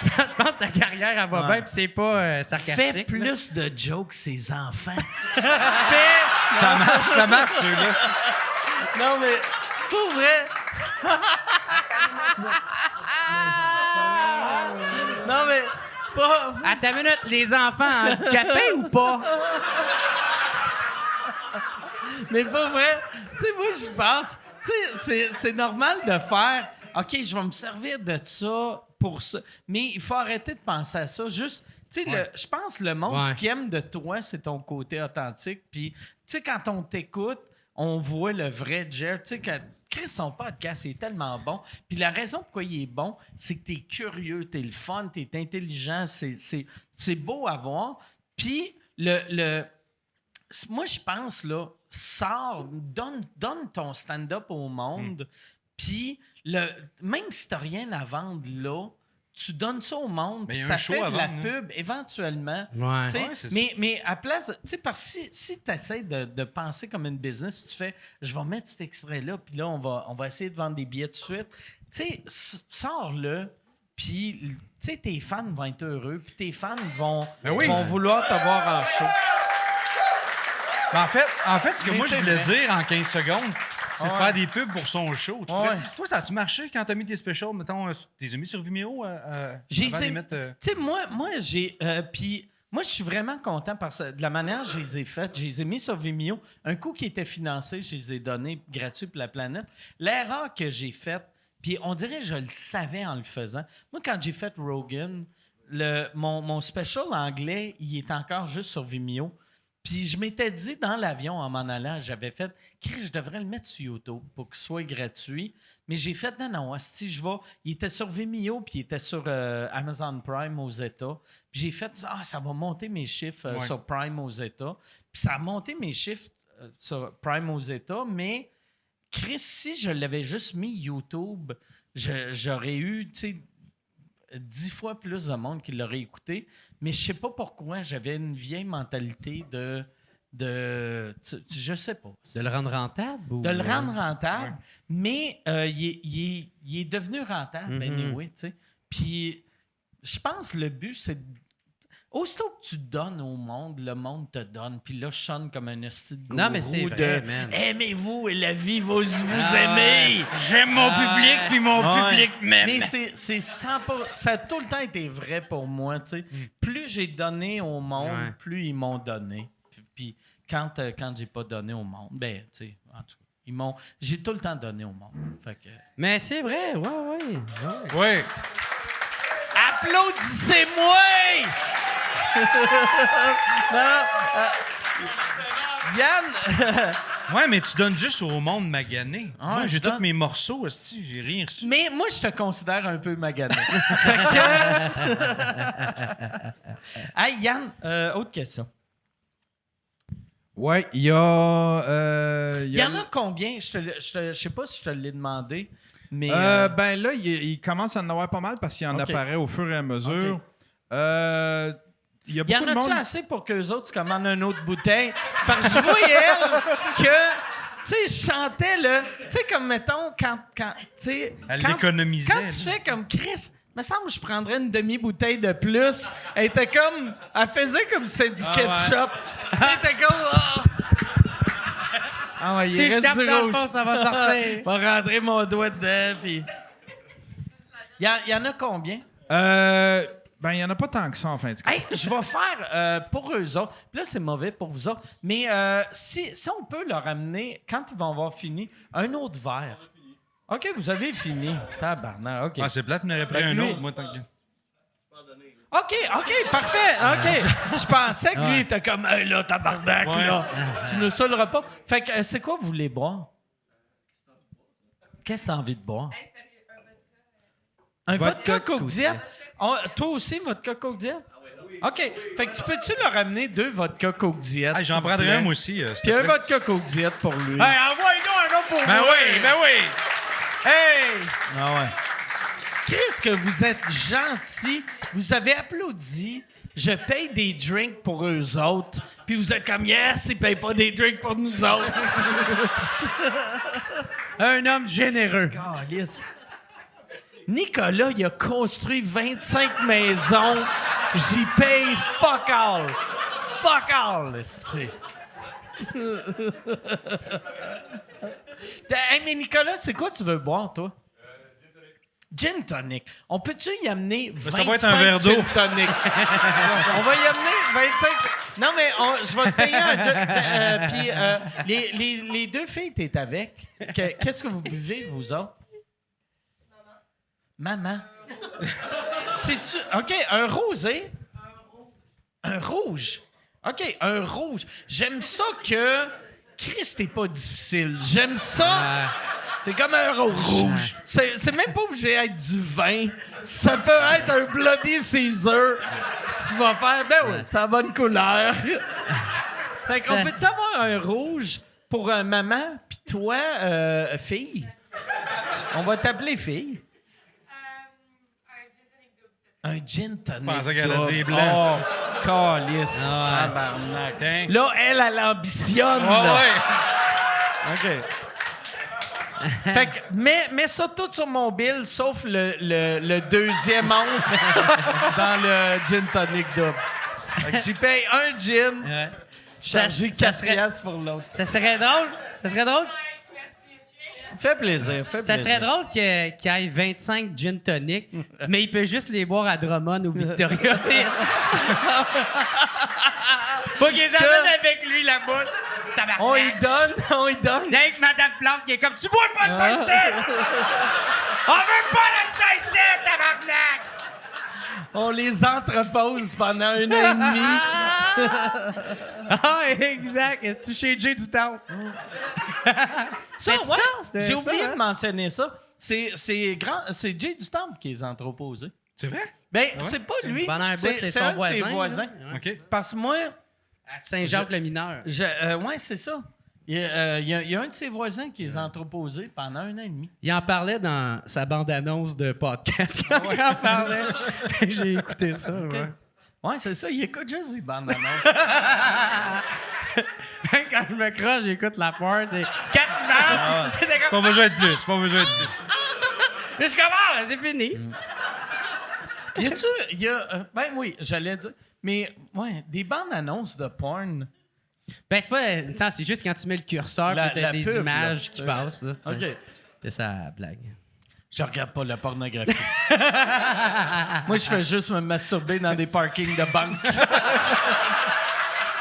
Je pense que ta carrière, elle va Ouais. bien, puis c'est pas sarcastique. Fais plus de jokes, ces enfants. Ça marche, ceux-là. Non, mais pour vrai. Non, mais pas. À ta minute, les enfants handicapés ou pas? Mais pas vrai. Tu sais, moi, je pense. Tu sais, c'est normal de faire. OK, je vais me servir de ça pour ça. Mais il faut arrêter de penser à ça. Juste. Tu sais, je pense que le monde, Ouais. ce qu'il aime de toi, c'est ton côté authentique. Puis, tu sais, quand on t'écoute, on voit le vrai Jer. Tu sais, quand Chris, ton podcast, il est tellement bon. Puis la raison pourquoi il est bon, c'est que t'es curieux, t'es le fun, t'es intelligent, c'est beau à voir. Puis, moi, je pense, là, donne ton stand-up au monde, puis même si t'as rien à vendre là, tu donnes ça au monde, Mais puis il y a ça un show fait à de la vendre, pub éventuellement. Ouais. Tu sais, Ouais, c'est ça. mais à place, tu sais, parce que si tu essaies de penser comme une business, tu fais, je vais mettre cet extrait-là, puis là, on va essayer de vendre des billets tout de suite. Tu sais, sors-le, puis, tu sais, tes fans vont être heureux, puis tes fans vont vouloir te voir en show. Mais en fait, ce que Mais moi, je c'est voulais vrai. dire en 15 secondes, c'est de Ouais. faire des pubs pour son show. Tu Ouais. toi, ça a-tu marché quand t'as mis tes specials, mettons, t'es mis sur Vimeo? J'ai avant de les essayé- mettre, Tu sais, moi j'ai. Puis, moi, je suis vraiment content parce que de la manière que je les ai faites. Je les ai mis sur Vimeo. Un coup qui était financé, je les ai donnés gratuits pour la planète. L'erreur que j'ai faite, puis on dirait que je le savais en le faisant. Moi, quand j'ai fait Rogan, mon special anglais, il est encore juste sur Vimeo. Puis je m'étais dit dans l'avion en m'en allant, j'avais fait, Chris, je devrais le mettre sur YouTube pour qu'il soit gratuit. Mais j'ai fait, non, si je vais. Il était sur Vimeo, puis il était sur Amazon Prime aux États. Puis j'ai fait, ça va monter mes chiffres Ouais. sur Prime aux États. Puis ça a monté mes chiffres sur Prime aux États, mais Chris, si je l'avais juste mis YouTube, j'aurais eu, tu sais, 10 fois plus de monde qui l'aurait écouté. Mais je sais pas pourquoi, j'avais une vieille mentalité je sais pas. De le rendre rentable? Ou... De le rendre rentable, mais il est devenu rentable, anyway, tu sais. Puis, je pense que le but, c'est... Aussitôt que tu donnes au monde, le monde te donne. Puis là, je sonne comme un esti de gourou Non, mais c'est vrai, de man. aimez-vous et la vie vous Ah, aimez. J'aime mon public, puis mon Ouais. m'aime. Mais c'est 100%. Ça a tout le temps été vrai pour moi. Tu sais. Plus j'ai donné au monde, Ouais. plus ils m'ont donné. Puis quand j'ai pas donné au monde, ben, tu sais, en tout cas, j'ai tout le temps donné au monde. Fait que, Mais c'est vrai, ouais. Oui. applaudissez-moi! Non, Yann, Ouais, mais tu donnes juste au monde magané. Ah, Moi, je j'ai tous donne. mes morceaux, esti, j'ai rien reçu. mais moi, je te considère un peu magané. Hey, Yann, autre question. Ouais, il y a. Il y en a combien? Je sais pas si je te l'ai demandé, mais... Ben là, il commence à en avoir pas mal parce qu'il en OK. apparaît au fur et à mesure. OK. Il y a il y beaucoup en de a-tu monde. assez pour qu'eux autres se commandent une autre bouteille? Parce que je voyais, elle, que... Tu sais, je chantais, là... Tu sais, comme, mettons, quand tu sais... Elle quand- l'économisait. Quand tu fais comme Chris, me semble que je prendrais une demi-bouteille de plus. Elle était comme... Elle faisait comme si c'était du ketchup. Elle était comme... Ah ouais, il Si je reste tape du dans le rouge. fond, ça va sortir. Je vais rentrer mon doigt dedans, puis... Il y en a combien? Ben, il n'y en a pas tant que ça, en fin de compte. Hey, je vais faire pour eux autres. Puis là, c'est mauvais pour vous autres. Mais si on peut leur amener, quand ils vont avoir fini, un autre verre. OK, vous avez fini. Tabarnak, OK. Ah, c'est plate, on aurait pris Fait que un lui- autre, moi, tant que... OK, parfait. OK. Je pensais que lui était comme, hey, là, tabarnak, Ouais. là. Tu nous saouleras pas. Fait que, c'est quoi vous voulez boire? Qu'est-ce que t'as envie de boire? Un vodka Coke Diet? Toi aussi, vodka Coke Diet? OK. Fait que tu peux-tu leur amener 2 vodka Coke Diet? Ah, j'en s'il vous prendrais plaît? un, moi aussi. Puis un vodka Coke Diet pour lui. Hey, envoie-nous un autre pour Ben moi. oui, ben oui. Hey! Ah ouais. Qu'est-ce que vous êtes gentil. Vous avez applaudi. Je paye des drinks pour eux autres. Puis vous êtes comme, yes, ils payent pas des drinks pour nous autres. Un homme généreux. Calisse. Nicolas, il a construit 25 maisons. J'y paye fuck all. Fuck all, esti. Hey, mais Nicolas, c'est quoi tu veux boire, toi? Gin tonic. On peut-tu y amener 25 ça va être un verre d'eau. gin tonic? On va y amener 25... Non, mais je vais te payer un gin... Puis les deux filles, t'es avec. Qu'est-ce que vous buvez, vous autres? Maman. C'est-tu... OK, un rosé? Un rouge. OK, un rouge. J'aime ça que... Christ, t'es pas difficile. J'aime ça. T'es comme un rouge. C'est même pas obligé d'être du vin. Ça peut être un Bloody Caesar. Puis tu vas faire, ben ouais, ça a bonne couleur. Fait qu'on peut-tu avoir un rouge pour maman, puis toi, fille? On va t'appeler fille. Un gin tonic. Je pensais qu'elle allait double. dire blanc. Oh, calice. Ah, Tabarnak. Tiens. Là, elle ambitionne. Ah là. ouais. OK. Fait que, mets ça tout sur mon bill, sauf le deuxième once dans le gin tonic double. Fait que j'y paye un gin, Ouais. chargé Ça 4 serait- piastres pour l'autre. Ça serait drôle? Ça serait drôle? Fait plaisir, fait Ça plaisir. serait drôle qu'il y ait 25 gin tonic, mais il peut juste les boire à Drummond ou Victoria. Faut qu'ils les amènent avec lui là-bas. Tabarnak. On y donne. Avec Madame Plante qui est comme, tu bois pas ça ici! On veut pas de ça ici, tabarnak! On les entrepose pendant un an et demi. Ah, exact. Est-ce que chez Jay du temps? Ça, Faites ouais, ça, c'était j'ai ça, oublié hein? de mentionner ça. C'est Jay du Temple qui les a entreposés. C'est vrai? Ben, c'est pas lui. Pendant un bout, c'est son un de ses voisin, voisins. là. OK. Parce que moi, À Saint-Jacques-le-Mineur. ouais, c'est ça. Il y a un de ses voisins qui les a entreposés pendant un an et demi. Il en parlait dans sa bande-annonce de podcast. Il en parlait. J'ai écouté ça. Ouais. Ouais, c'est ça. Il écoute juste des bandes annonces. Quand je me croche, j'écoute la porte. 4 images. C'est comme, Pas besoin de plus, pas besoin de plus. mais je commence, c'est fini. Ben oui, j'allais dire. Mais, ouais, des bandes annonces de porn. Ben, c'est pas. Non, c'est juste quand tu mets le curseur La- et t'as la des pub, images là. qui passent. Là, tu sais. OK. C'est ça la blague. Je regarde pas la pornographie. Moi, je fais juste me masturber dans des parkings de banque.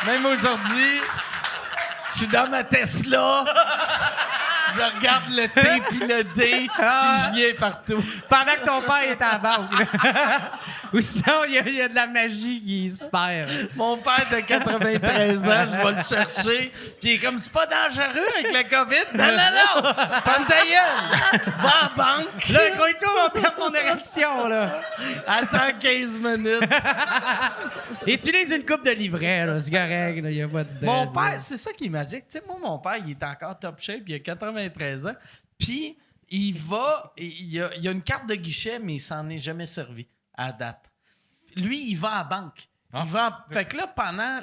Même aujourd'hui, je suis dans ma Tesla. Je regarde le T puis le D, puis je viens partout. Pendant que ton père est à la banque. là. Ou sinon, il y a de la magie qui se perd. Mon père de 93 ans, je vais le chercher. Puis il est comme, c'est pas dangereux avec la COVID. Non, non, non! Ferme ta gueule! Va à la banque! Là, le coïto va perdre mon érection, là. Attends 15 minutes. Utilise une coupe de livret, là. C'est correct, là. Il n'y a pas d'idée. Mon père, c'est ça qui est magique. Tu sais, moi, mon père, il est encore top shape, il a 93 ans. Puis, il y a une carte de guichet, mais il s'en est jamais servi à date. Lui, il va à la banque. Fait que là, pendant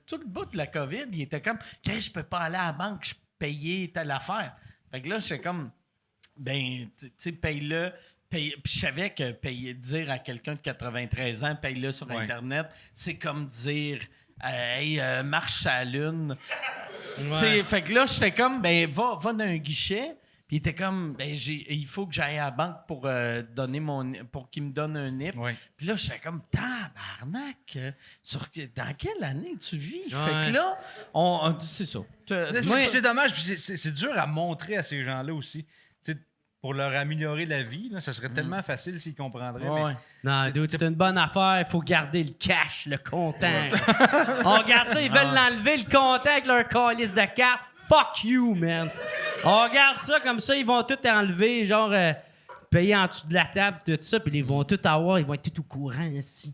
tout le bout de la COVID, il était comme, je peux pas aller à la banque, je payais telle affaire. Fait que là, j'étais comme, ben, tu sais, paye-le. Puis je savais que dire à quelqu'un de 93 ans, paye-le sur Ouais. Internet, c'est comme dire, hey, marche à la lune. T'sais, fait que là, j'étais comme, ben, va dans un guichet. Puis il était comme, ben, il faut que j'aille à la banque pour pour qu'il me donne un NIP. Ouais. Puis là, j'étais comme, tabarnak, dans quelle année tu vis? Ouais. Fait que là, c'est ça. C'est dommage, puis c'est dur à montrer à ces gens-là aussi. Tu sais, pour leur améliorer la vie, là, ça serait tellement facile s'ils comprendraient. mais- Ouais. Non, dude, c'est une bonne affaire. Il faut garder le cash, le comptant. On regarde ça, ils veulent l'enlever, le comptant, avec leur calice de cartes. Fuck you, man. On regarde ça, comme ça, ils vont tout enlever, genre, payer en dessous de la table, tout ça, puis ils vont tout avoir, ils vont être tout au courant ici.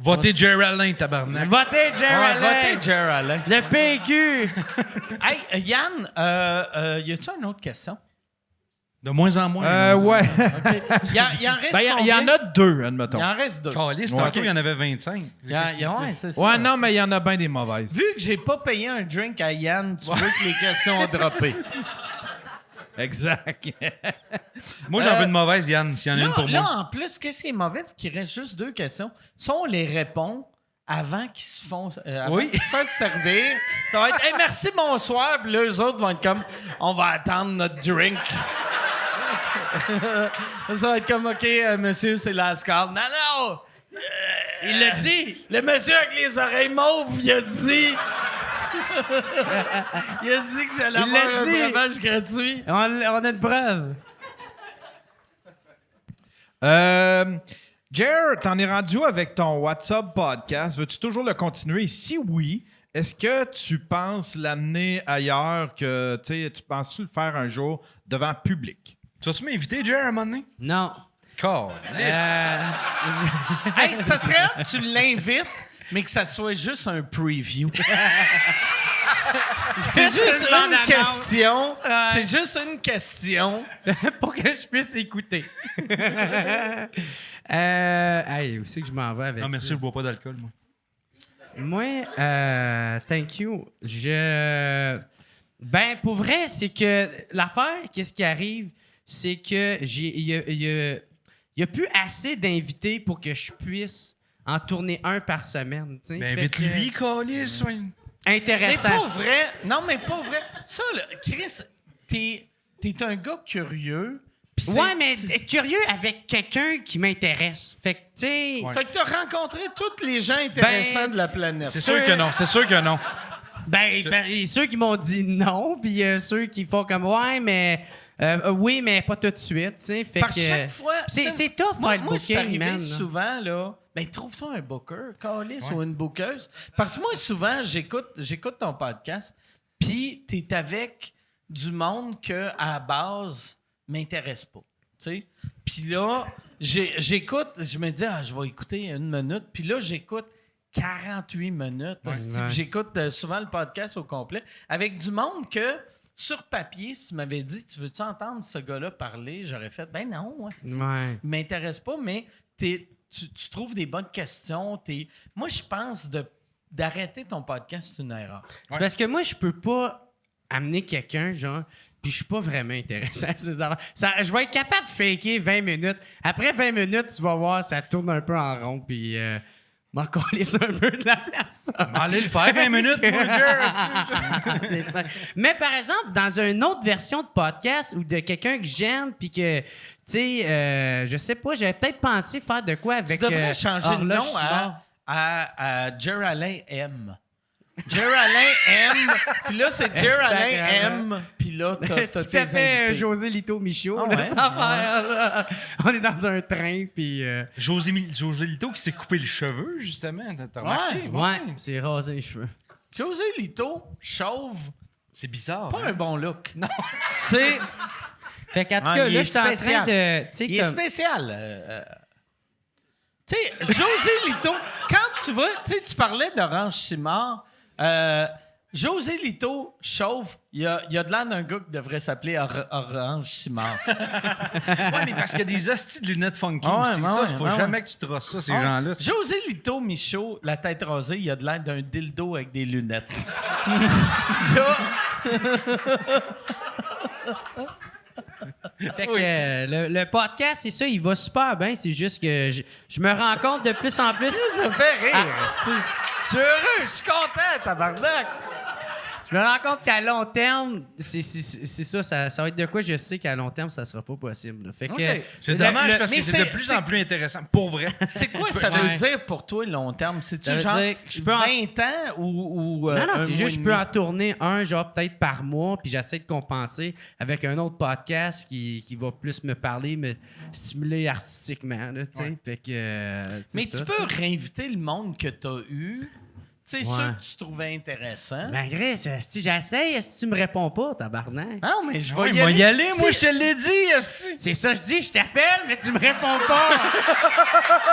Votez Jerry Alain, tabarnak. Votez Jerry Votez Jerry Alain. Le PQ! Hey, Yann, y a-tu une autre question? De moins en moins. Ouais. Il en reste Ben, il y combien? en a deux, admettons. Il en reste deux. Calice, Ouais. tantôt, il y en avait 25. Ouais, c'est ça. Ouais, non, mais il y en a bien des mauvaises. Vu que j'ai pas payé un drink à Yann, tu veux que les questions ont droppé. Exact. Moi, j'en veux une mauvaise, Yann, s'il y en a une pour Là, moi. en plus, qu'est-ce qui est mauvais? Vu qu'il reste juste deux questions. Si on les répond avant qu'ils se font Oui. qu'ils se fassent servir, ça va être hey, merci, bonsoir. Puis là, eux autres vont être comme on va attendre notre drink. Ça va être comme OK, monsieur, c'est la card. Non, non! Il l'a dit! Le monsieur avec les oreilles mauves, il a dit. Il a dit que j'allais Il l'a avoir un dit. breuvage gratuit. On a une preuve. Jer, t'en es rendu où avec ton WhatsApp podcast? Veux-tu toujours le continuer? Si oui, est-ce que tu penses l'amener ailleurs que, tu sais, tu penses-tu le faire un jour devant public? Tu vas-tu m'inviter, Jerry, à un moment donné? Non. Calice. Hey, ça serait hot que tu l'invites, mais que ça soit juste un preview. C'est juste une une bande-annonce. question. Ouais. C'est juste une question. pour que je puisse écouter. Hey, où c'est que je m'en vais avec Non, merci, ça? je bois pas d'alcool, moi. Moi, thank you. Ben, pour vrai, c'est que l'affaire, qu'est-ce qui arrive, c'est que il y a plus assez d'invités pour que je puisse en tourner un par semaine. Tu sais. Ben, Fait que- invite-lui, Calis. Mais Intéressant. pas vrai. Non, mais pas vrai. Ça, là, Chris, t'es un gars curieux. pis c'est- Ouais, mais curieux avec quelqu'un qui m'intéresse. Fait que, tu sais. Ouais. Fait que t'as rencontré tous les gens intéressants Ben, de la planète. C'est sûr que non, c'est sûr que non. Ben, il y a ceux qui m'ont dit non, puis ceux qui font comme ouais, mais oui, mais pas tout de suite, tu sais. Fait Parce que que chaque fois. c'est t'sais, tough Moi, faire le moi c'est booking, arrivé man. là. souvent, là. Ben, trouve-toi un booker, Calis, Ouais. ou une bookeuse. Parce que moi, souvent, j'écoute ton podcast, puis t'es avec du monde que, à la base, m'intéresse pas. Tu sais? Puis là, j'écoute, je me dis, je vais écouter 1 minute. Puis là, j'écoute 48 minutes. hostie. Ouais. Puis j'écoute souvent le podcast au complet avec du monde que, sur papier, si tu m'avais dit, tu veux-tu entendre ce gars-là parler, j'aurais fait, ben non, hostie. Ouais. Il m'intéresse pas, mais tu trouves des bonnes questions. Moi, je pense d'arrêter ton podcast, c'est une erreur. C'est parce que moi, je peux pas amener quelqu'un, genre, puis je suis pas vraiment intéressant à ces affaires. Je vais être capable de faker 20 minutes. Après 20 minutes, tu vas voir, ça tourne un peu en rond, puis m'en coller un peu de la place. Allez le faire 20 minutes, moi, Jer. Mais par exemple, dans une autre version de podcast ou de quelqu'un que j'aime, puis que, tu sais, je sais pas, j'avais peut-être pensé faire de quoi avec. Tu devrais changer le Horloge nom Simard. à Geraldin M. Geraldin M. Puis là, c'est Geraldin M. Puis là, t'as C'est ce tes que ça fait invités. José Lito Michaud, Ah là, ouais? cette affaire-là. On est dans un train, puis. José Lito qui s'est coupé le cheveu, justement. T'as remarqué? Ouais, c'est rasé les cheveux. José Lito, chauve, C'est bizarre. pas hein? un bon look. Non. C'est... Fait qu'en tout Ah, cas, il là, est je suis en train spécial. de. Tu sais, Il est comme. spécial. Tu sais, José Lito, quand tu vas, tu sais, tu parlais d'Orange Simard. José Lito, chauve, il a de l'air d'un gars qui devrait s'appeler Orange Simard. Ouais, mais parce qu'il y a des hosties de lunettes funky Ah ouais, aussi. ouais, Ça, ouais, faut ouais, jamais ouais. que tu trosses ça, ces Ah, gens-là. José Lito Michaud, la tête rasée, il a de l'air d'un dildo avec des lunettes. Là, Fait que le podcast, c'est ça, il va super bien. C'est juste que je me rends compte de plus en plus. ça fait rire. Je suis heureux, je suis content, tabarnak. Je me rends compte qu'à long terme, c'est ça, ça va être de quoi je sais qu'à long terme, ça sera pas possible. là. Fait que, OK. C'est dommage parce mais que c'est de plus en plus intéressant. Pour vrai. C'est quoi ça veut dire pour toi, long terme? C'est-tu Ça veut genre dire que je peux 20 ans ou non, un c'est mois juste, et je peux demi? en tourner un, genre peut-être par mois, puis j'essaie de compenser avec un autre podcast qui va plus me parler, me stimuler artistiquement, là, tu sais. Ouais. Fait que, c'est Mais ça, tu peux réinviter le monde que tu as eu. Tu sais, Ouais. ceux que tu trouvais intéressants. Malgré, si j'essaye, si tu me réponds pas, tabarnak. Non, mais je vais Ouais, y moi aller. y aller, moi, je C'est- te l'ai dit, esti. C'est ça, je dis, je t'appelle, mais tu me réponds pas.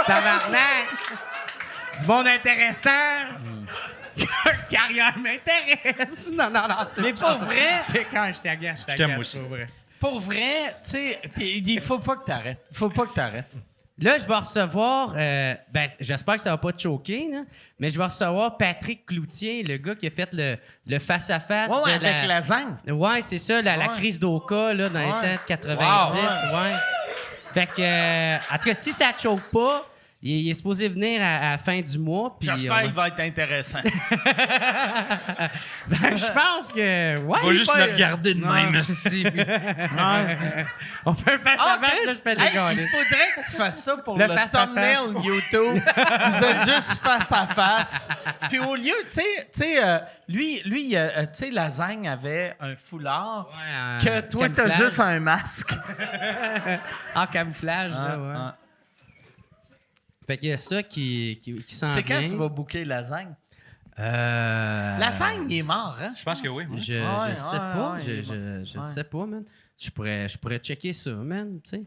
Tabarnak. Du monde intéressant. Carrière m'intéresse. Non, c'est Mais pour vrai, C'est quand je t'agace, Je t'aime aussi. pour vrai. pour vrai, tu sais, il faut pas que t'arrêtes. Il faut pas que t'arrêtes. Là, je vais recevoir, j'espère que ça va pas te choquer, là, mais je vais recevoir Patrick Cloutier, le gars qui a fait le face-à-face. Ouais, de avec lasagne. Ouais, c'est ça, la Ouais. crise d'Oka là, dans Ouais. les temps de 90. Wow, Ouais. Fait que, en tout cas, si ça te choque pas, il est supposé venir à la fin du mois. puis J'espère on va- qu'il va être intéressant. Ben, je pense que. Ouais, Il va juste pas- le regarder de même, esti. puis- on peut faire Ah, ça, Chris, là, je fais des hey, gars, il faudrait que tu fasses ça pour Le le face-à-face. thumbnail YouTube. Vous êtes juste face à face. Puis au lieu, tu sais, lui, tu sais, Lasagne avait un foulard que toi, t'as camouflage. juste un masque. En camouflage, là, ouais. Ah. Fait qu'il y a ça qui s'en vient. C'est quand tu vas booker Lasagne? Euh... Lasagne, il est mort, hein? Je pense que oui. Je, Ouais, je sais ouais, pas. ouais, je ouais. sais pas, man. Je pourrais checker ça, man, tu sais.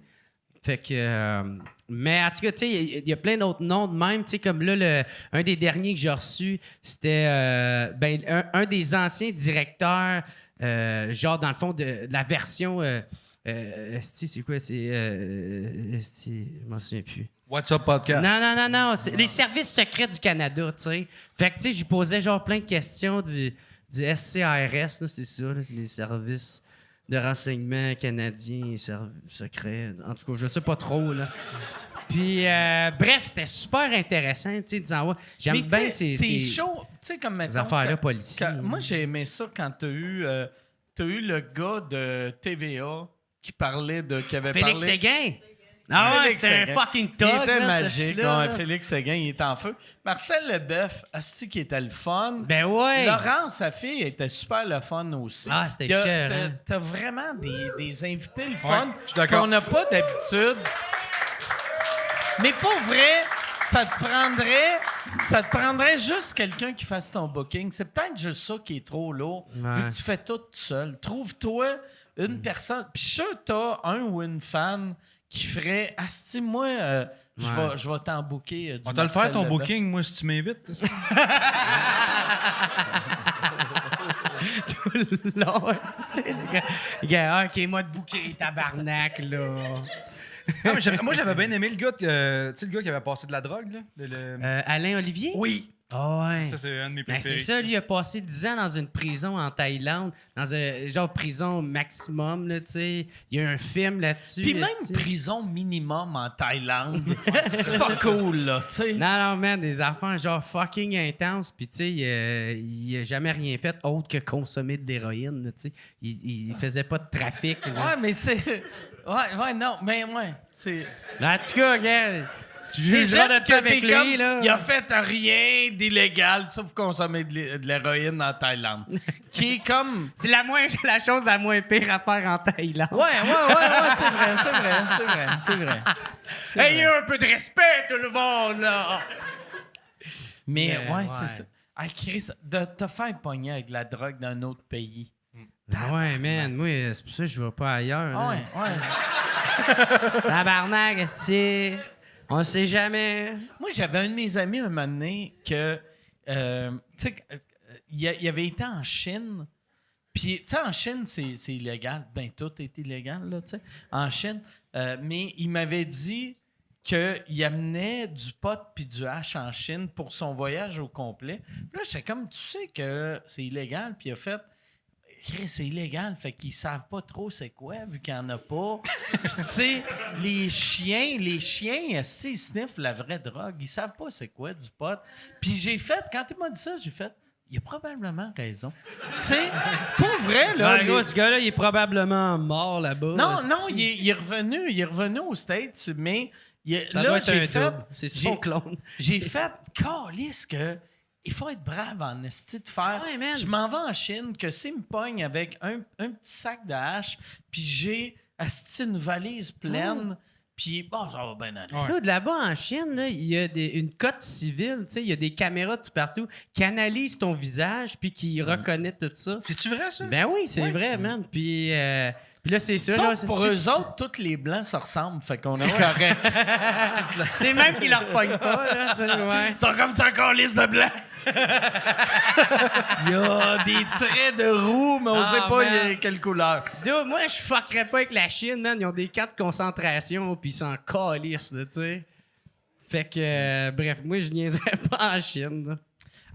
Fait que... mais en tout cas, tu sais, il y a plein d'autres noms de même. Tu sais, comme là, un des derniers que j'ai reçu, c'était un des anciens directeurs, genre, dans le fond, de la version... c'est quoi? Je m'en souviens plus. What's Up Podcast. Non. C'est les services secrets du Canada, tu sais. Fait que, tu sais, j'y posais genre plein de questions du SCRS, là, c'est ça, là, c'est les services de renseignement canadiens secrets. En tout cas, je sais pas trop, là. Puis, bref, c'était super intéressant, tu sais, disant, ouais, j'aime bien T'es chaud, tu sais, comme mettons... ces affaires-là policières. Moi, j'ai aimé ça quand t'as eu le gars de TVA qui parlait de... qui avait Félix parlé... Séguin! Ah ouais, Félix c'était un Séguin. fucking top! Il était là, magique. ce style-là, Ouais, là. Félix Séguin, il était en feu. Marcel Leboeuf, asti qui était le fun. Ben ouais! Laurence, sa fille, était super le fun aussi. Ah, c'était T'as- cœur, t'as- hein. T'as vraiment des invités le fun je suis d'accord. qu'on n'a pas d'habitude. Mais pour vrai, ça te prendrait juste quelqu'un qui fasse ton booking. C'est peut-être juste ça qui est trop lourd, Ouais. vu que tu fais tout seul. Trouve-toi une personne. Puis je suis sûr que t'as un ou une fan qui ferait « Asti, moi, je vais t'en booker. Du On va te le faire, Marcel ton Leboeuf. booking, moi, si tu m'invites. Non, c'est le gars. Le gars, OK, moi de bouquet, tabarnak, là. Ah, mais moi, j'avais bien aimé le gars, tu sais, le gars qui avait passé de la drogue, là. Alain Olivier? Oui. Ah ouais. Ça, c'est un de mes Ben, préférés. c'est ça, lui, il a passé 10 ans dans une prison en Thaïlande, dans un genre prison maximum, là, tu sais. Il y a un film là-dessus. Puis même esti. prison minimum en Thaïlande. C'est pas cool, là, tu sais. Non, man, des enfants genre fucking intenses, puis tu sais, il a jamais rien fait autre que consommer de l'héroïne, là, tu sais. Il faisait pas de trafic, là. Ouais, mais c'est... Ouais, non, mais ouais, c'est... En tout cas, regarde, tu Déjà jugeras de que ça avec t'es lui, comme, là. il a fait rien d'illégal, sauf consommer de l'héroïne en Thaïlande. Qui est comme... C'est la chose la moins pire à faire en Thaïlande. Ouais, c'est vrai. Ayez un peu de respect, tout le monde, là! Mais Mais ouais, ouais. c'est ça. Ah, Chris, de te faire pogner avec de la drogue d'un autre pays. Ouais, man, moi, c'est pour ça que je vais pas ailleurs. Ah là. ouais. Tabarnak, esti. On sait jamais. Moi, j'avais un de mes amis un moment donné que, tu sais, il avait été en Chine. Puis, tu sais, en Chine, c'est illégal. Ben, tout est illégal, là, tu sais, en Chine. Mais il m'avait dit qu'il amenait du pot puis du hash en Chine pour son voyage au complet. Puis là, j'étais comme, tu sais que c'est illégal. Puis il a fait... Chris, c'est illégal, fait qu'ils savent pas trop c'est quoi, vu qu'il y en a pas. Puis, tu sais, les chiens, ils sniffent la vraie drogue. Ils savent pas c'est quoi du pot. Puis j'ai fait, quand il m'a dit ça, j'ai fait, il a probablement raison. Tu sais, pour vrai, là. Ouais, gars, ce gars-là, il est probablement mort là-bas. Non, esti. non, il est revenu aux States, mais Ça là, doit être j'ai un fait, double. C'est son clone. j'ai fait, calisse que il faut être brave en esti de faire. Ouais, man. Je m'en vais en Chine, que s'il me pogne avec un petit sac de hache, puis j'ai esti une valise pleine, puis bon, ça va bien aller. Là, de là-bas en Chine, là, il y a une cote civile, tu sais, il y a des caméras tout partout qui analysent ton visage puis qui reconnaissent tout ça. C'est-tu vrai, ça? Ben oui, c'est vrai, man. Puis là, c'est ça. Sauf là, pour c'est- eux autres, tous les blancs se ressemblent, fait qu'on est correct. C'est même qu'ils leur pognent pas, là, tu sais, ouais. Ils sont comme ça, encore liste de blancs. Il y a des traits de roue, mais on Ah, sait pas man. quelle couleur. Dude, moi, je fuckerais pas avec la Chine, man. Ils ont des camps de concentration, puis ils s'en calissent, là, tu sais. Fait que, bref, moi, je niaiserais pas en Chine, là.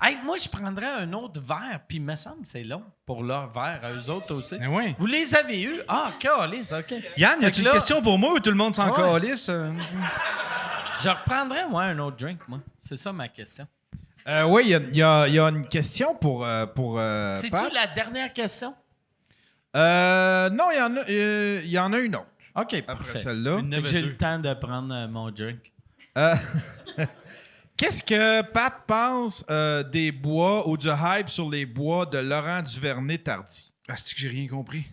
Hey, moi, je prendrais un autre verre, puis il me semble que c'est long pour leur verre, à eux autres aussi. Ben oui. Vous les avez eus? Ah, calice, OK. Yann, y Fait a-tu que une là, question pour moi ou tout le monde s'en Ouais. calisse? Je reprendrais, moi, un autre drink, moi. C'est ça ma question. Oui, il y a une question pour C'est-tu Pat. la dernière question? Non, il y en a une autre OK, après parfait. celle-là. Fait que j'ai le temps de prendre mon drink. Euh, Qu'est-ce que Pat pense des bois ou du hype sur les bois de Laurent Duvernay-Tardy? Ah, c'est que j'ai rien compris.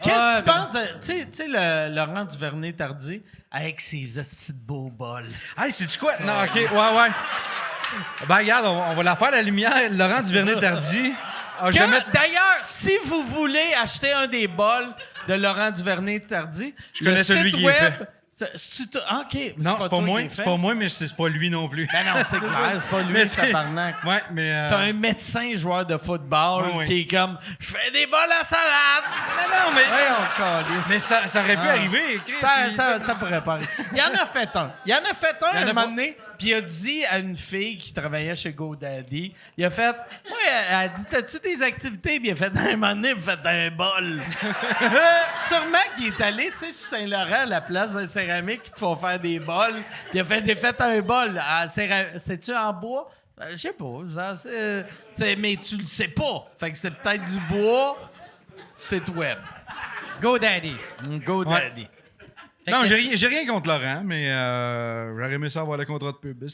Qu'est-ce que tu penses de, tu sais, le Laurent Duvernay-Tardy avec ses hosties de beaux bols? Hey, c'est-tu quoi? Non, OK, ouais. Ben, regarde, on va la faire, la lumière. Laurent Duvernay-Tardy a jamais... D'ailleurs, si vous voulez acheter un des bols de Laurent Duvernay-Tardy, Je connais le celui site qui est web, fait. OK. Non, c'est pas toi moi. qui l'ai C'est fait. pas moi, mais c'est pas lui non plus. Ben non, c'est clair, c'est pas lui, Mais le tabarnak. Ouais, mais. T'as un médecin joueur de football Ouais, ouais. qui est comme « Je fais des bols à salade! » Non, mais. Ouais, on calisse. Mais ça aurait pu arriver. Chris, Ça pourrait pas arriver. Il en a fait un. Il en a fait un Il y en un a moment pas. donné, puis il a dit à une fille qui travaillait chez GoDaddy, il a fait « Moi, elle a dit, t'as-tu des activités? » Puis il a fait « Un moment donné, vous faites un bol. » Sûrement qu'il est allé, tu sais, sur Saint-Laurent, la place de céramique, qui te font faire des bols. Puis il a fait « J'ai fait un bol. C'est-tu en bois? » Je sais pas. Mais tu le sais pas. Fait que c'est peut-être du bois. Site web. GoDaddy. GoDaddy. Non, j'ai rien contre Laurent, mais j'aurais aimé ça avoir le contrat de pub.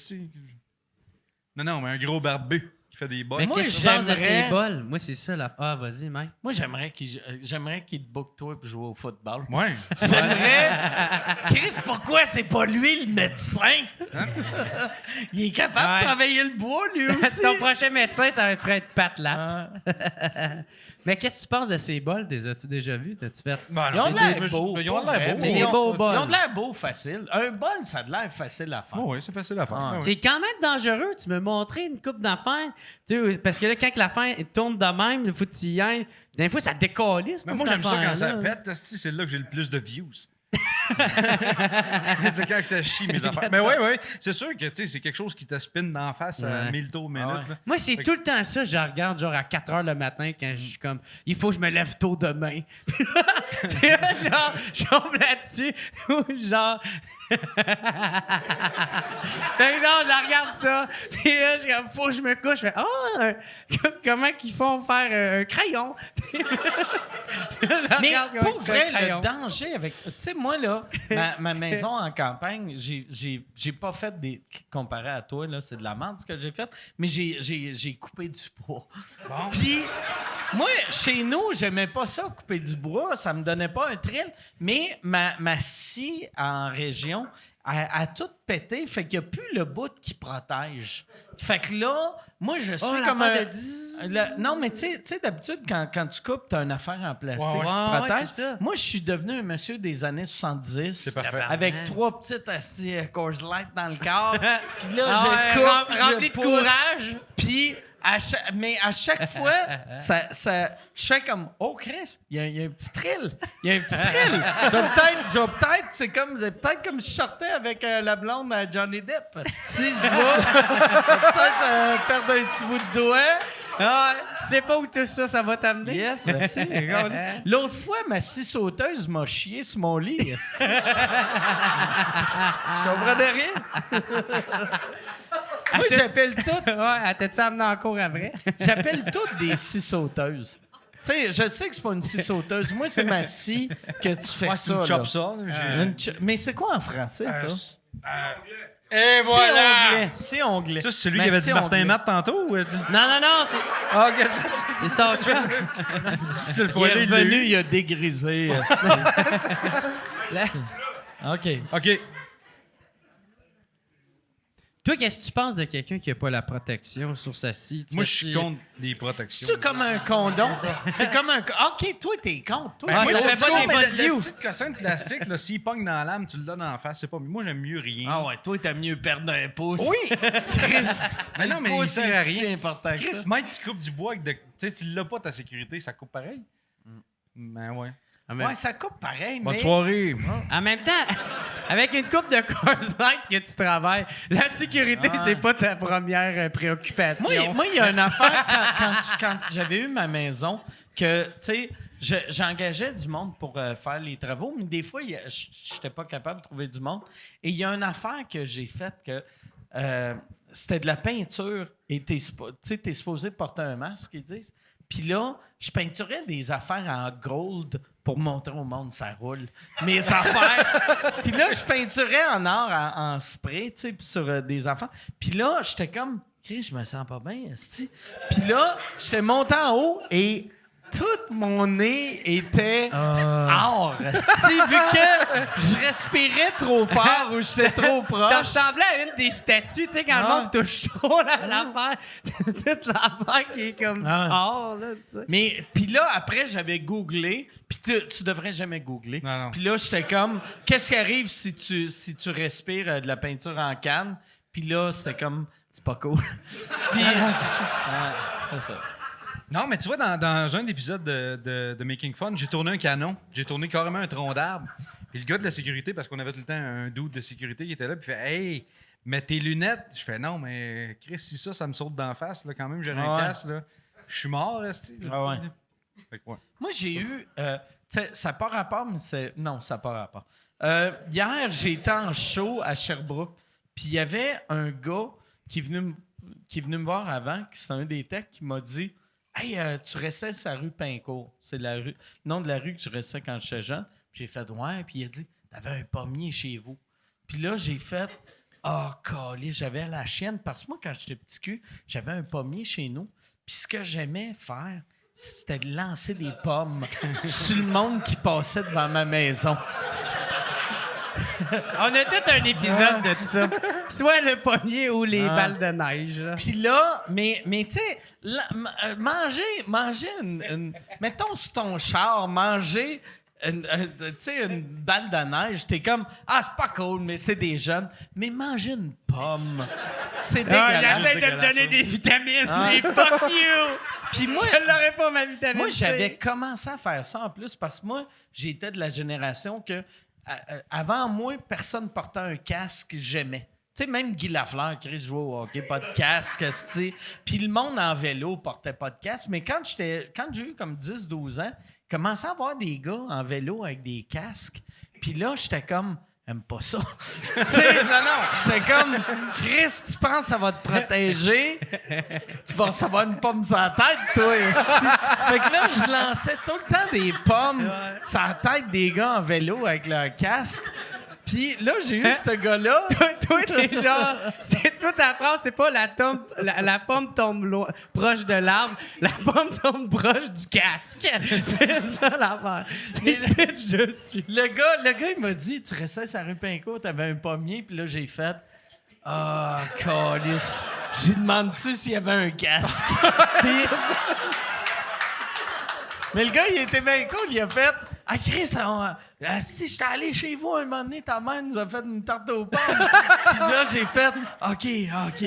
Non, mais un gros barbu qui fait des bols. Mais moi, qu'est-ce que tu penses de j'aimerais- ces bols? Moi, c'est ça. Ah, vas-y, Mike. Moi, j'aimerais qu'il te book toi pour jouer au football. Ouais. J'aimerais. Chris, pourquoi c'est pas lui le médecin? Il est capable Ouais. de travailler le bois, lui aussi. Ton prochain médecin, ça va être Pat Lap. Mais qu'est-ce que tu penses de ces bols? Les as-tu déjà vus? T'as-tu fait? Ben, Ils ont non, l'air je me suis- beaux. Ils ont pour l'air vrai, beaux. C'est mais des ils ont- beaux bols. Ils ont de l'air beaux, facile. Un bol, ça a de l'air facile à faire. Oh, oui, c'est facile à faire. Ah. Ouais, ouais. C'est quand même dangereux. Tu me montrais une coupe d'affaires. Tu sais, parce que là, quand l'affaire tourne de même, il faut que tu y ailles. Des fois, ça décalisse. Mais moi, j'aime ça quand ça pète. asti, C'est là que j'ai le plus de views. C'est quand que ça chie mes affaires. Mais oui, c'est sûr que tu sais, c'est quelque chose qui te spin d'en face à Ouais. 1000 tours minute. ouais. là. Moi, c'est tout le temps ça. Je regarde genre à 4 h le matin quand je suis comme, il faut que je me lève tôt demain. Puis là, genre, je tombe là-dessus. Ou genre. Fait que genre, je regarde ça. Puis là, je suis comme, faut que je me couche. Je fais, comment qu'ils font faire un crayon? Mais Regarde comment pour ils font vrai, un crayon. le danger avec. Tu sais, moi, là, ma maison en campagne, j'ai pas fait des. Comparé à toi, là, c'est de la merde ce que j'ai fait, mais j'ai coupé du bois. Puis, moi, chez nous, j'aimais pas ça, couper du bois, ça me donnait pas un thrill, mais ma scie en région, a tout pété, fait qu'il n'y a plus le bout qui protège. Fait que là, moi, je suis comme l'affaire un... de 10. Non, mais tu sais, d'habitude, quand tu coupes, tu as une affaire en plastique Ouais, qui ouais. te Ouais, protège. c'est ça. Moi, je suis devenu un monsieur des années 70. C'est parfait. Avec 3 petites astis Coors Light dans le corps. Puis là, Ah ouais, je coupe, rempli je de pousse, courage. Puis... mais à chaque fois, je fais comme « Oh, Chris, il y a un petit thrill. Il y a un petit thrill. Je vais peut-être, c'est peut-être comme si je sortais avec la blonde à Johnny Depp. Parce que si je vais peut-être perdre un petit bout de doigt. Ah, tu sais pas où tout ça, ça va t'amener? Yes, merci. L'autre fois, ma scie sauteuse m'a chié sur mon lit. esti. Je comprenais rien. Moi, j'appelle tout. Ouais, elle t'a-tu amené en cours après? J'appelle toutes des scies sauteuses. Tu sais, je sais que c'est pas une scie sauteuse. Moi, c'est ma scie que tu fais Ouais, ça. c'est une là. chop ça. Mais c'est quoi en français, ça? Et C'est onglet. C'est onglet. Ça, c'est celui Mais qui avait dit c'est Martin onglet. Matt tantôt? Ou... Non, c'est Ah, ok. c'est ça, Trump. C'est le Il foyer, est il l'a eu. revenu, il a dégrisé. OK. OK. Toi, qu'est-ce que tu penses de quelqu'un qui n'a pas la protection sur sa scie? Tu Moi, fais- je suis contre les protections. C'est comme un condom. C'est comme un... OK, toi, t'es contre. Toi, Ah, Moi, ça je fait suis pas contre, des mais bonnes le views. petit cossin de plastique, là, s'il pogne dans l'âme, tu le donnes en face. C'est pas... Moi, j'aime mieux rien. Ah ouais, toi, t'as mieux perdre un pouce. Oui! Chris. Mais non, mais Un il pouce, sert à c'est rien. si important que Chris, ça. Mike, tu coupes du bois avec de... Tu sais, tu l'as pas, ta sécurité, ça coupe pareil. Ben ouais. Ouais, ça coupe pareil, Bonne mais... soirée. En même temps, avec une coupe de Coors Light que tu travailles, la sécurité, c'est pas ta première préoccupation. Moi, il y a une affaire quand j'avais eu ma maison que, tu sais, j'engageais du monde pour faire les travaux, mais des fois, je n'étais pas capable de trouver du monde. Et il y a une affaire que j'ai faite que c'était de la peinture et tu sais, t'es supposé porter un masque, ils disent. Puis là, je peinturais des affaires en gold pour montrer au monde ça roule. Mes affaires. Puis là, je peinturais en or, en spray, tu sais, sur des enfants. Puis là, j'étais comme, Chris, je me sens pas bien, esti. Puis là, j'étais monté en haut et tout mon nez était or. Esti, vu que je respirais trop fort ou j'étais trop T'as proche. ressemblé à une des statues, tu sais, quand le monde touche trop l'affaire. Toute l'affaire qui est comme or, là, tu sais. Mais puis là, après, j'avais googlé. Puis tu devrais jamais googler. Non. Puis là, j'étais comme, qu'est-ce qui arrive si tu respires de la peinture en canne? Puis là, c'était comme, c'est pas cool. Puis, c'est ça. Non, mais tu vois, dans un épisode de Making Fun, j'ai tourné un canon. J'ai tourné carrément un tronc d'arbre. Puis le gars de la sécurité, parce qu'on avait tout le temps un dude de sécurité qui était là, puis il fait « Hey, mets tes lunettes. » Je fais « Non, mais Chris, si ça me saute d'en face, là, quand même, j'aurais un casque, là. Je suis mort, esti. Ah ouais. Fait que, ouais. Moi, j'ai eu... tu sais, ça n'a pas rapport, mais c'est... Non, ça n'a pas rapport. Hier, j'ai été en show à Sherbrooke, puis il y avait un gars qui est venu me voir avant, qui c'est un des techs, qui m'a dit « Hey, tu restais sur la rue Pincourt. » C'est le nom de la rue que je restais quand j'étais jeune. Puis j'ai fait « Ouais. » Puis il a dit « T'avais un pommier chez vous. » Puis là, j'ai fait « Ah, calé, j'avais la chienne. » Parce que moi, quand j'étais petit cul, j'avais un pommier chez nous. Puis ce que j'aimais faire, c'était de lancer des pommes sur le monde qui passait devant ma maison. On a tout un épisode de ça. Soit le pommier ou les balles de neige. Là. Puis là, mais tu sais, manger mettons sur ton char, manger une balle de neige, t'es comme, c'est pas cool, mais c'est des jeunes. Mais manger une pomme, c'est dégueulasse. J'essaie de me donner des vitamines, mais fuck you! Puis moi, Je l'aurais pas, ma vitamine moi, C. j'avais commencé à faire ça en plus parce que moi, j'étais de la génération que, avant moi, personne portait un casque que j'aimais. Tu sais, même Guy Lafleur, Chris jouait au hockey, pas de casque, tu sais. Puis le monde en vélo portait pas de casque. Mais quand j'ai eu comme 10-12 ans, il commençait à avoir des gars en vélo avec des casques. Puis là, j'étais comme, aime pas ça. non. J'étais comme, Chris, tu penses que ça va te protéger? Tu vas recevoir une pomme sur la tête, toi. esti. Fait que là, je lançais tout le temps des pommes sur la tête des gars en vélo avec leur casque. Puis là, j'ai eu ce gars-là. Toi, t'es genre... C'est toute ta phrase, c'est pas la pomme tombe proche de l'arbre, la pomme tombe proche du casque. C'est ça l'affaire. T'es pitch dessus. Le gars, il m'a dit, tu restais sur la rue Pincourt, t'avais un pommier. Puis là, j'ai fait, câlisse. J'ai demandé-tu s'il y avait un casque. Puis... Mais le gars, il était bien cool. Il a fait, Chris, si j'étais allé chez vous un moment donné, ta mère nous a fait une tarte aux pommes. Puis là, j'ai fait, OK,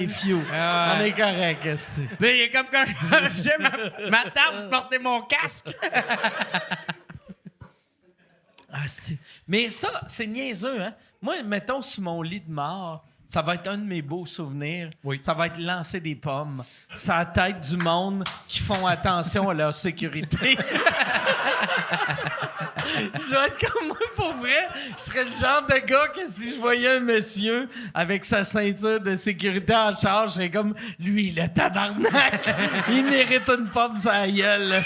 few. On est correct, esti. Mais il est comme quand j'ai ma tarte, je portais mon casque. Esti. Mais ça, c'est niaiseux, hein? Moi, mettons, sur mon lit de mort, ça va être un de mes beaux souvenirs. Oui. Ça va être lancer des pommes. C'est la tête du monde qui font attention à leur sécurité. Je vais être comme moi, pour vrai. Je serais le genre de gars que si je voyais un monsieur avec sa ceinture de sécurité en charge, je serais comme, lui, le tabarnak, il mérite une pomme sur la gueule. là.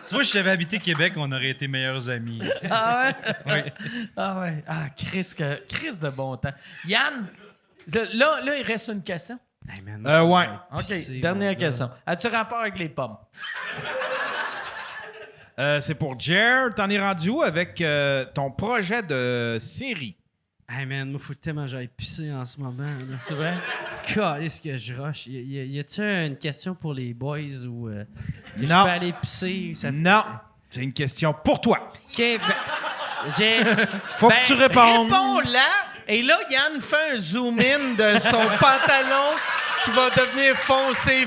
Tu vois, si j'avais habité Québec, on aurait été meilleurs amis. Ah ouais? Oui. Ah ouais. Ah, Chris de bon temps. Yann, là, il reste une question. Hey man, Ouais. OK, dernière question. As-tu rapport avec les pommes? C'est pour Jer. T'en es rendu où avec ton projet de série? Hey man, moi, faut tellement que j'aille pisser en ce moment. là. C'est vrai? Est-ce que je rush? Y a-tu une question pour les boys ou que je Non. peux aller pisser? Ça fait- Non. C'est une question pour toi. OK, j'ai... Faut que tu répondes. Réponds-la! Et là, Yann fait un zoom-in de son pantalon qui va devenir foncé.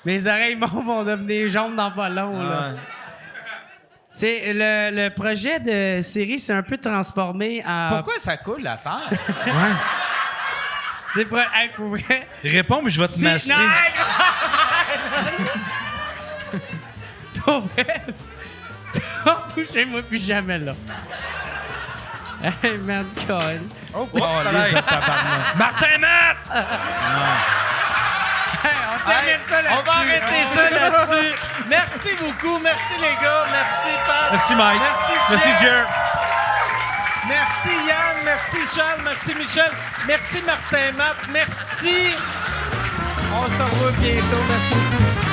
Mes oreilles vont devenir jaunes dans pas long. Là. C'est le projet de série s'est un peu transformé en... Pourquoi ça coule, la terre? C'est pour vrai. Réponds, mais je vais te masser. Non, pour vrai. Touchez-moi plus jamais là. Hey man, God. Martin Matt! On termine ça là-dessus. On va arrêter ça là-dessus. Merci beaucoup. Merci, les gars. Merci, Pat. Merci, Mike. Merci, Merci, Jer. Merci, Yann. Merci, Charles. Merci, Michel. Merci, Martin Matt. Merci. On se revoit bientôt. Merci.